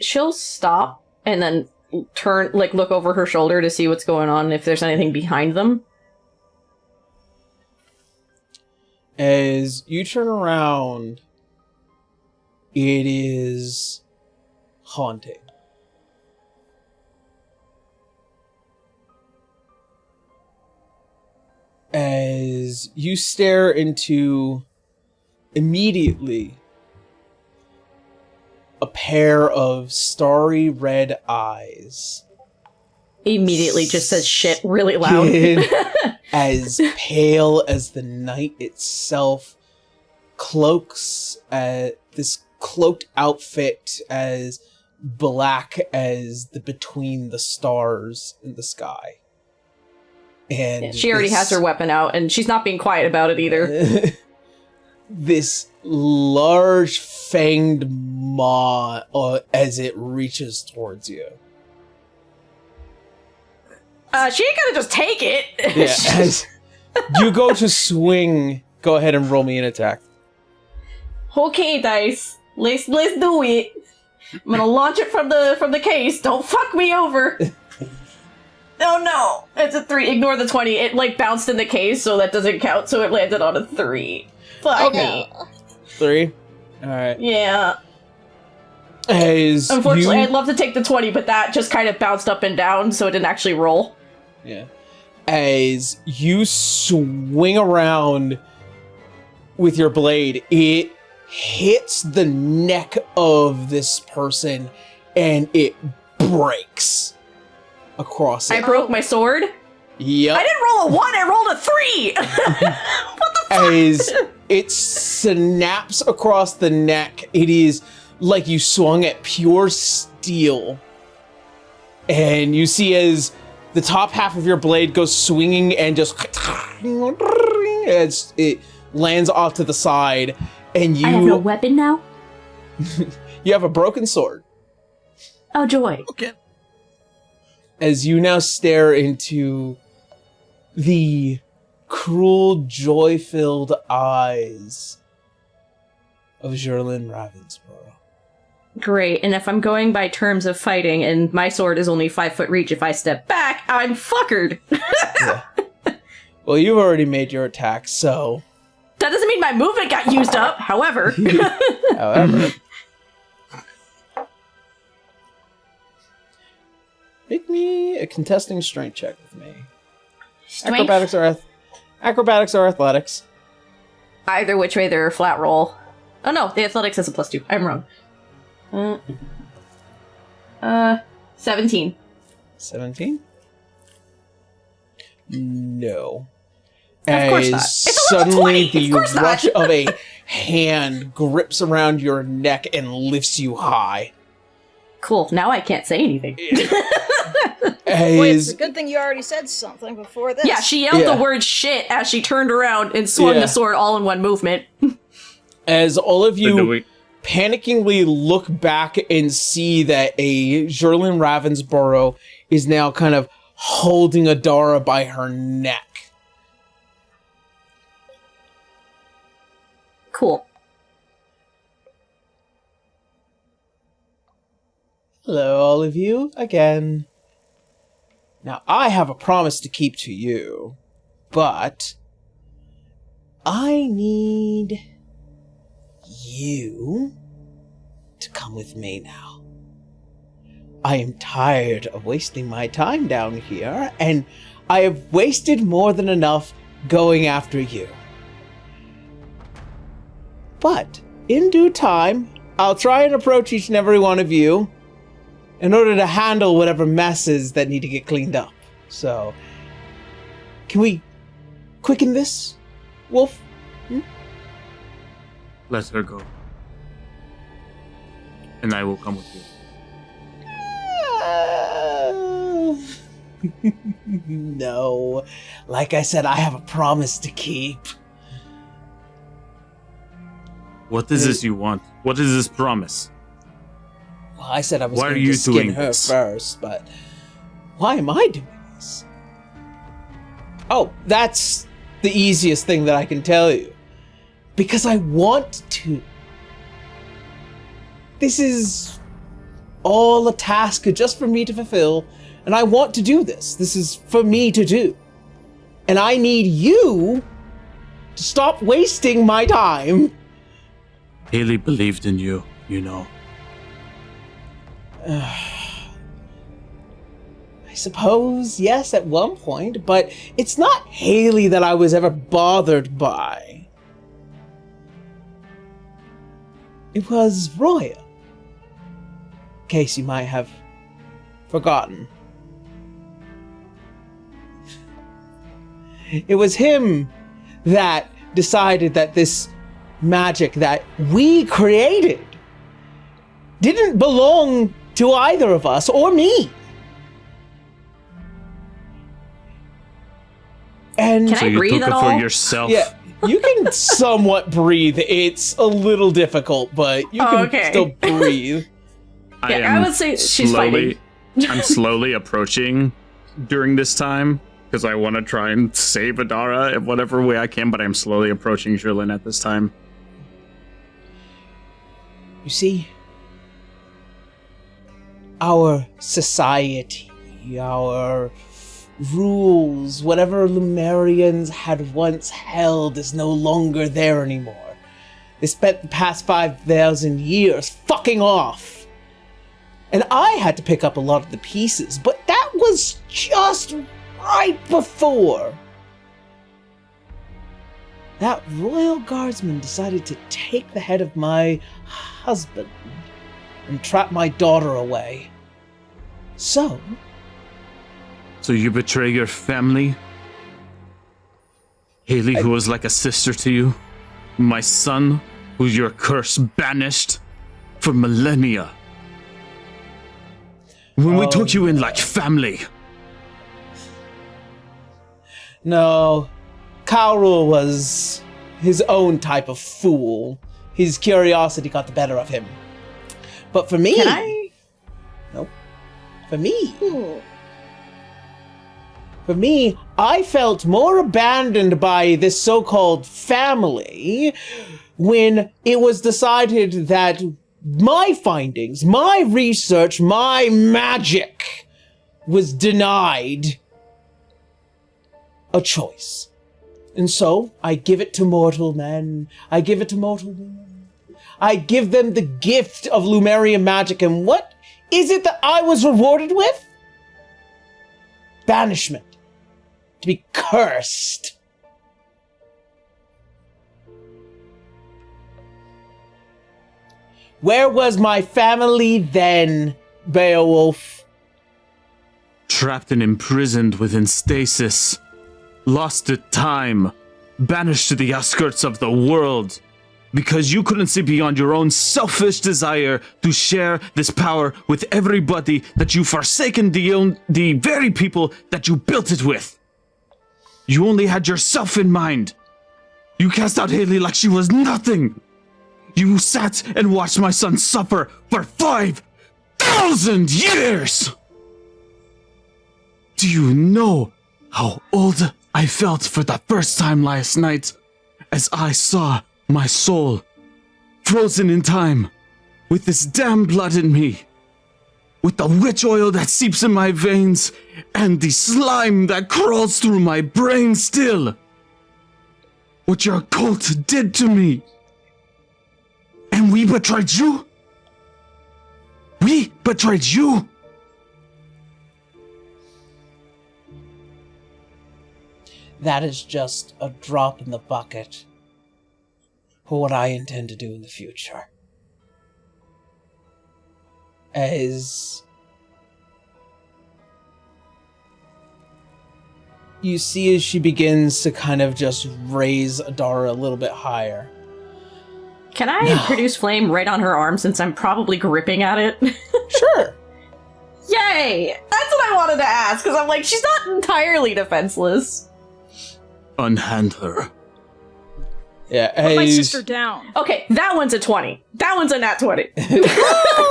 She'll stop and then turn, like, look over her shoulder to see what's going on, if there's anything behind them.
As you turn around, it is haunting. As you stare into immediately a pair of starry red eyes.
Immediately just says shit really loud.
As pale as the night itself, cloaked outfit as black as the between the stars in the sky. And
She already has her weapon out, and she's not being quiet about it either.
This large fanged maw as it reaches towards you.
She ain't gonna just take it.
Yeah, as you go to swing, go ahead and roll me an attack.
Okay, dice. Let's do it. I'm gonna launch it from the case. Don't fuck me over. Oh no! It's a 3. Ignore the 20. It like bounced in the case, so that doesn't count. So it landed on a 3. Fuck me.
3. All right.
Yeah.
As
Unfortunately, I'd love to take the 20, but that just kind of bounced up and down, so it didn't actually roll.
Yeah. As you swing around with your blade, it hits the neck of this person and it breaks across it.
I broke my sword?
Yep.
I didn't roll a 1, I rolled a 3! What the fuck?
As it snaps across the neck, it is like you swung at pure steel. And you see as the top half of your blade goes swinging and just as it lands off to the side, and you
I have no weapon now?
you have a broken sword.
Oh, joy.
Okay.
As you now stare into the cruel, joy-filled eyes of Jerlin Ravensborough.
Great, and if I'm going by terms of fighting, and my sword is only 5 foot reach, if I step back, I'm fuckered.
Yeah. Well, you've already made your attack, so...
That doesn't mean my movement got used up, however.
However... Make me a contesting strength check with me.
Strength?
Acrobatics or athletics.
Either which way, they're a flat roll. Oh no, the athletics has a +2. I'm wrong. 17.
17? No.
Of course not.
As
It's a
suddenly
20.
the
Of course not.
rush of a hand grips around your neck and lifts you high.
Cool, now I can't say anything.
Boy, it's
As,
a good thing you already said something before this.
Yeah, she yelled
Yeah.
the word shit as she turned around and swung
Yeah.
the sword all in one movement.
as all of
So do
you
we-
panickingly look back and see that a Jerlin Ravensborough is now kind of holding Adara by her neck.
Cool.
Hello, all of you, again. Now, I have a promise to keep to you, but I need you to come with me now. I am tired of wasting my time down here, and I have wasted more than enough going after you. But, in due time, I'll try and approach each and every one of you in order to handle whatever messes that need to get cleaned up. So, can we quicken this, Wolf?
Let her go. And I will come with you.
No. Like I said, I have a promise to keep.
What is this you want? What is this promise?
Well, I said I was
Why are
going
you
to skin
doing
her
this?
first, but why am I doing this? Oh, that's the easiest thing that I can tell you. Because I want to. This is all a task just for me to fulfill, and I want to do this. This is for me to do. And I need you to stop wasting my time.
Haley believed in you, you know.
I suppose, yes, at one point, but it's not Haley that I was ever bothered by. It was Roya. In case you might have forgotten. It was him that decided that this magic that we created didn't belong to either of us or me. And
Can
So
I
you
breathe
took
at
it
all?
for yourself.
yeah, you can somewhat breathe. It's a little difficult, but you can
okay.
still breathe.
Yeah, I would say she's fighting.
I'm slowly approaching during this time because I want to try and save Adara in whatever way I can, but I'm slowly approaching Jurlin at this time.
You see, our society, our rules, whatever Lumerians had once held is no longer there anymore. They spent the past 5,000 years fucking off. And I had to pick up a lot of the pieces, but that was just right before that royal guardsman decided to take the head of my husband and trap my daughter away. So
you betray your family? Haley, who was like a sister to you? My son, who your curse banished for millennia? When we took you in like family.
no, Kaurul was his own type of fool. His curiosity got the better of him. But for me...
Can I?
Nope. For me, I felt more abandoned by this so-called family when it was decided that my findings, my research, my magic was denied a choice. And so, I give it to mortal men. I give it to mortal women. I give them the gift of Lumerian magic, and what is it that I was rewarded with? Banishment. To be cursed. Where was my family then, Beowulf?
Trapped and imprisoned within stasis. Lost to time. Banished to the outskirts of the world. Because you couldn't see beyond your own selfish desire to share this power with everybody that you've forsaken the very people that you built it with. You only had yourself in mind. You cast out Haley like she was nothing. You sat and watched my son suffer for 5,000 years! Do you know how old I felt for the first time last night as I saw my soul frozen in time with this damn blood in me, with the witch oil that seeps in my veins and the slime that crawls through my brain still? What your cult did to me. And we betrayed you? We betrayed you?
That is just a drop in the bucket for what I intend to do in the future. As you see as she begins to kind of just raise Adara a little bit higher.
Can I produce flame right on her arm since I'm probably gripping at it?
Sure.
Yay! That's what I wanted to ask, because I'm like, she's not entirely defenseless.
Unhand her.
Yeah,
Put my
as...
sister down.
Okay, that one's a 20. That one's a nat 20.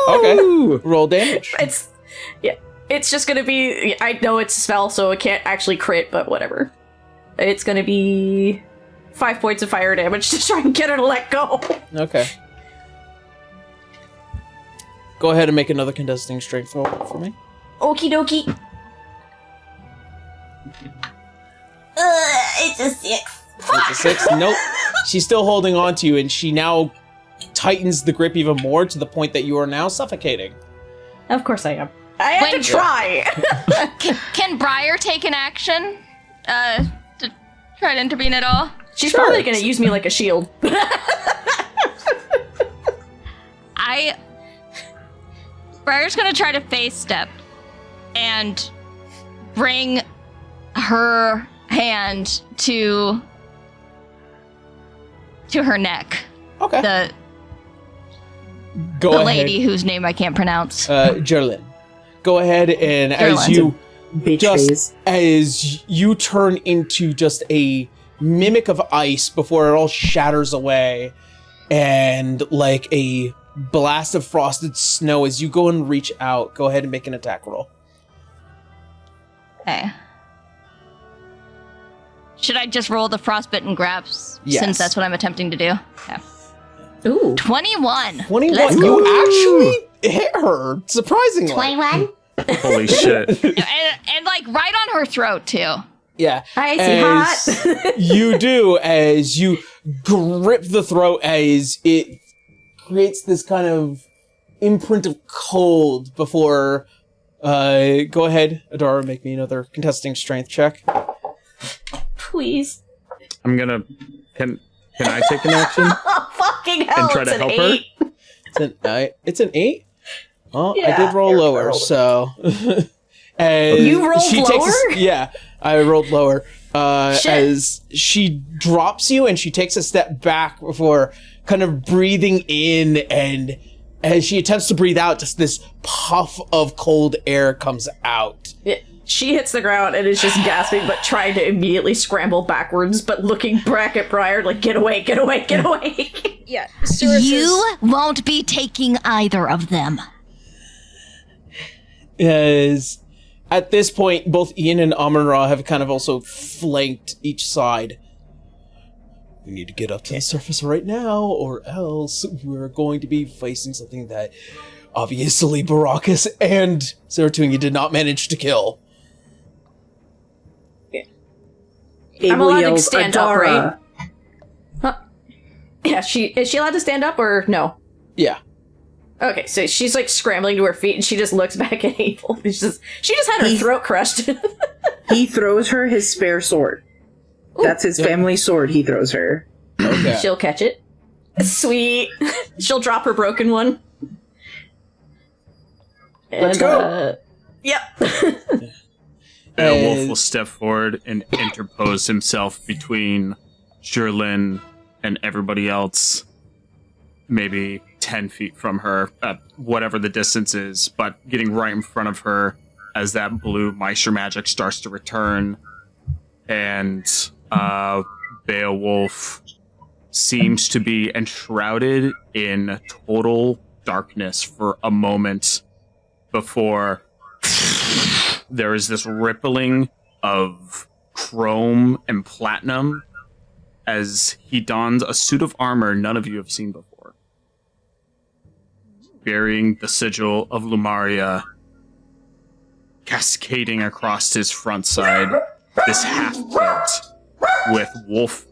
Okay, roll damage.
It's just gonna be, I know it's a spell, so it can't actually crit, but whatever. It's gonna be 5 points of fire damage to try and get her to let go.
Okay. Go ahead and make another contesting strength roll for me.
Okie dokie.
It's a 6.
It's a 6. Nope. She's still holding on to you, and she now tightens the grip even more to the point that you are now suffocating.
Of course I am. I have to try.
Can Briar take an action to try to intervene at all?
She's probably gonna use me like a shield.
Briar's gonna try to face step and bring her hand to her neck
Okay.
The
Go
the
ahead.
lady whose name I can't pronounce.
Jerlin. Go ahead and
Jerlin.
as you turn into just a mimic of ice before it all shatters away, and like a blast of frosted snow as you go and reach out, go ahead and make an attack roll.
Okay. Should I just roll the frostbitten grabs?
Yes.
Since that's what I'm attempting to do. Okay.
Ooh.
21.
21.
Let's go.
You actually hit her, surprisingly.
21?
Holy shit.
And like right on her throat too.
Yeah.
Icy hot.
You do, as you grip the throat, as it creates this kind of imprint of cold before... go ahead, Adara, make me another contesting strength check.
Please.
I'm gonna... Can I take an action?
Oh, fucking hell,
And try
it's
to
an
help her?
8.
It's an 8? Well, I
Yeah,
did roll
you're
lower,
rolled.
so... And
You rolled lower?
Yeah, I rolled lower.
Shit.
As she drops you and she takes a step back before kind of breathing in, and as she attempts to breathe out, just this puff of cold air comes out.
She hits the ground and is just gasping, but trying to immediately scramble backwards, but looking back at Briar like, get away, get away, get away.
Yeah, Sirius
You won't be taking either of them.
As at this point, both Ian and Amun-Ra have kind of also flanked each side. We need to get up to the surface right now, or else we're going to be facing something that obviously Baracus and Zeratungi did not manage to kill.
I'm
Abel
allowed to
yells,
stand up,
"Adara."
right? Huh? Yeah, is she allowed to stand up or no?
Yeah.
Okay, so she's like scrambling to her feet and she just looks back at Abel. She just had her throat crushed.
He throws her his spare sword. That's his family sword he throws her.
Okay.
She'll catch it. Sweet. She'll drop her broken one.
Let's go.
Yep.
Beowulf will step forward and interpose himself between Jerlin and everybody else, maybe 10 feet from her, whatever the distance is, but getting right in front of her as that blue Meister magic starts to return. And Beowulf seems to be enshrouded in total darkness for a moment before there is this rippling of chrome and platinum as he dons a suit of armor none of you have seen before, bearing the sigil of Lumaria cascading across his front side, this half-plate with wolf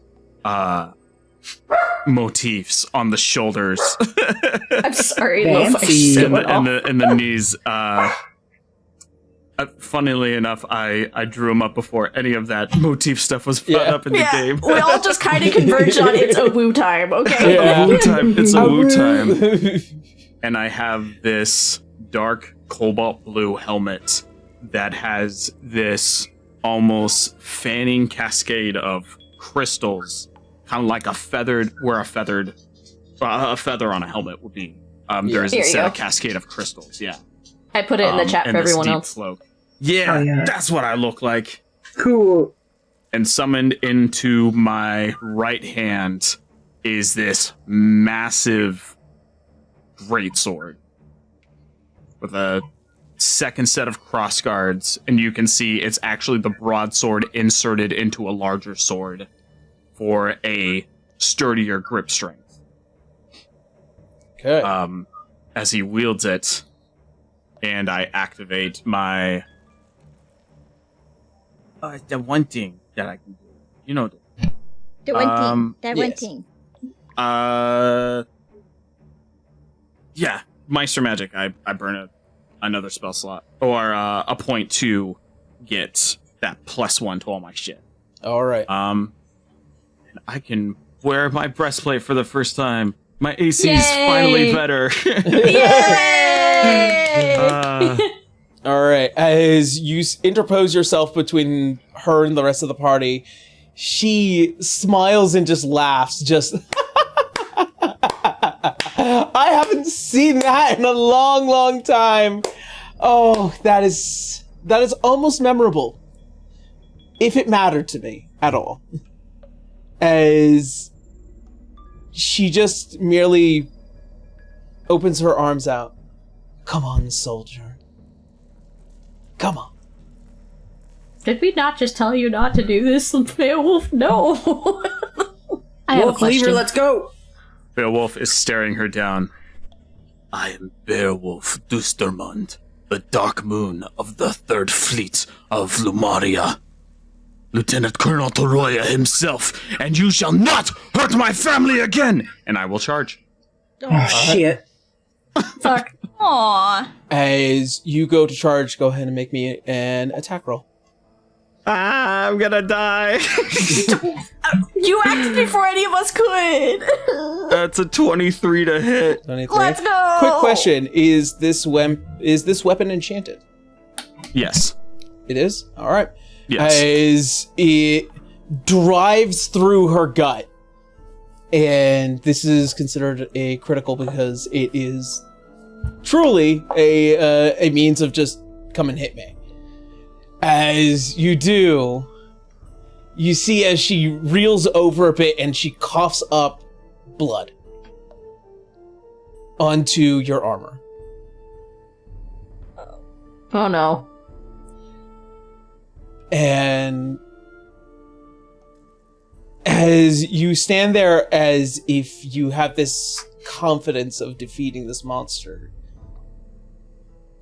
motifs on the shoulders.
I'm sorry,
Fancy.
Lo-Fi.
and the knees. Funnily enough, I drew him up before any of that motif stuff was brought up in the game.
We all just kind of converged on it's a woo time, okay?
Yeah.
A woo time. It's a woo time. And I have this dark cobalt blue helmet that has this almost fanning cascade of crystals, kind of like a feather on a helmet would be. There is
Here you
instead a
go.
cascade of crystals. Yeah.
I put it in the chat
and
for
this
everyone
deep
else.
cloak. Yeah,
Oh, yeah.
that's what I look like.
Cool.
And summoned into my right hand is this massive greatsword with a second set of crossguards, and you can see it's actually the broadsword inserted into a larger sword for a sturdier grip strength.
Okay.
As he wields it, and I activate my... the one thing that I can do. You know,
The one thing.
yes.
One thing.
yeah, Meister Magic. I burn another spell slot or a point to get that +1 to all my shit.
All right.
And I can wear my breastplate for the first time. My AC is finally better.
All right. As you interpose yourself between her and the rest of the party, she smiles and just laughs, just I haven't seen that in a long, long time. Oh, that is almost memorable. If it mattered to me at all. As she just merely opens her arms out. Come on, soldier. Come on.
Did we not just tell you not to do this, Beowulf? No.
I have a
Wolf, lever,
question.
let's go.
Beowulf is staring her down. I am Beowulf Dustermund, the Dark Moon of the 3rd Fleet of Lumaria. Lieutenant Colonel Toroya himself, and you shall not hurt my family again! And I will charge.
Oh, shit.
Fuck.
Aww.
As you go to charge, go ahead and make me an attack roll.
I'm gonna die.
You acted before any of us could.
That's a 23 to hit.
23.
Let's go.
Quick question: Is this weapon enchanted?
Yes.
It is. All right.
Yes.
As it drives through her gut, and this is considered a critical because it is truly a means of just come and hit me. As you do, you see as she reels over a bit and she coughs up blood onto your armor.
Oh no.
And as you stand there as if you have this confidence of defeating this monster,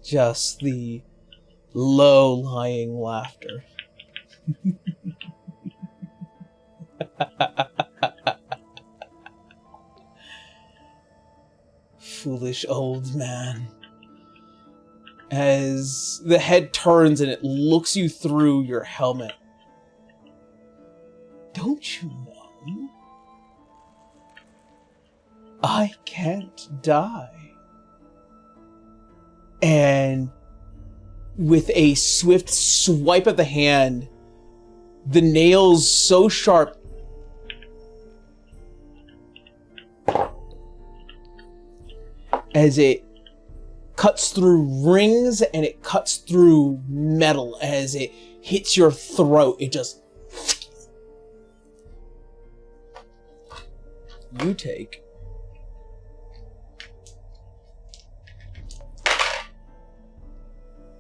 just the low-lying laughter. Foolish old man. As the head turns and it looks you through your helmet. Don't you know? I can't die. And with a swift swipe of the hand, the nails so sharp as it cuts through rings and it cuts through metal as it hits your throat. It just... You take...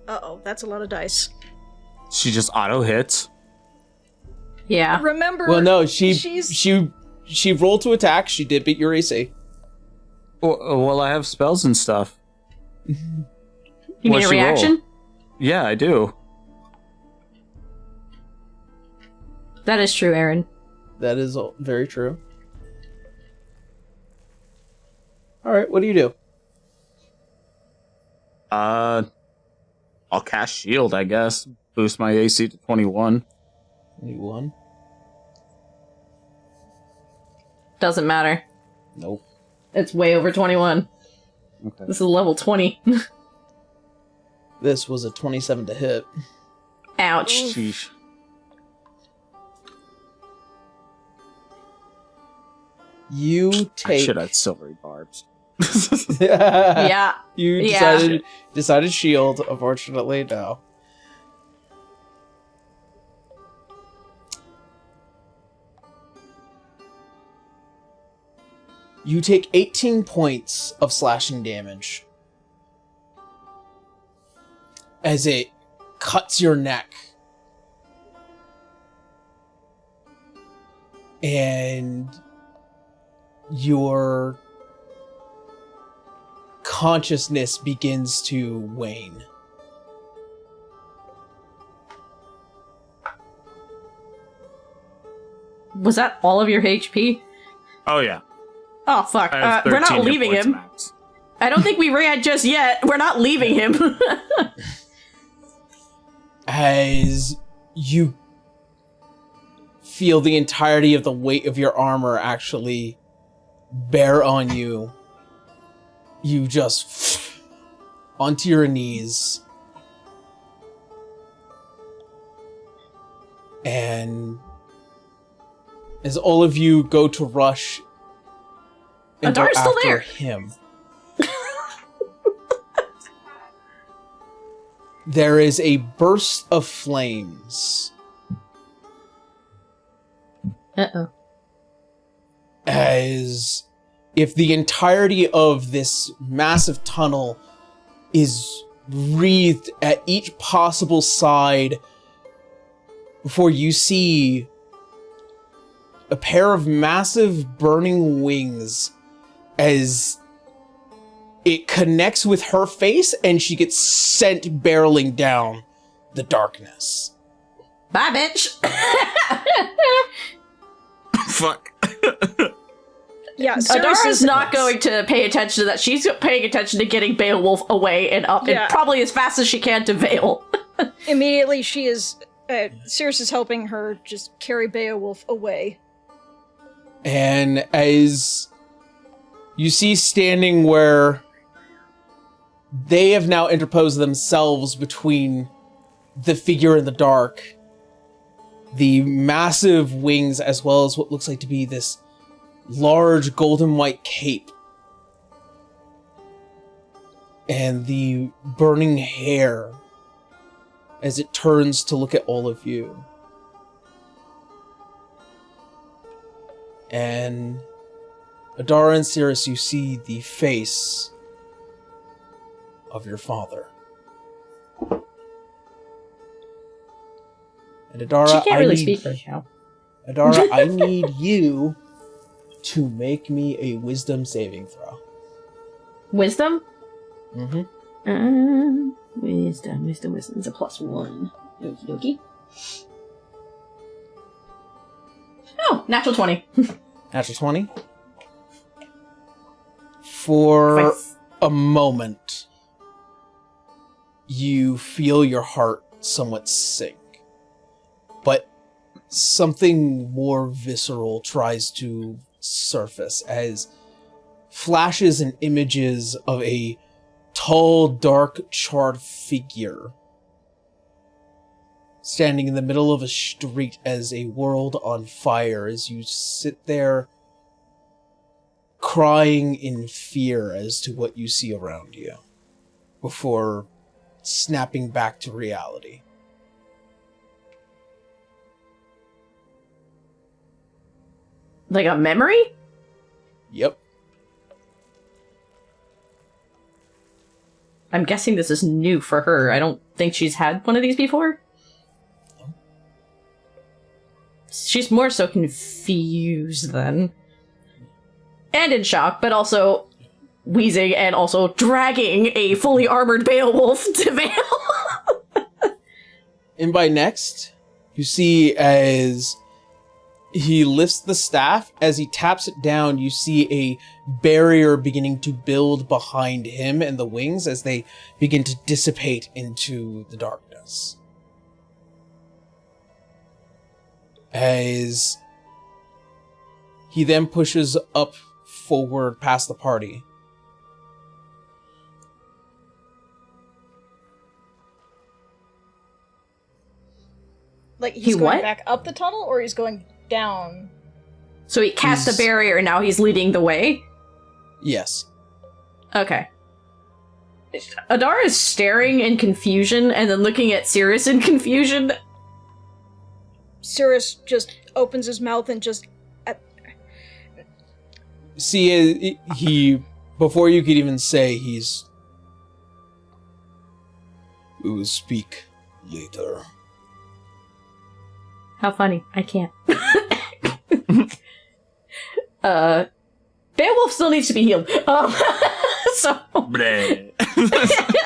Uh-oh, that's a lot of dice.
She just auto hits.
Yeah.
Remember,
Well, no,
she's...
she rolled to attack. She did beat your AC.
Well, I have spells and stuff.
You mean
What'd
a
she roll?
reaction?
Yeah, I do.
That is true, Aaron.
That is very true. All right, what do you do?
I'll cast shield, I guess. Boost my AC to 21.
21?
Doesn't matter.
Nope.
It's way over 21.
Okay.
This is level 20.
This was a 27 to hit.
Ouch.
Sheesh.
You
I
take...
should have silvery barbs.
Yeah.
You
Yeah.
decided shield. Unfortunately, no. You take 18 points of slashing damage as it cuts your neck. And your consciousness begins to wane.
Was that all of your HP?
Oh, yeah.
Oh, fuck.
I have
We're
13
not
hit
leaving
points
him.
max.
I don't think we ran just yet. We're not leaving him.
As you feel the entirety of the weight of your armor actually bear on you, you just onto your knees. And as all of you go to rush and go
Adar's still
after
there.
him. there is a burst of flames
Uh-oh.
as if the entirety of this massive tunnel is wreathed at each possible side before you see a pair of massive burning wings as it connects with her face and she gets sent barreling down the darkness.
Bye, bitch.
Fuck.
Yeah, Sirius
Adara's
is
not going to pay attention to that. She's paying attention to getting Beowulf away and up,
Yeah.
and probably as fast as she can to Vale.
immediately. She is. Sirius is helping her just carry Beowulf away.
And as you see standing where they have now interposed themselves between the figure in the dark, the massive wings, as well as what looks like to be this large golden white cape, and the burning hair as it turns to look at all of you. And Adara and Cirrus, you see the face of your father. And Adara,
She can't really speak right now.
Adara, I need you to make me a wisdom saving throw.
Wisdom?
Mm-hmm.
Wisdom is a +1. Okie dokie.
Oh, natural 20.
Natural 20. For
Nice.
a moment, you feel your heart somewhat sink. But something more visceral tries to surface as flashes and images of a tall, dark, charred figure standing in the middle of a street as a world on fire, as you sit there crying in fear as to what you see around you before snapping back to reality.
Like a memory?
Yep.
I'm guessing this is new for her. I don't think she's had one of these before. She's more so confused then. And in shock, but also wheezing and also dragging a fully armored Beowulf to Vale.
And by next, you see as he lifts the staff, as he taps it down, you see a barrier beginning to build behind him and the wings as they begin to dissipate into the darkness. As he then pushes up forward past the party.
Like he's
He
going
what?
back up the tunnel, or he's going down.
So he cast a barrier and now he's leading the way?
Yes.
Okay. Adara is staring in confusion and then looking at Cirrus in confusion.
Sirius just opens his mouth and just.
See, he, before you could even say, he's... We will speak later.
How funny. I can't. Beowulf still needs to be healed. So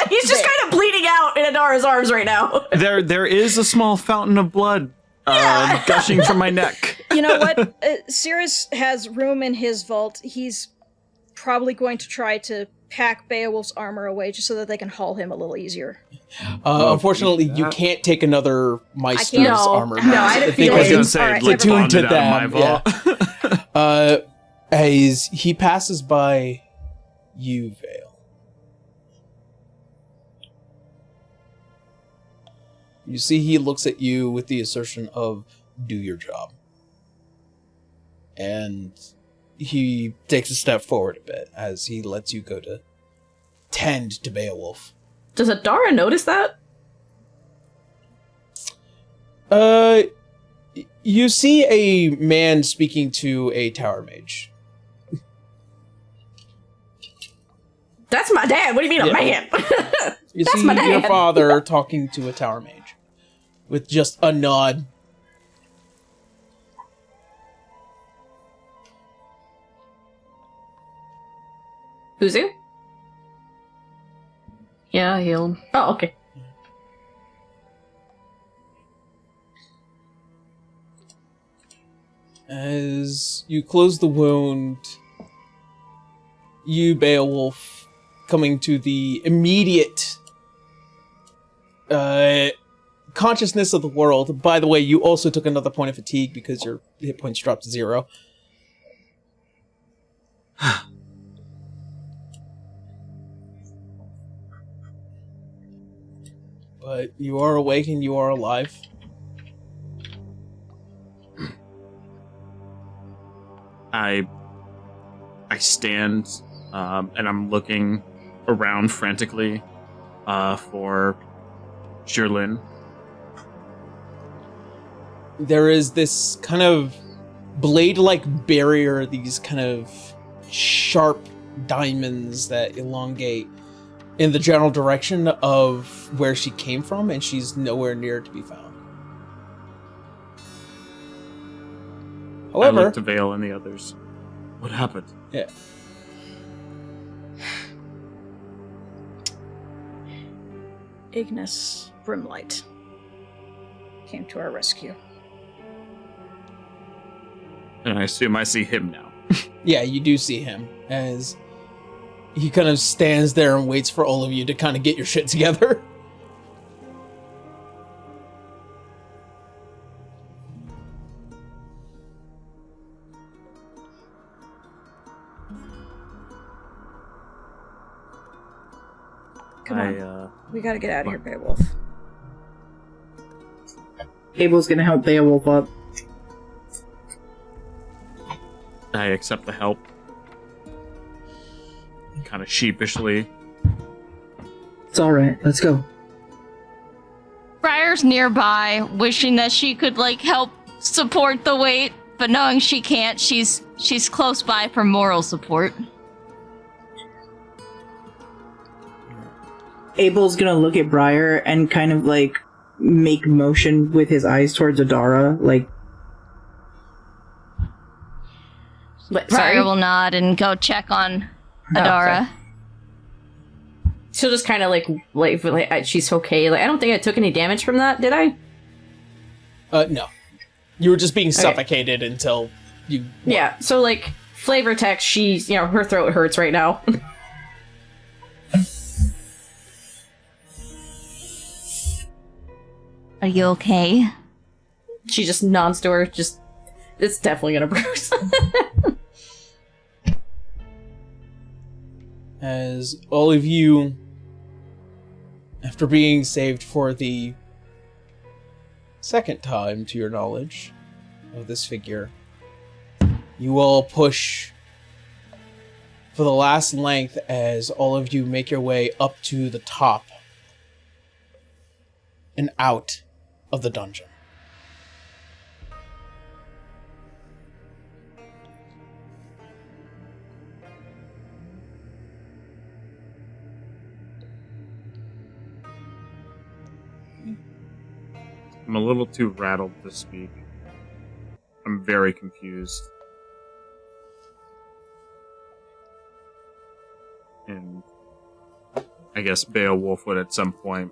he's just kind of bleeding out in Adara's arms right now.
There is a small fountain of blood gushing from my neck.
You know what? Sirius has room in his vault. He's probably going to try to pack Beowulf's armor away just so that they can haul him a little easier.
Unfortunately, you can't take another Meister's
No.
armor.
No, I had a feeling.
I was gonna
it's
say,
Alright,
like,
never mind.
attuned to
bonded out of
them.
my vault.
As he passes by you, Vale. You see he looks at you with the assertion of, do your job. And he takes a step forward a bit as he lets you go to tend to Beowulf.
Does Adara notice that?
You see a man speaking to a tower mage.
That's my dad. What do you mean, a man?
You
That's
see
my
your
dad.
father talking to a tower mage with just a nod.
Who's who?
Yeah, he'll.
Oh, okay.
As you close the wound, you, Beowulf, coming to the immediate consciousness of the world. By the way, you also took another point of fatigue because your hit points dropped to 0. But you are awake and you are alive.
I stand and I'm looking around frantically for Shirlin.
There is this kind of blade-like barrier, these kind of sharp diamonds that elongate in the general direction of where she came from, and she's nowhere near to be found.
I
However,
look to Vale and the others. What happened?
yeah.
Ignis Brimlight came to our rescue.
And I assume I see him now.
Yeah, you do see him as he kind of stands there and waits for all of you to kind of get your shit together.
Come on. We gotta get out of here, Beowulf.
Abel's gonna help Beowulf up.
I accept the help. Kind of sheepishly.
It's alright, let's go.
Briar's nearby, wishing that she could like help support the weight, but knowing she can't, she's close by for moral support.
Abel's gonna look at Briar and kind of like make motion with his eyes towards Adara, like
What,
Briar
sorry?
will nod and go check on Adara.
okay. She'll just kind of like she's okay. Like, I don't think I took any damage from that, did I?
No. You were just being suffocated until you...
Yeah, so like, flavor text, she's, her throat hurts right now.
Are you okay?
She just nods to her, it's definitely gonna bruise.
As all of you, after being saved for the second time to your knowledge of this figure, you all push for the last length as all of you make your way up to the top and out of the dungeon.
I'm a little too rattled to speak. I'm very confused. And I guess Beowulf would at some point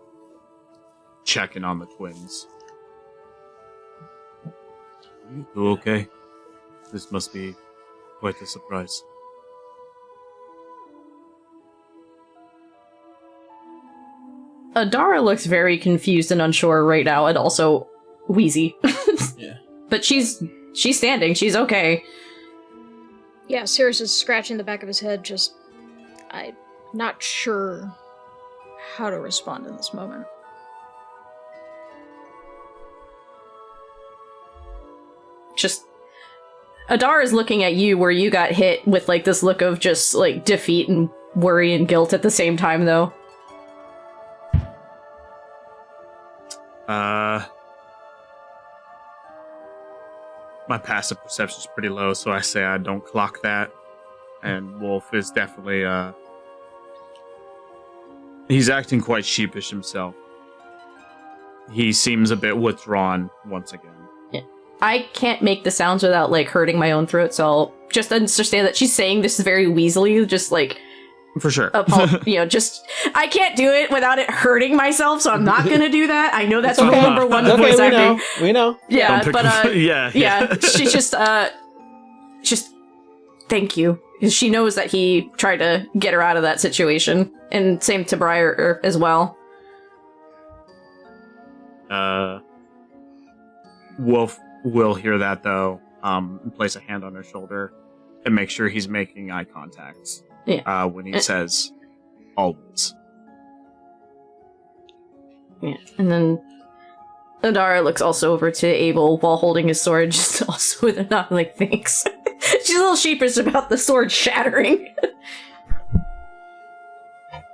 check in on the twins. You okay? This must be quite a surprise.
Adara looks very confused and unsure right now, and also wheezy.
Yeah.
But she's standing, she's okay.
Yeah, Sirius is scratching the back of his head, I'm not sure how to respond in this moment.
Adara's looking at you where you got hit with like this look of just like defeat and worry and guilt at the same time, though.
my passive perception is pretty low, so I say I don't clock that. And Wolf is definitely, he's acting quite sheepish himself. He seems a bit withdrawn once again.
I can't make the sounds without, like, hurting my own throat, so I'll just understand that she's saying this very weaselly, just, like...
For sure.
Just... I can't do it without it hurting myself, so I'm not gonna do that. I know that's rule
okay.
number one
It's
of
okay,
voice
we
acting.
know. We know.
Yeah, but,
yeah.
she's just, thank you. She knows that he tried to get her out of that situation, and same to Briar as well.
Wolf will hear that, though, and place a hand on her shoulder and make sure he's making eye contact when he says, always.
Yeah, and then Adara looks also over to Abel while holding his sword, just also with a nod, like, thanks. She's a little sheepish about the sword shattering.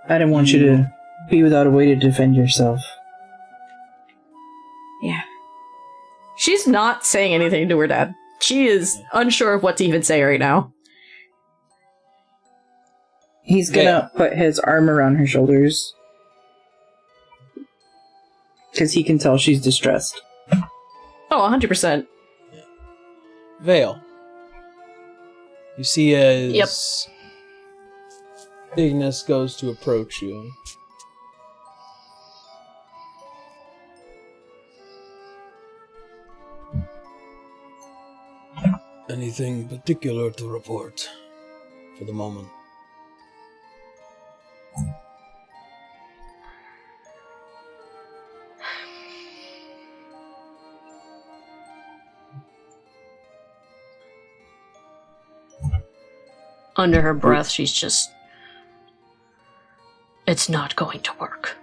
I didn't want you to be without a way to defend yourself.
Yeah. She's not saying anything to her dad. She is unsure of what to even say right now.
He's gonna put his arm around her shoulders. Because he can tell she's distressed.
Oh, 100%.
Vale. You see as Ignis goes to approach you. Anything particular to report for the moment?
Under her breath, she's just... It's not going to work.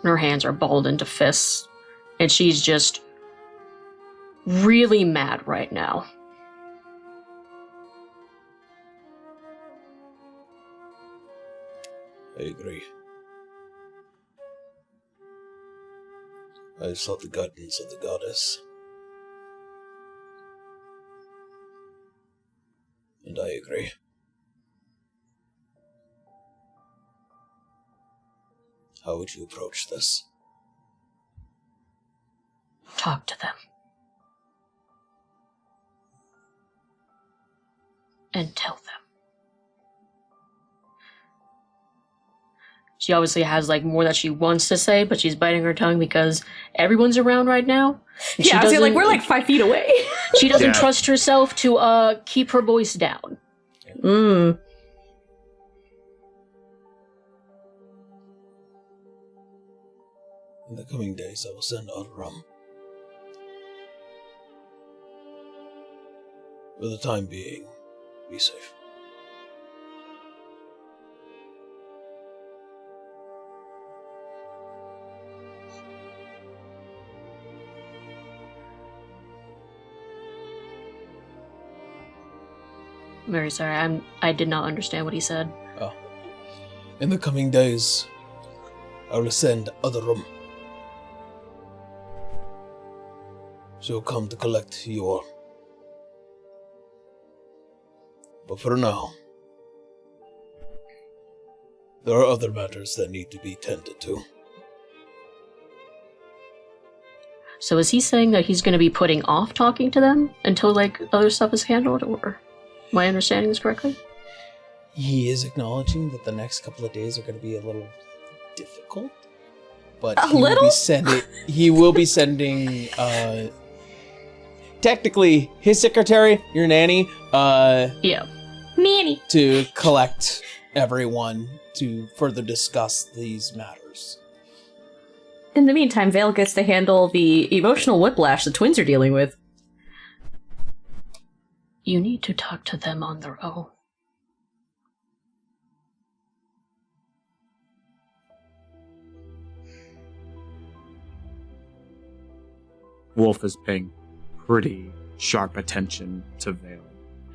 Her hands are balled into fists, and she's just really mad right now.
I agree. I sought the guidance of the goddess. And I agree. How would you approach this?
Talk to them. And tell them. She obviously has, like, more that she wants to say, but she's biting her tongue because everyone's around right now.
Yeah, I was like, we're like 5 feet away.
She doesn't trust herself to keep her voice down.
Mm.
In the coming days, I will send Alram. For the time being, be safe.
I'm very sorry. I did not understand what he said.
Oh. In the coming days, I will send Alram. She will come to collect you all. But for now, there are other matters that need to be tended to.
So is he saying that he's going to be putting off talking to them until, like, other stuff is handled, or am I understanding this correctly?
He is acknowledging that the next couple of days are going to be a little difficult, but he will be sending technically his secretary, your nanny,
nanny,
to collect everyone to further discuss these matters.
In the meantime, Vale gets to handle the emotional whiplash the twins are dealing with.
You need to talk to them on their own.
Wolf is paying pretty sharp attention to Vale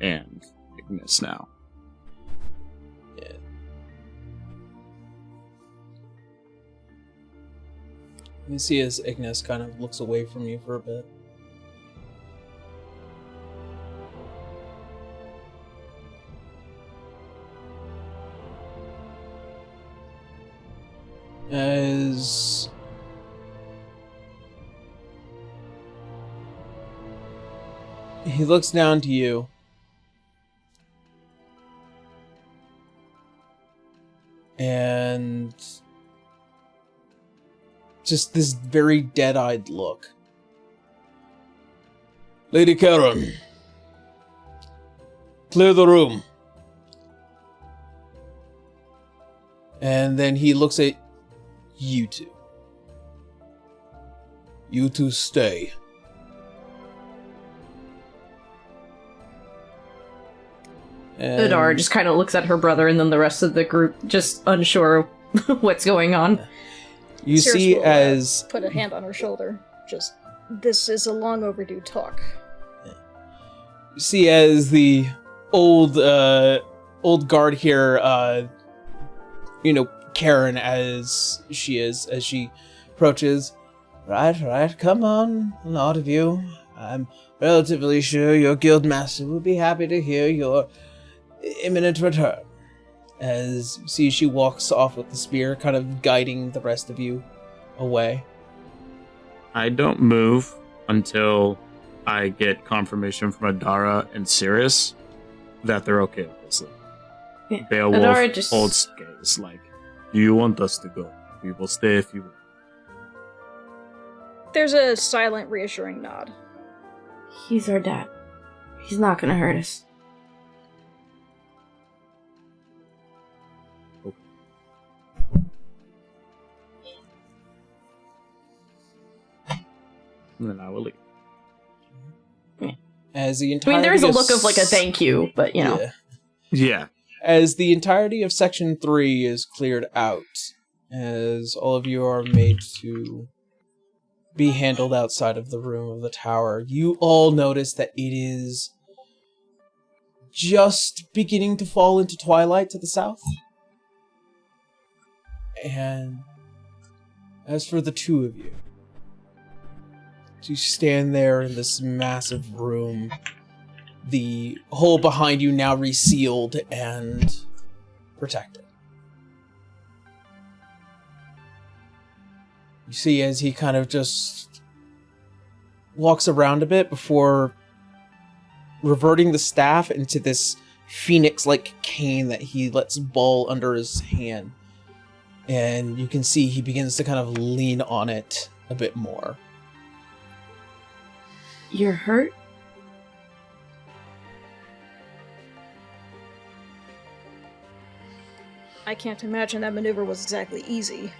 and Ignis now.
Yeah. You see as Ignis kind of looks away from you for a bit. as he looks down to you. And just this very dead-eyed look.
Lady Karen, clear the room.
And then he looks at you two.
You two stay.
And
Adara just kind of looks at her brother, and then the rest of the group just unsure what's going on.
you
Circe
see
will,
as
put a hand on her shoulder. Just, this is a long overdue talk.
the old guard here, Karen as she approaches. Right, come on, a lot of you. I'm relatively sure your guildmaster will be happy to hear your imminent return. As you see, she walks off with the spear, kind of guiding the rest of you away.
I don't move until I get confirmation from Adara and Sirius that they're okay with this.
Yeah.
Beowulf
Adara just-
holds gaze like, do you want us to go? We will stay if you want.
There's a silent, reassuring nod.
He's our dad. He's not gonna hurt us.
And then I will leave.
As the
I
entirety
mean, there's a
of
look of like a thank you, but you know.
Yeah.
Yeah.
As the entirety of Section 3 is cleared out, as all of you are made to be handled outside of the room of the tower, you all notice that it is just beginning to fall into twilight to the south. And as for the two of you, you stand there in this massive room, the hole behind you now resealed and protected. You see as he kind of just walks around a bit before reverting the staff into this phoenix-like cane that he lets ball under his hand. And you can see he begins to kind of lean on it a bit more.
You're hurt?
I can't imagine that maneuver was exactly easy.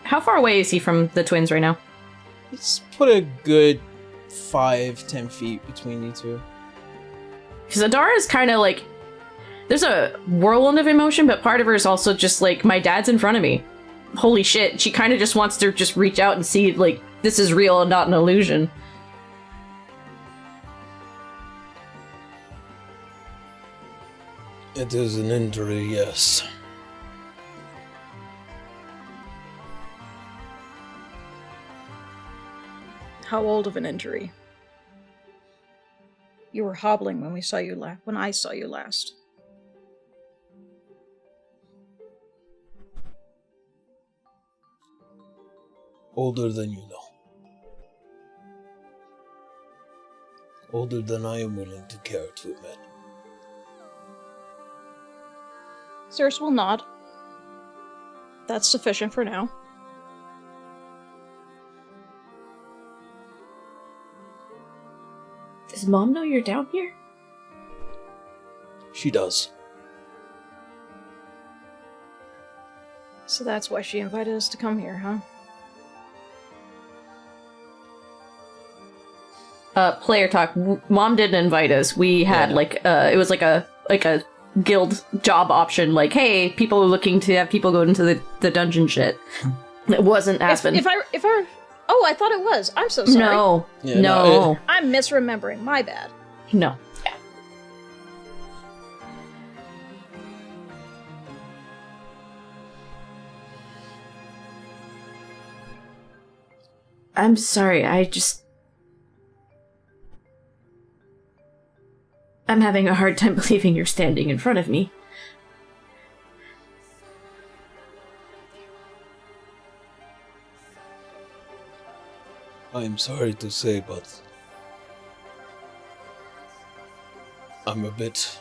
How far away is he from the twins right now?
Let's put a good 5-10 feet between you two.
Because Adara is kind of like... There's a whirlwind of emotion, but part of her is also just like, my dad's in front of me. Holy shit. She kind of just wants to just reach out and see, like, this is real and not an illusion.
It is an injury, yes.
How old of an injury? You were hobbling when we saw you when I saw you last.
Older than you know. Older than I am willing to care to admit.
Circe will nod. That's sufficient for now.
Does Mom know you're down here?
She does.
So that's why she invited us to come here, huh?
Player talk. Mom didn't invite us. We had it was like a guild job option. Like, hey, people are looking to have people go into the dungeon shit. It wasn't happening.
Oh, I thought it was. I'm so sorry.
No,
Yeah,
no,
I'm misremembering. My bad.
no. I'm sorry. I'm having a hard time believing you're standing in front of me.
I'm sorry to say, but I'm a bit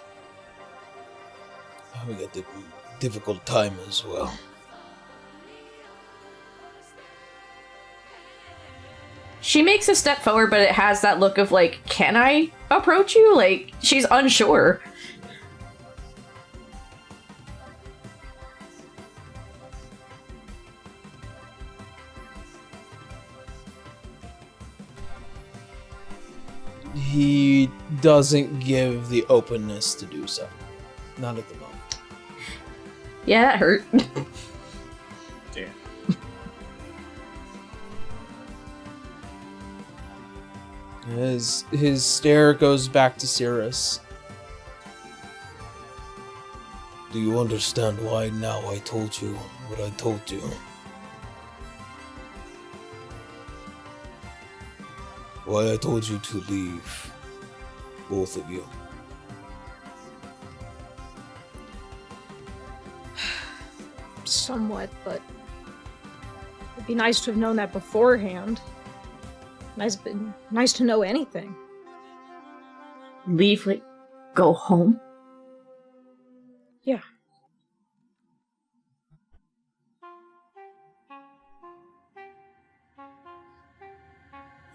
having a difficult time as well.
She makes a step forward, but it has that look of like, can I approach you? Like, she's unsure.
He doesn't give the openness to do so. Not at the moment.
Yeah, that hurt.
Damn.
His stare goes back to Cirrus.
Do you understand why now I told you what I told you? Why I told you to leave, both of you.
Somewhat, but it'd be nice to have known that beforehand. Nice to know anything.
Leave, like, go home?
Yeah.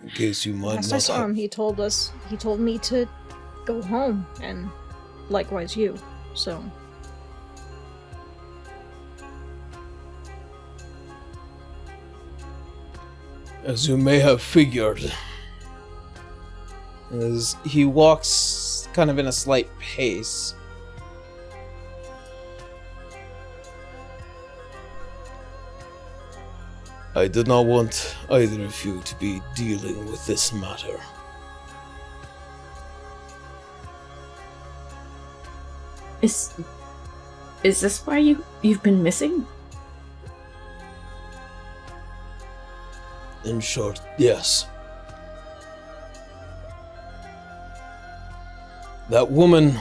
In case you might
Last I
not
saw
have...
him, he told me to go home, and likewise you, so...
As you may have figured,
As he walks kind of in a slight pace.
I did not want either of you to be dealing with this matter.
Is this why you've been missing?
In short, yes. That woman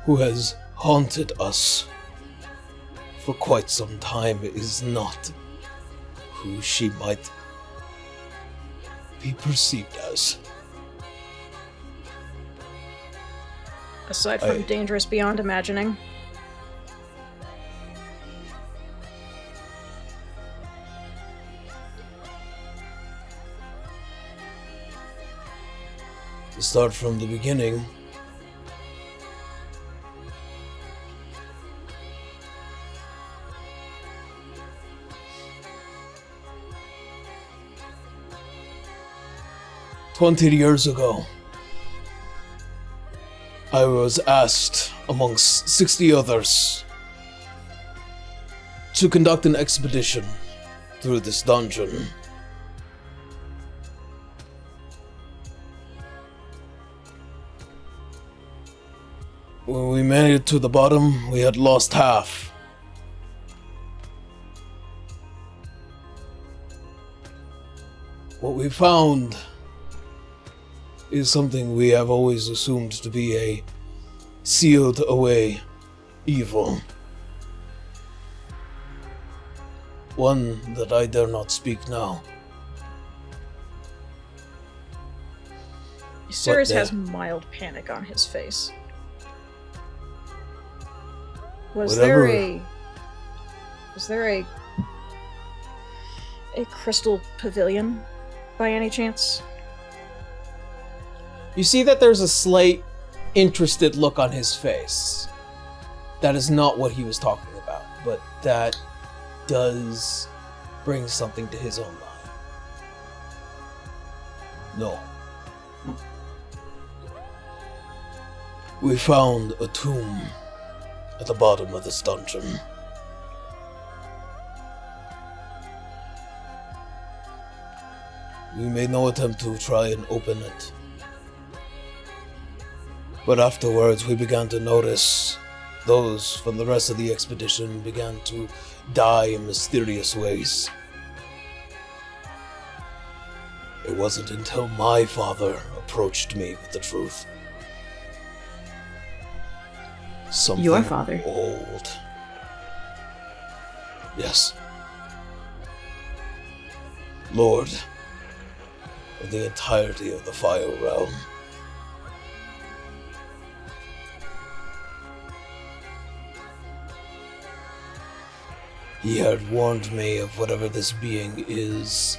who has haunted us for quite some time is not who she might be perceived as.
Aside from dangerous beyond imagining.
To start from the beginning, "20 years ago, I was asked, amongst 60 others, to conduct an expedition through this dungeon. When we made it to the bottom, we had lost half. What we found is something we have always assumed to be a sealed away evil. One that I dare not speak now.
Cirrus
there-
has mild panic on his face. Was
Whatever-
there a crystal pavilion by any chance?
You see that there's a slight interested look on his face. That is not what he was talking about, but that does bring something to his own mind.
No. We found a tomb at the bottom of this dungeon. We made no attempt to try and open it. But afterwards, we began to notice those from the rest of the expedition began to die in mysterious ways. It wasn't until my father approached me with the truth. Something
Your father?
lord of the entirety of the Fire Realm. He had warned me of whatever this being is,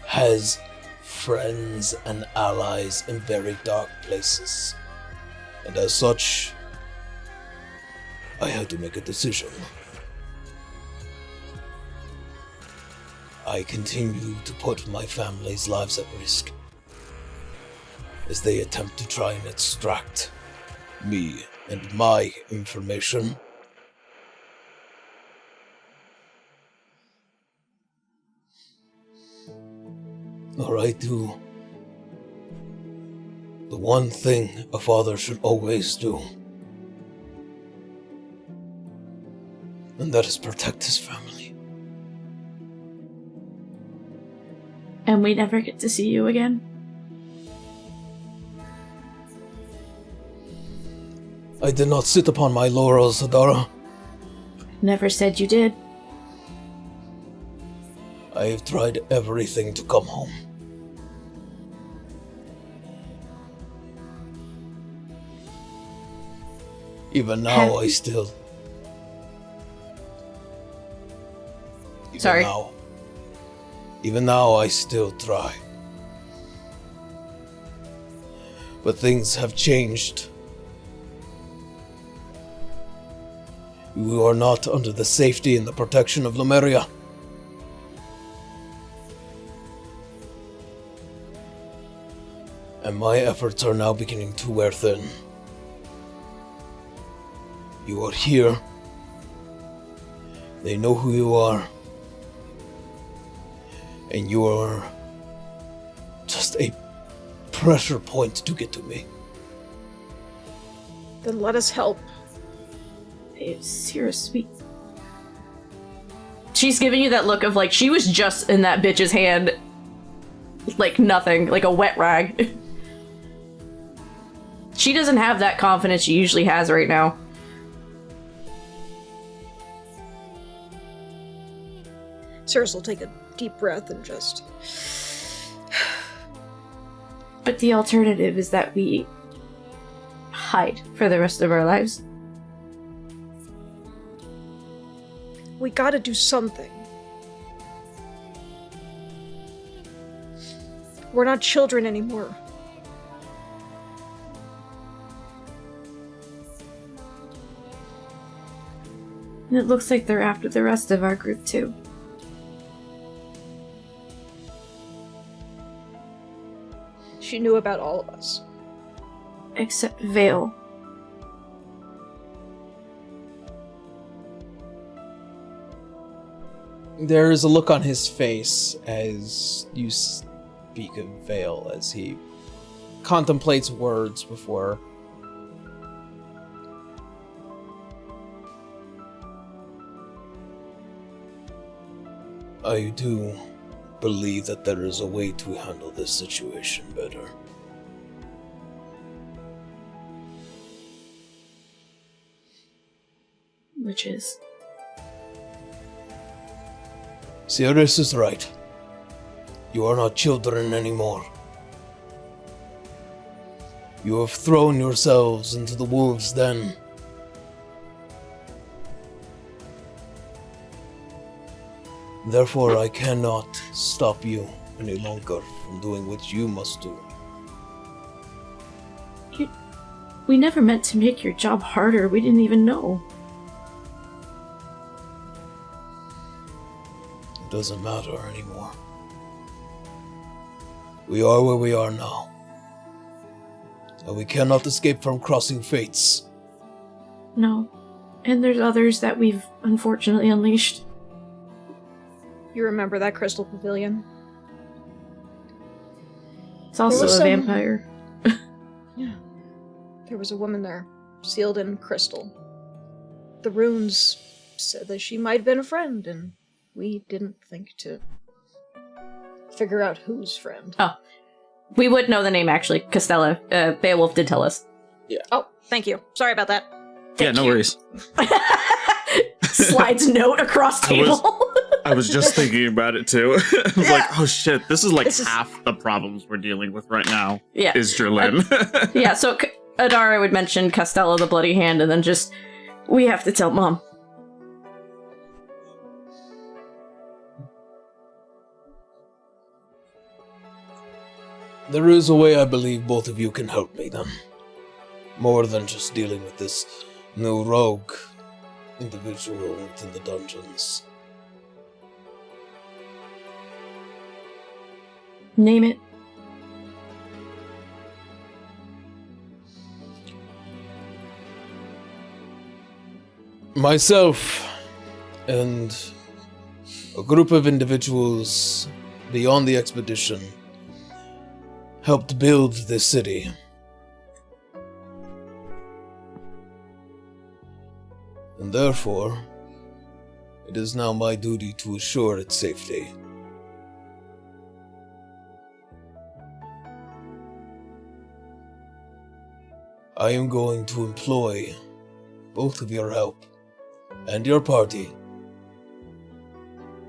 has friends and allies in very dark places. And as such, I had to make a decision. I continue to put my family's lives at risk as they attempt to try and extract me and my information. Or I do the one thing a father should always do, and that is protect his family.
And we never get to see you again?
I did not sit upon my laurels, Adara.
Never said you did.
I have tried everything to come home. Even now, I still...
Sorry.
Even now, I still try. But things have changed. You are not under the safety and the protection of Lemuria. And my efforts are now beginning to wear thin. You are here. They know who you are. And you are just a pressure point to get to me.
Then let us help.
It's you're sweet. She's giving you that look of like she was just in that bitch's hand like nothing, like a wet rag. She doesn't have that confidence she usually has right now.
Circe will take a deep breath and just...
But the alternative is that we hide for the rest of our lives.
We gotta do something. We're not children anymore.
And it looks like they're after the rest of our group too.
She knew about all of us.
Except Vale.
There is a look on his face as you speak of Vale, as he contemplates words before.
I do believe that there is a way to handle this situation better.
Which is?
Sirius is right. You are not children anymore. You have thrown yourselves into the wolves' den. Therefore, I cannot stop you any longer from doing what you must do.
We never meant to make your job harder. We didn't even know.
It doesn't matter anymore. We are where we are now. And we cannot escape from crossing fates.
No. And there's others that we've unfortunately unleashed.
You remember that crystal pavilion?
It's also a vampire.
Yeah. There was a woman there, sealed in crystal. The runes said that she might have been a friend, and we didn't think to figure out whose friend.
Oh. We would know the name, actually. Costella. Beowulf did tell us.
Yeah.
Oh, thank you. Sorry about that.
Yeah, no worries.
Slides note across table.
I was just thinking about it too. I was like, oh shit, this is half the problems we're dealing with right now.
Yeah.
Is Jerlyn.
Yeah, so Adara would mention Costello the Bloody Hand, and then just, we have to tell Mom.
There is a way I believe both of you can help me then. More than just dealing with this new rogue individual within the dungeons.
Name it.
Myself and a group of individuals beyond the expedition helped build this city. And therefore, it is now my duty to assure its safety. I am going to employ both of your help and your party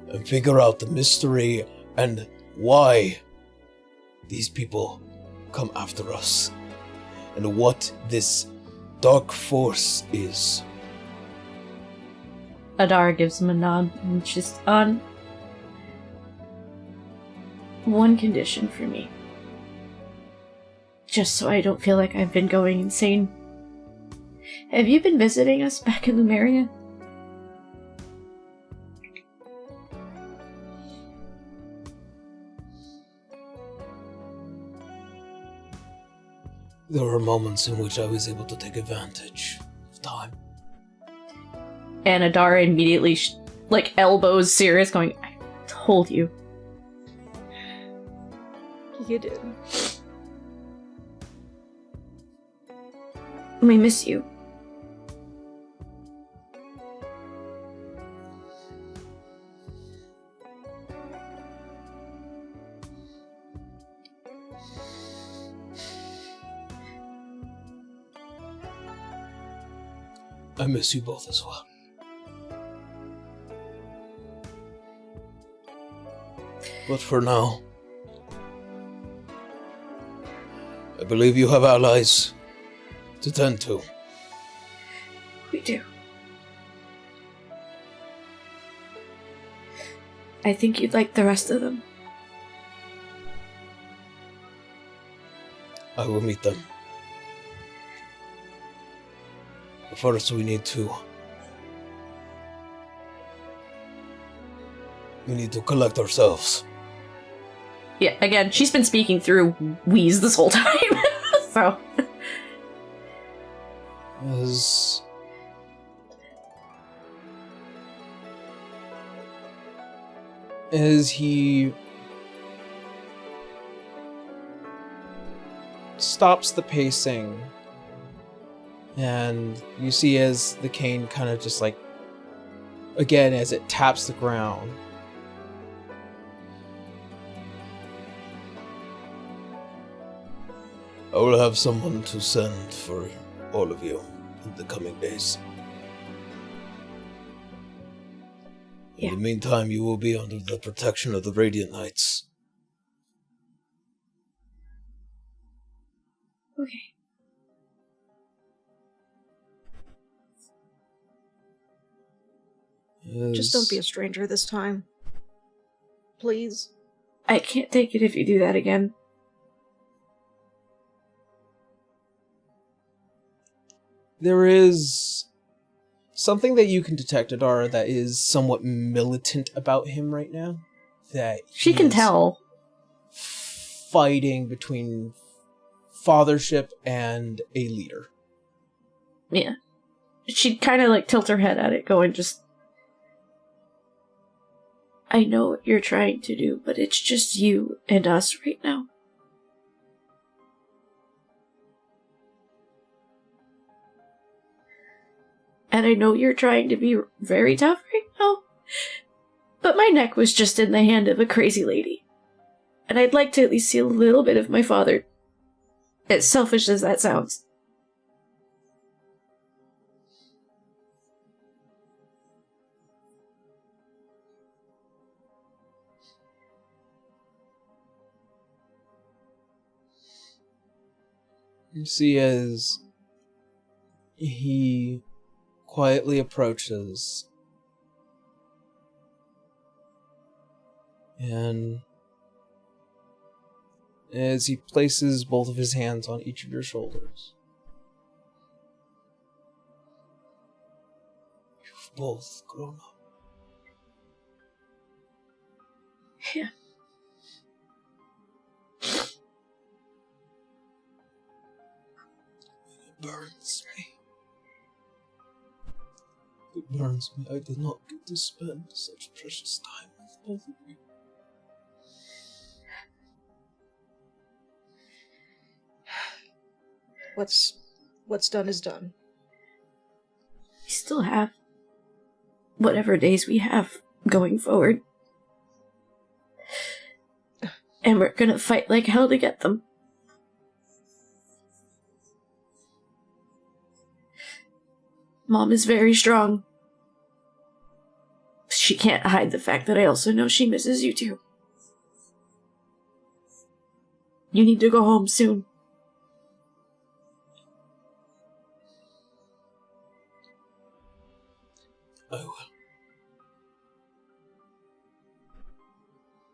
and figure out the mystery and why these people come after us and what this dark force is.
Adara gives him a nod, and just on one condition for me. Just so I don't feel like I've been going insane. Have you been visiting us back in Lumeria?
There were moments in which I was able to take advantage of time.
And Adara immediately, elbows Sirius, going, I told you.
You did.
We miss you.
I miss you both as well. But for now, I believe you have allies to tend to.
We do. I think you'd like the rest of them.
I will meet them. But first we need to collect ourselves.
Yeah, again, she's been speaking through Wheeze this whole time. So
as he stops the pacing, and you see as the cane kind of just again as it taps the ground,
I will have someone to send for all of you in the coming days.
Yeah.
In the meantime, you will be under the protection of the Radiant Knights.
okay.
Just don't be a stranger this time. Please.
I can't take it if you do that again.
There is something that you can detect, Adara, that is somewhat militant about him right now. That
She can
he's
tell.
fighting between fathership and a leader.
Yeah. She'd kind of tilt her head at it, going just... I know what you're trying to do, but it's just you and us right now. And I know you're trying to be very tough right now, but my neck was just in the hand of a crazy lady. And I'd like to at least see a little bit of my father. As selfish as that sounds.
You see as he quietly approaches, and as he places both of his hands on each of your shoulders. You've both grown up.
Yeah.
It burns me. It burns me. I did not get to spend such precious time with both of you.
What's done is done.
We still have whatever days we have going forward. And we're gonna fight like hell to get them. Mom is very strong. She can't hide the fact that I also know she misses you too. You need to go home soon.
I will.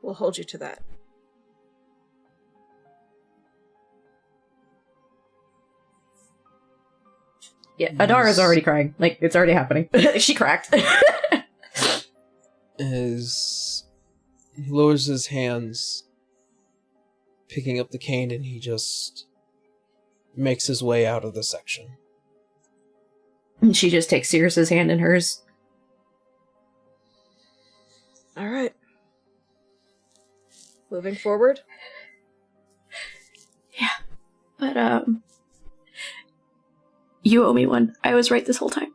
We'll hold you to that.
Yeah, Adara's already crying. Like, it's already happening. She cracked.
As he lowers his hands, picking up the cane, and he just makes his way out of the section.
And she just takes Sirius's hand in hers.
All right. Moving forward.
Yeah, but you owe me one. I was right this whole time.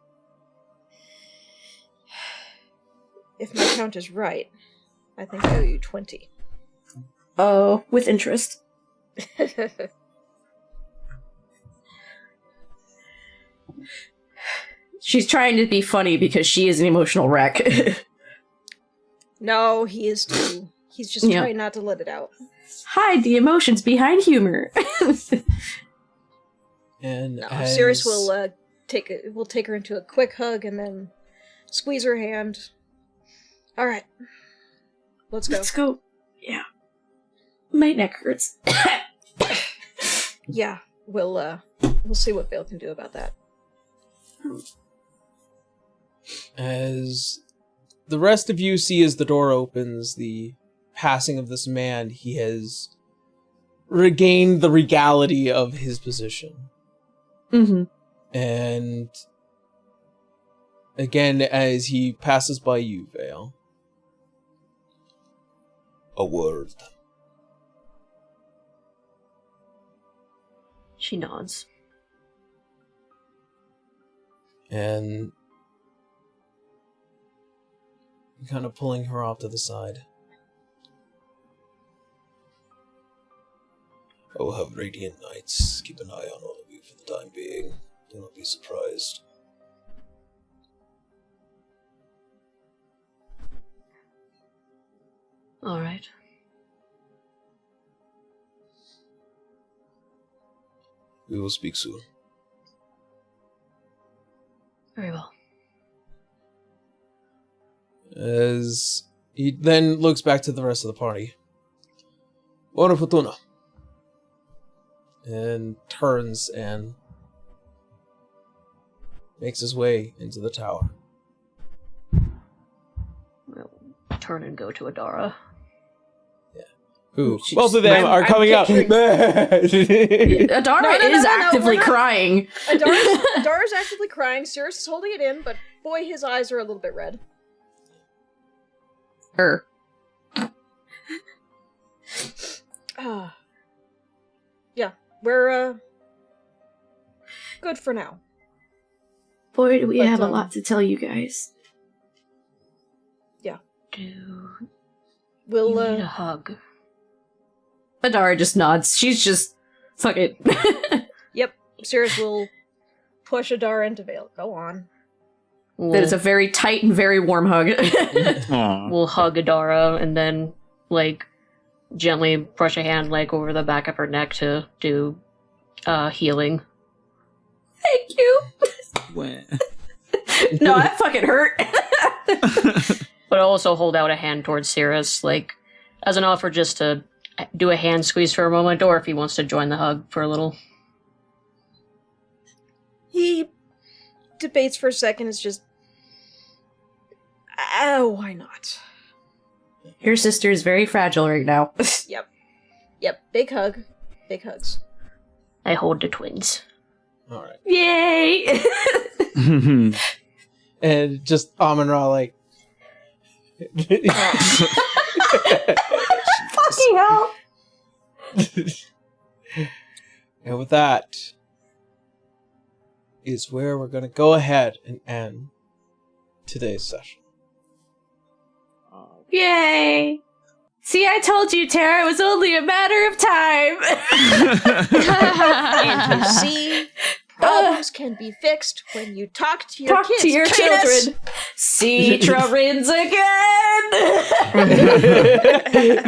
If my count is right, I think I owe you 20.
Oh, with interest. She's trying to be funny because she is an emotional wreck.
No, he is too. He's just trying not to let it out.
Hide the emotions behind humor.
And
No, Sirius will take her into a quick hug and then squeeze her hand. All right, let's go.
Let's go. Yeah, my neck hurts.
Yeah, we'll see what Vale can do about that.
As the rest of you see as the door opens, the passing of this man, he has regained the regality of his position.
Mm-hmm.
And again, as he passes by you, Vale.
A word.
She nods.
And kind of pulling her off to the side.
I will have radiant nights. Keep an eye on all of you for the time being. Do not be surprised.
All right.
We will speak soon.
Very well.
As he then looks back to the rest of the party. Buona fortuna. And turns and makes his way into the tower.
We'll turn and go to Adara.
Who?
She
Both
just-
of them
I'm-
are
I'm
coming up.
Adara
No,
is actively
no.
crying.
Adara's actively crying. Sirius is holding it in, but boy, his eyes are a little bit red.
Her.
Yeah, we're good for now.
Boy, do we
But,
have a lot to tell you guys.
Do
We'll
you need a hug?
Adara just nods. She's just... Fuck it.
Yep, Sirius will push Adara into Vale. Go on.
That is a very tight and very warm hug.
Aw.
We'll hug Adara and then, like, gently brush a hand, like, over the back of her neck to do Healing.
Thank you. No, that fucking hurt.
But I'll also hold out a hand towards Cirrus, like, as an offer just to do a hand squeeze for a moment, or if he wants to join the hug for a little.
He debates for a second. It's just, why not?
Your sister is very fragile right now.
Yep. Big hug. Big hugs.
I hold the twins.
All right.
Yay!
And just Amon-Ra like.
Fucking hell!
And with that is where we're going to go ahead and end today's session.
Yay! See, I told you, Tara, it was only a matter of time.
And you see, problems can be fixed when you talk to your
Talk
kids.
to your
Cadus!
children. Citra wins again.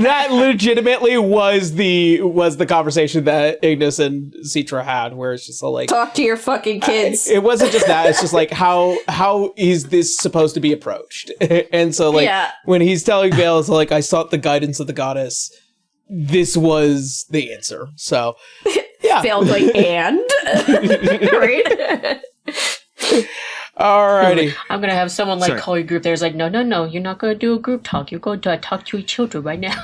That legitimately was the conversation that Ignis and Citra had, where it's just like
Talk to your fucking kids.
it wasn't just that; it's just like how is this supposed to be approached? And so, like when he's telling Vale, it's like I sought the guidance of the goddess. This was the answer. So, yeah,
Failed like and right.
Alrighty.
I'm gonna have someone like
Sorry.
call your group there. It's like, no, you're not gonna do a group talk. You're going to talk to your children right now.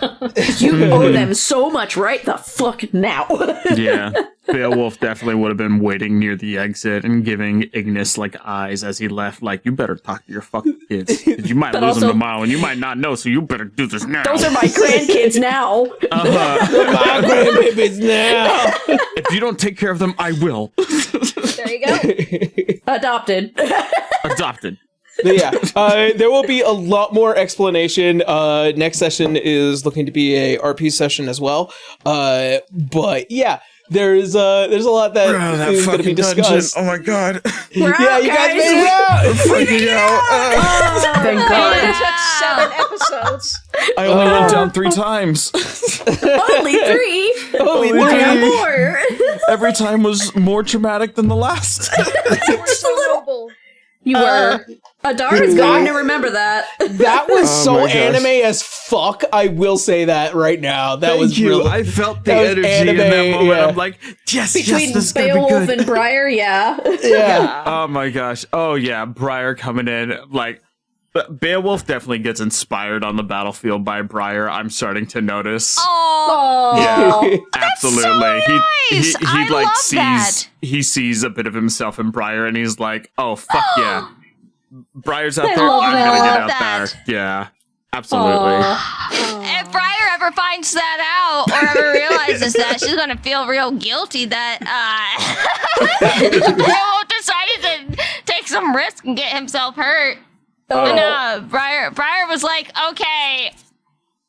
You owe them so much right the fuck now.
Yeah, Beowulf definitely would have been waiting near the exit and giving Ignis like eyes as he left. Like, you better talk to your fucking kids. 'Cause you might
But
lose them
also-
tomorrow, and you might not know. So you better do this now.
Those are my grandkids now.
My grandbabies now.
If you don't take care of them, I will.
There you go.
Adopted.
Adopted.
But yeah, there will be a lot more explanation. Next session is looking to be a RP session as well. But yeah, there's a lot that is going to be discussed.
Oh my god.
We're
Yeah,
out,
you guys
guys.
made it out.
I'm freaking out.
Thank
It
God.
took 7 episodes.
I only went down 3 times.
Only 3.
Only
Why
three.
not more?
Every time was more traumatic than the last.
You were so noble.
You were. Adara's going to remember that.
That was
Oh
so
my gosh.
anime as fuck. I will say that right now. That was
Thank you.
really.
I felt the
that was
energy
anime,
in that moment.
yeah.
I'm like, yes,
Between
yes, this is gonna be
Beowulf
good.
and Briar, yeah.
Yeah.
Oh my gosh. Oh yeah, Briar coming in. Like, Beowulf definitely gets inspired on the battlefield by Briar. I'm starting to notice.
Oh,
Yeah, absolutely. He
nice. I
like
love
sees
that.
he sees a bit of himself in Briar, and he's like, oh fuck yeah, Briar's out
I
there.
love
I'm
that.
gonna get
Love
out
that.
there. Yeah, absolutely.
If Briar ever finds that out or ever realizes that, she's gonna feel real guilty that Beowulf decided to take some risk and get himself hurt. But no, Briar was like, okay,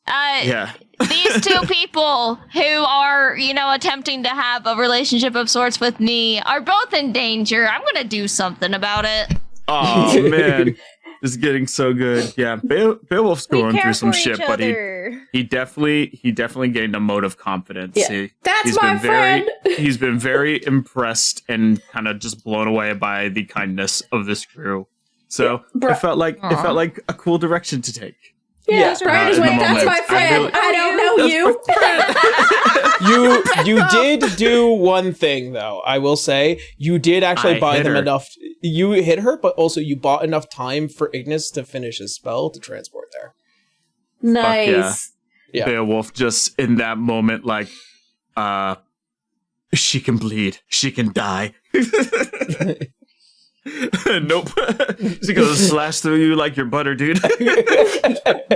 Yeah.
these 2 people who are, attempting to have a relationship of sorts with me are both in danger. I'm gonna do something about it.
Oh man, this is getting so good. Yeah, Beowulf's
We
going
care
through some
for
shit,
each
but
other.
he definitely gained a mote of confidence.
Yeah. That's my
He's been very impressed and kind of just blown away by the kindness of this crew. So it felt like a cool direction to take.
Yeah, Briar is
in the
like, that's
moment.
my friend. I don't know you.
You did do one thing though. I will say you did actually
I
buy
hit
them
her.
enough. You hit her, but also you bought enough time for Ignis to finish his spell to transport there.
Nice.
Yeah.
Beowulf just in that moment, like, she can bleed, she can die. Nope. She goes slash through you like your butter, dude.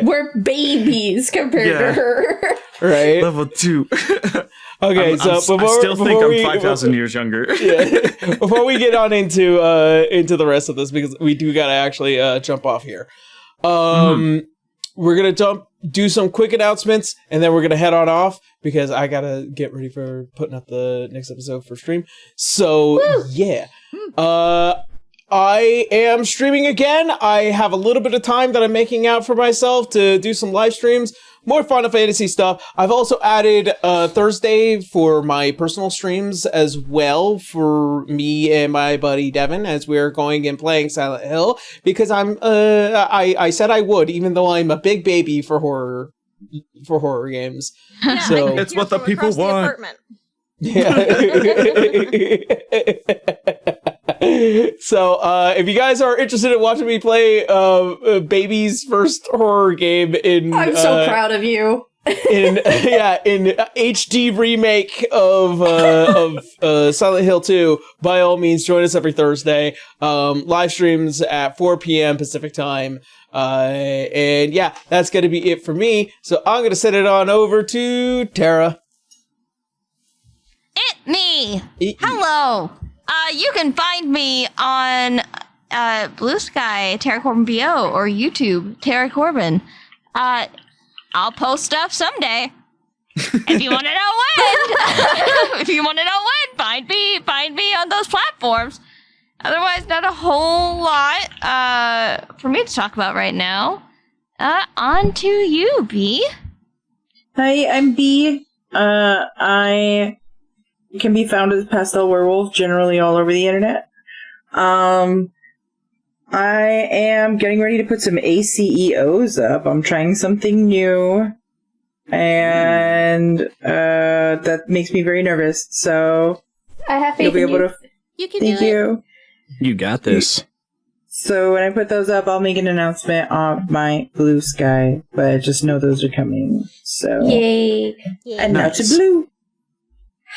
We're babies compared
Yeah.
to her.
Right.
Level 2.
Okay.
I
Before
still think
we-
I'm 5,000 years younger.
Yeah. Before we get on into the rest of this, because we do gotta actually jump off here. We're gonna do some quick announcements, and then we're gonna head on off because I gotta get ready for putting up the next episode for stream. So yeah. I am streaming again. I have a little bit of time that I'm making out for myself to do some live streams, more Final Fantasy stuff. I've also added Thursday for my personal streams as well for me and my buddy Devin as we're going and playing Silent Hill because I said I would, even though I'm a big baby for horror games.
Yeah,
So
I
It's what the
from
people
across the
want.
apartment.
yeah. So, if you guys are interested in watching me play baby's first horror game in
I'm so proud of you.
in HD remake of Silent Hill 2, by all means join us every Thursday. Live streams at 4 p.m. Pacific time. And yeah, that's gonna be it for me. So I'm gonna send it on over to Tara.
Me. Hello. You can find me on Blue Sky, Tara Corbin BO, or YouTube, Tara Corbin. I'll post stuff someday. If you want to know when, find me on those platforms. Otherwise, not a whole lot for me to talk about right now. On to you, B.
Hi, I'm B. I can be found as Pastel Werewolf generally all over the internet. I am getting ready to put some ACEOs up. I'm trying something new. And that makes me very nervous. So
I have faith
you'll be
in
able
you.
to.
You can
Thank
do it.
you.
You got this.
So when I put those up, I'll make an announcement on my Blue Sky. But just know those are coming. So
Yay.
and now to
Nice.
Blue.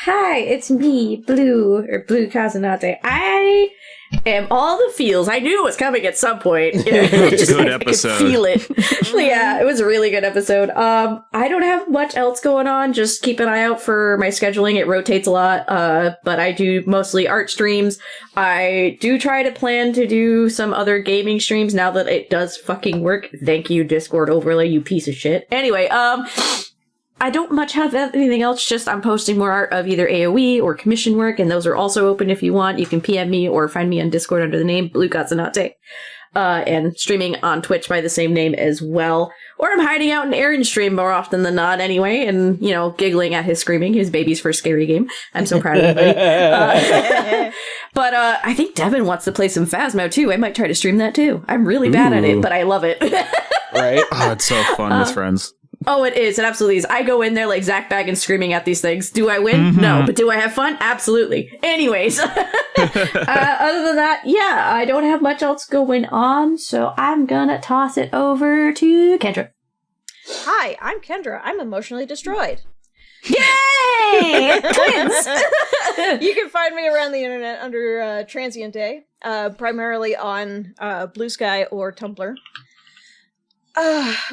Hi, it's me, Blue Kazanate. I am all the feels. I knew it was coming at some point.
Good episode.
I could feel it. Yeah, it was a really good episode. I don't have much else going on. Just keep an eye out for my scheduling. It rotates a lot. But I do mostly art streams. I do try to plan to do some other gaming streams now that it does fucking work. Thank you, Discord overlay, you piece of shit. Anyway, I don't much have anything else, just I'm posting more art of either AoE or commission work, and those are also open if you want. You can PM me or find me on Discord under the name Blue Katsunate, and streaming on Twitch by the same name as well. Or I'm hiding out in Aaron's stream more often than not anyway, and, you know, giggling at his screaming, his baby's first scary game. I'm so proud of him, buddy. But I think Devin wants to play some Phasmo too. I might try to stream that too. I'm really bad at it, but I love it.
Right?
Oh, it's so fun with friends.
Oh, it is. It absolutely is. I go in there like Zach Baggins screaming at these things. Do I win? No. But do I have fun? Absolutely. Anyways. Other than that, yeah, I don't have much else going on, so I'm gonna toss it over to Kendra.
Hi, I'm Kendra. I'm emotionally destroyed.
Yay! Twins!
You can find me around the internet under Transient Day, primarily on Blue Sky or Tumblr.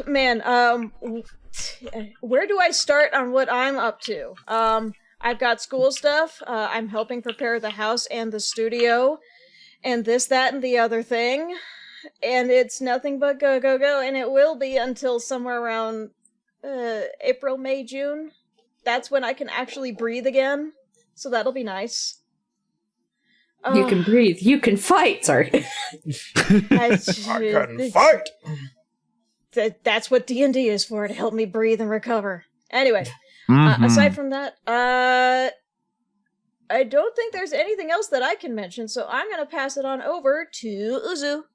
Man, where do I start on what I'm up to? I've got school stuff. I'm helping prepare the house and the studio, and this, that, and the other thing. And it's nothing but go, go, go, and it will be until somewhere around April, May, June. That's when I can actually breathe again, so that'll be nice.
You can breathe. You can fight. Sorry.
I couldn't fight.
That's what D&D is for, to help me breathe and recover. Anyway,
Mm-hmm.
aside from that, I don't think there's anything else that I can mention, so I'm going to pass it on over to Uzu.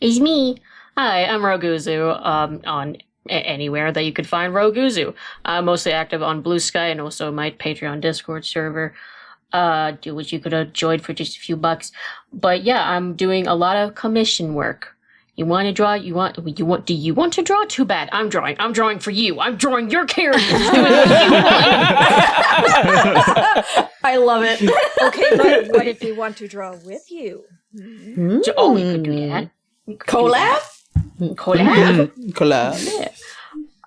It's me. Hi, I'm Roguzu. On anywhere that you could find Roguzu. I'm mostly active on Blue Sky and also my Patreon Discord server. Which you could have joined for just a few bucks. But yeah, I'm doing a lot of commission work. You want to draw? Do you want to draw? Too bad. I'm drawing for you. I'm drawing your characters. Doing what you want.
I love it.
Okay, but what if we want to draw with you?
Oh, you could do that.
Collab?
Collab?
Collab.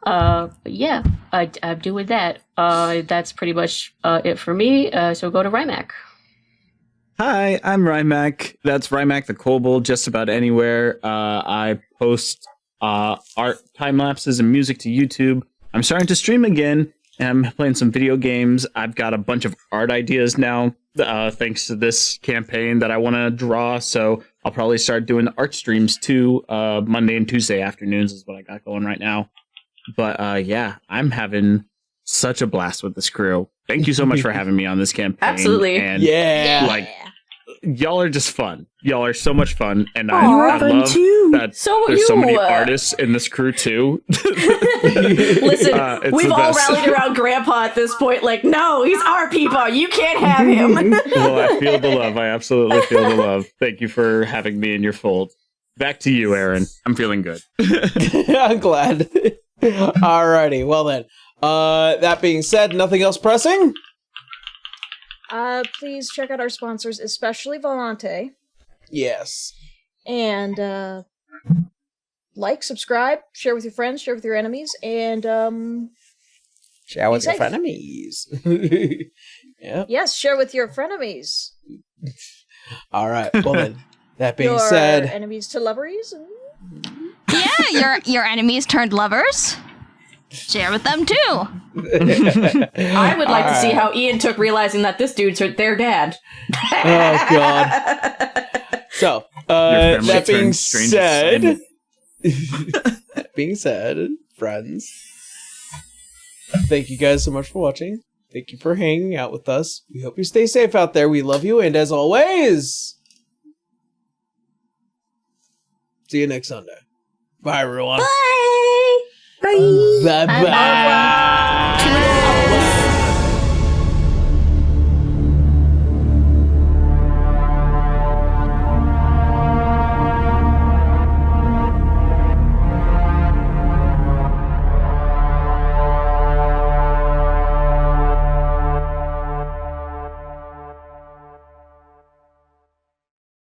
But yeah, I'm doing that. That's pretty much it for me. So go to Rymac.
Hi, I'm Rymac. That's Rymac the Kobold, just about anywhere. I post art time lapses and music to YouTube. I'm starting to stream again. I'm playing some video games. I've got a bunch of art ideas now, thanks to this campaign that I want to draw. So I'll probably start doing the art streams too. Monday and Tuesday afternoons is what I got going right now. But yeah, I'm having such a blast with this crew. Thank you so much for having me on this campaign.
Absolutely.
And
Yeah.
y'all are just fun. Y'all are so much fun, and
You're
I
fun
love
too.
that
So
there's so
you,
many artists in this crew too.
Listen,
It's
we've
the
all
best.
rallied around Grandpa at this point. Like, no, he's our people. You can't have him.
Well, I feel the love. I absolutely feel the love. Thank you for having me in your fold. Back to you, Aaron. I'm feeling good.
I'm glad. Alrighty, well then. That being said, nothing else pressing?
Please check out our sponsors, especially Volante.
Yes.
And, like, subscribe, share with your friends, share with your enemies, and,
Share with your
safe.
frenemies. Yeah.
yes, share with your frenemies.
Alright, well then. That being
Your
said.
enemies to lovers.
Yeah, your enemies turned lovers. Share with them too.
I would like to see
Alright.
how Ian took realizing that this dude's their dad.
Oh god. So,
Your family
that being
turned strange
said,
assignment.
that being said, friends, thank you guys so much for watching. Thank you for hanging out with us. We hope you stay safe out there. We love you, and as always, see you next Sunday. Bye, everyone.
Bye.
Bye.
Bye. Bye.